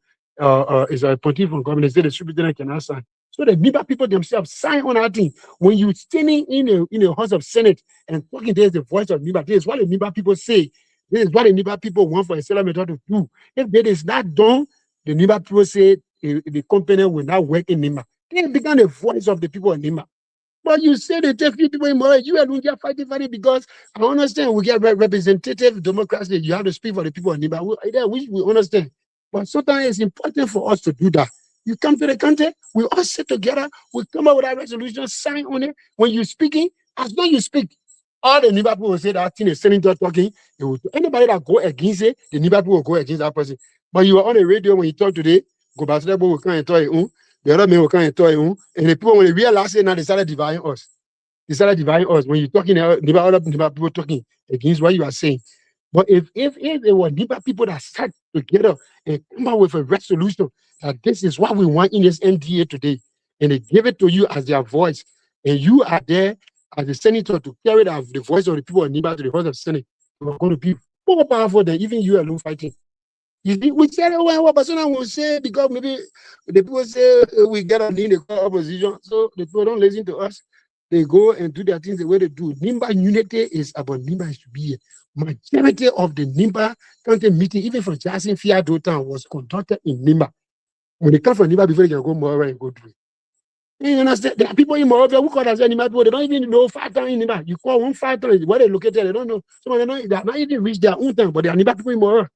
is a appointee from government. The superintendent cannot sign. So the Nimba people themselves sign on our thing. When you're standing in a House of Senate and talking, there's the voice of Nimba. This is what the Nimba people say. This is what the Nimba people want for a seller method to do. If that is not done, the Nimba people say the company will not work in Nimba. They become the voice of the people of Nimba. But you say they take few people in more. You are not fighting for it, because I understand we get representative democracy. You have to speak for the people of Nimba, which we understand. But sometimes it's important for us to do that. You come to the country, we all sit together, we come up with a resolution, sign on it. When you're speaking, as long as you speak, all the Nimba people will say that thing is senator talking. Anybody that go against it, the Nimba people will go against that person. But you are on the radio when you talk today, go back to that boy will come and talk your own. The other men will come and talk your own. And the people, when they realize it, now they started dividing us. They started dividing us. When you're talking, other Nimba people talking against what you are saying. But if it were Nimba people that sat together and come up with a resolution that this is what we want in this MDA today, and they give it to you as their voice, and you are there as a senator to carry the voice of the people of Nimba to the House of Senate, you are going to be more powerful than even you alone fighting. You see, we said, oh, what person will say, because maybe the people say we get on the opposition, so the people don't listen to us. They go and do their things the way they do. Nimba unity is about Nimba should be. Majority of the Nimba County meeting, even from Jackson Fiado Town, was conducted in Nimba. When they come from Nimba, before they can go more and go through. You understand? There are people in Morovia who call themselves Nimba people. They don't even know 5 town in Nimba. You call 1 5 town, where they located, they don't know. So they are not even reached their own town, but they are Nimba people in Morovia.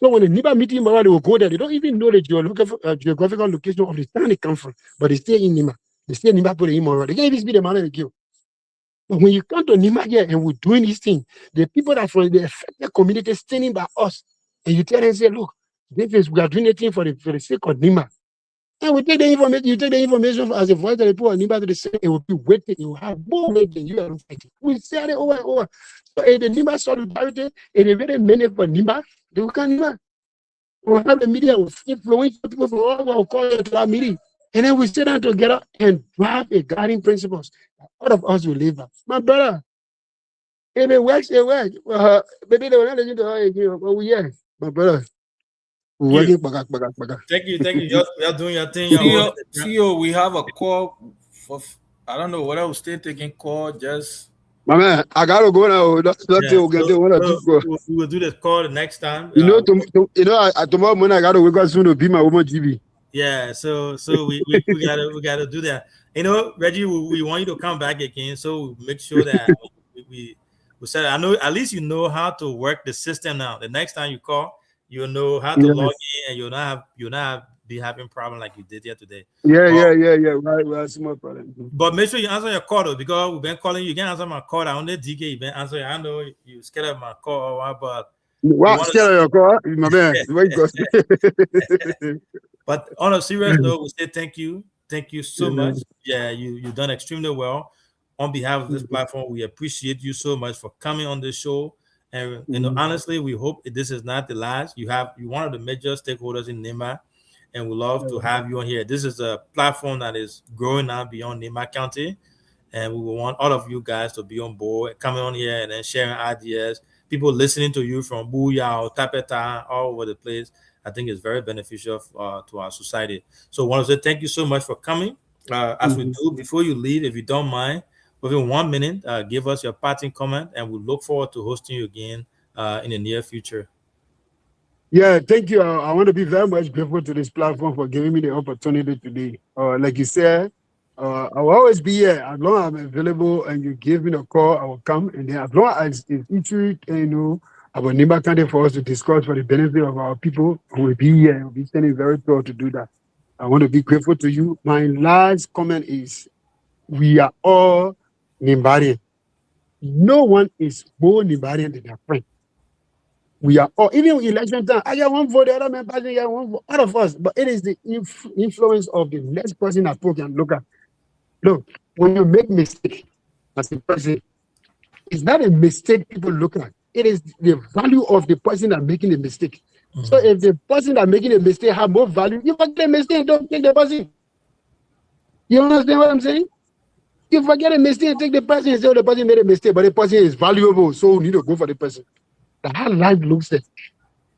So when the Nimba meeting in Morovia, they will go there. They don't even know the geographical location of the town they come from, but they stay in Nimba. They stay in Nimba people in Morovia. They can't even speak the money they give. But when you come to Nimba here and we're doing this thing, the people that from the affected community standing by us, and you tell them, say, look, this we are doing a thing for the sake of Nimba. And we take the information, you take the information as a voice of the people of Nimba to the same, it will be waiting, it will have more weight than you are fighting. We said it over and over. So the Nimba solidarity, it is very many for Nimba, they will come Nimba. We'll have the media will influence people from all over, call it to our meeting. And then we sit down together and drive a guiding principles. All of us will live by. My brother, If it works, it works. Maybe they will not listen to her again. But yeah, my brother. Thank you. Baga. Thank you. You're doing your thing. CEO, we have a call for, I don't know whether we're still taking call, just. My man, I gotta go now. That's we'll get one or two calls. We will do the call the next time. You know, tomorrow morning I gotta wake up soon to be my woman TV. Yeah, so we gotta do that. You know, Reggie, we want you to come back again, so make sure that we said, I know at least you know how to work the system now. The next time you call, you'll know how to log in, and you'll not be having problem like you did here today. Yeah. Right. Small problem. But make sure you answer your call though, because we've been calling you. You can answer my call. I only DK you've been answering. I know you scared of my call, but scared of your call, my man. But on a serious note, we say thank you so much. Yeah, you've done extremely well. On behalf of this platform, we appreciate you so much for coming on this show. And honestly, we hope this is not the last. You're one of the major stakeholders in NEMA, and we love to have you on here. This is a platform that is growing now beyond NEMA County, and we want all of you guys to be on board, coming on here and then sharing ideas. People listening to you from Booyah, Tapeta, all over the place. I think it's very beneficial to our society. So I want to say thank you so much for coming. As we do, before you leave, if you don't mind, within 1 minute, give us your parting comment, and we look forward to hosting you again in the near future. Yeah, thank you. I want to be very much grateful to this platform for giving me the opportunity today. Like you said, I will always be here. As long as I'm available and you give me a call, I will come. And then as long as it's easy, about NEMA County for us to discuss for the benefit of our people, I will be here. I'll be standing very proud to do that. I want to be grateful to you. My last comment is, we are all Nimbarian. No one is more Nimbarian than their friend. We are all, even election time, I got one vote, the other man passing, I got one vote, all of us. But it is the influence of the next person that spoke and look at. Look, when you make mistake as a person, it's not a mistake people look at. It is the value of the person that making the mistake. So if the person that making a mistake have more value, you forget a mistake, don't take the person. You understand what I'm saying? You forget a mistake, take the person and say, oh, the person made a mistake, but the person is valuable, so we need to go for the person. That's how life looks like.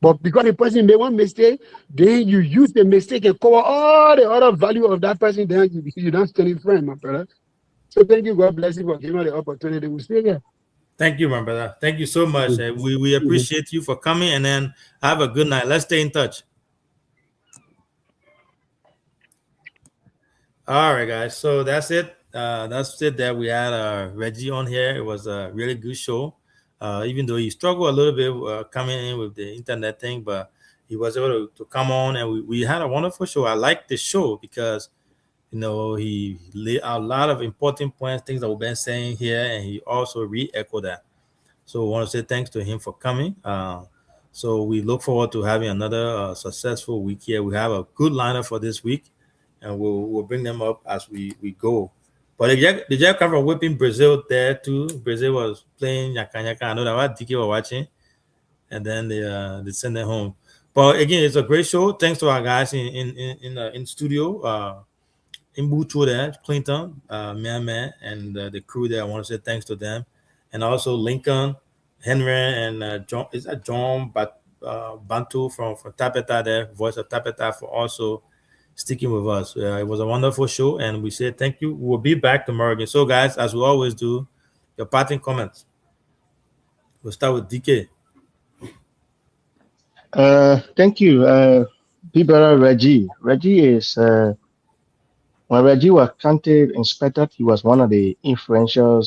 But because the person made one mistake, then you use the mistake and cover all the other value of that person, then you don't stand in front, my brother. So thank you, God bless you for giving me the opportunity. We'll stay here. Thank you, my brother. Thank you so much. We appreciate you for coming, and then have a good night. Let's stay in touch. All right, guys. So that's it. That's it that we had Reggie on here. It was a really good show. Even though he struggled a little bit coming in with the internet thing, but he was able to come on, and we had a wonderful show. I like the show because, he laid out a lot of important points, things that we've been saying here, and he also re-echoed that. So I want to say thanks to him for coming. So we look forward to having another successful week here. We have a good lineup for this week, and we'll bring them up as we go. But the Jack come from whipping Brazil there too. Brazil was playing Nyaka. I know that what DK were watching, and then they send them home. But again, it's a great show. Thanks to our guys in studio, in Bucho there, Clinton, Man, and the crew there. I want to say thanks to them, and also Lincoln, Henry, and John. Is that John Bantu from Tapeta there, voice of Tapeta, for also sticking with us. It was a wonderful show, and we say thank you. We'll be back tomorrow again. So, guys, as we always do, your parting comments. We'll start with DK. Thank you, Big Brother Reggie. Reggie is when Reggie was county inspector, he was one of the influential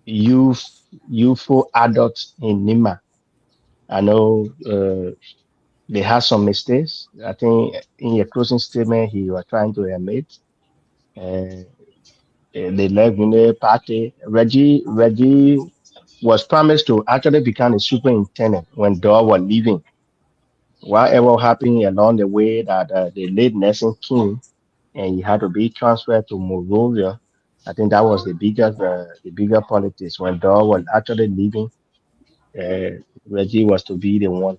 youthful adults in NEMA. I know they had some mistakes. I think in your closing statement, he was trying to admit. They left in the party. Reggie was promised to actually become a superintendent when Dor was leaving. Whatever happened along the way that the late Nelson King, and he had to be transferred to Monrovia. I think that was the bigger politics. When Dor was actually leaving, Reggie was to be the one.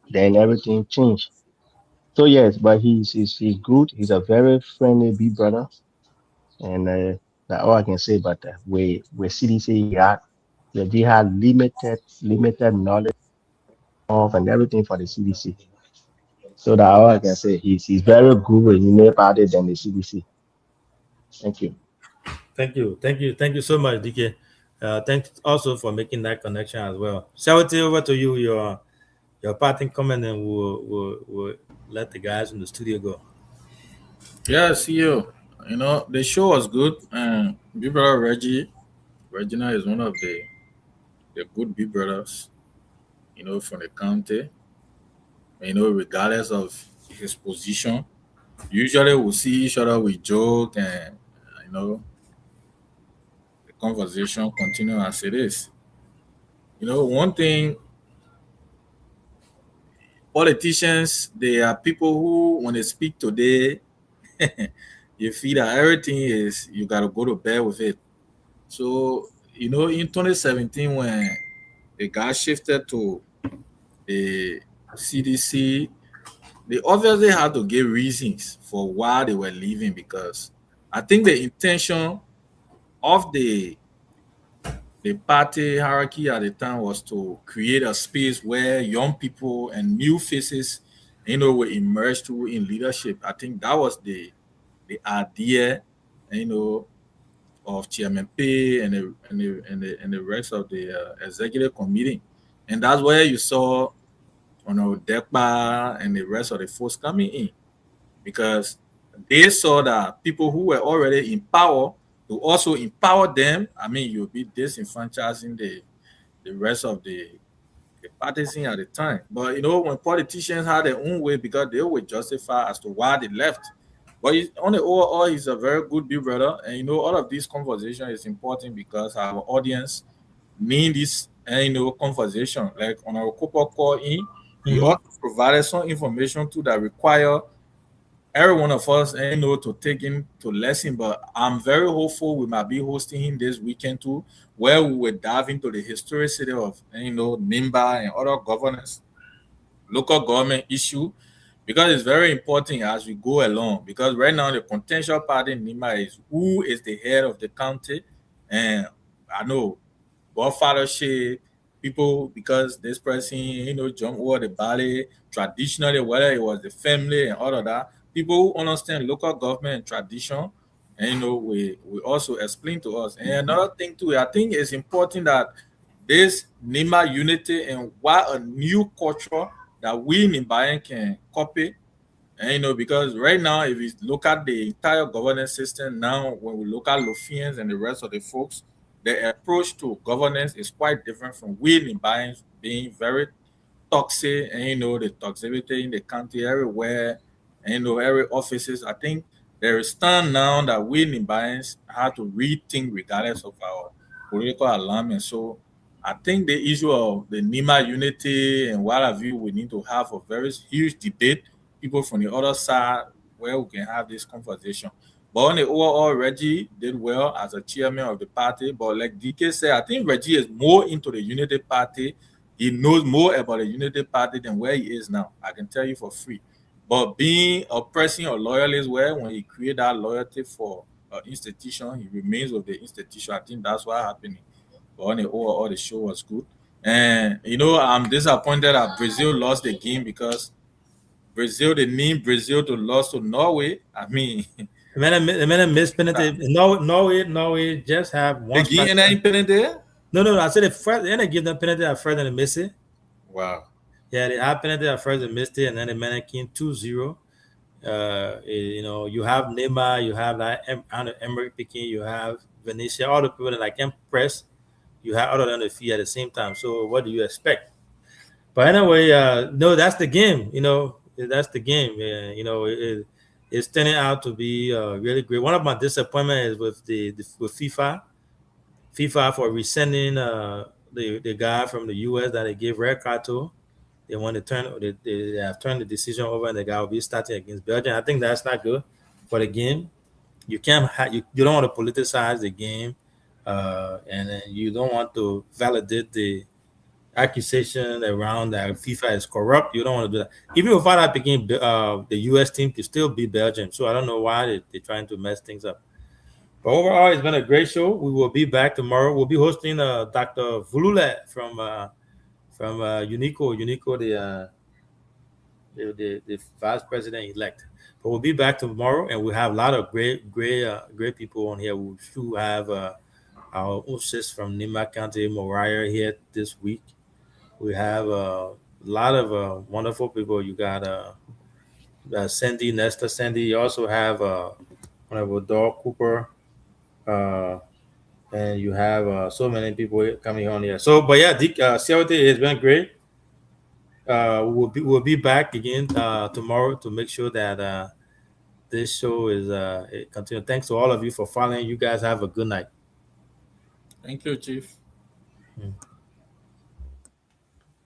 Then everything changed. So yes, but he's good. He's a very friendly big brother, and That's all I can say. But with CDC, they had limited knowledge of and everything for the CDC. So that all I can say, he's very good with Unity Party than the CDC. Thank you. Thank you so much, DK. Thanks also for making that connection as well. Shawty, over to you. Your parting comment, and we'll let the guys in the studio go. Yeah, see you. You know, the show was good, and Big Brother Regina is one of the good Big Brothers, you know, from the county. You know, regardless of his position, usually we'll see each other, we joke, and you know, the conversation continue as it is. You know, one thing, politicians, they are people who, when they speak today, you feel that everything is, you got to go to bed with it. So, you know, in 2017, when the guy shifted to the CDC, they obviously had to give reasons for why they were leaving, because I think the intention of the party hierarchy at the time was to create a space where young people and new faces, you know, will emerge through in leadership. I think that was the idea, you know, of Chairman Pay and the rest of the executive committee, and that's where you saw, you know, Dekba and the rest of the folks coming in, because they saw that people who were already in power to also empower them. I mean, you'll be disenfranchising the rest of the partisan at the time. But you know, when politicians had their own way, because they would justify as to why they left. But on the overall, he's a very good Big Brother, and you know, all of this conversation is important because our audience need this, you know, conversation. Like on our Cooper call in, we also provided some information too that require every one of us, you know, to take into lesson. But I'm very hopeful we might be hosting him this weekend too, where we will dive into the historicity of, you know, NIMBA and other governance, local government issue, because it's very important as we go along. Because right now the potential party in NIMBA is who is the head of the county, and I know godfathership people, because this person, you know, jump over the body traditionally, whether it was the family and all of that. People who understand local government and tradition, and you know, we also explain to us. And another thing too, I think it's important that this NIMBA unity and why a new culture that we Nimbayan can copy. And you know, because right now, if we look at the entire governance system now, when we look at Lofians and the rest of the folks, the approach to governance is quite different from we Nimbayans being very toxic, and you know, the toxicity in the country everywhere, and you know, every offices. I think there is time now that we Nimbayans have to rethink regardless of our political alignment. So I think the issue of the NIMBA unity and what have you, we need to have a very huge debate, people from the other side, where we can have this conversation. But on the overall, Reggie did well as a chairman of the party. But like DK said, I think Reggie is more into the Unity Party. He knows more about the Unity Party than where he is now. I can tell you for free. But being a person or loyalist, where when he create that loyalty for an institution, he remains with the institution. I think that's what happened. But on the overall, the show was good. And, you know, I'm disappointed that Brazil lost the game, because Brazil, they need Brazil to lose to Norway. I mean... The man missed penalty. Norway just have one. They give any penalty? No. I said they give them penalty at first and they missed it. Wow. Yeah, they had penalty at first and missed it, and then the man came 2-0. You know, you have Neymar, you have like Emmerich Piqué, you have Venetia, all the people that like press. You have other than the fee at the same time. So what do you expect? But anyway, no, that's the game. You know, that's the game. You know, it's turning out to be really great. One of my disappointments is with FIFA for resending the guy from the US that they gave red card to. They want to they have turned the decision over, and the guy will be starting against Belgium. I think that's not good for the game. You can't you don't want to politicize the game, and you don't want to validate the accusation around that FIFA is corrupt. You don't want to do that. Even without that picking, the US team could still beat Belgium. So I don't know why they're trying to mess things up. But overall, it's been a great show. We will be back tomorrow. We'll be hosting Dr. Vululet from Unico. Unico, the vice president elect. But we'll be back tomorrow, and we'll have a lot of great people on here. We should have our sis from Nima County, Moriah, here this week. We have a lot of wonderful people. You got Sandy, Nesta Sandy. You also have Honorable Dor Cooper, and you have so many people coming on here. So, but yeah, CLT has been great. We'll be back again tomorrow to make sure that this show is it continue. Thanks to all of you for following. You guys have a good night. Thank you, Chief. Mm.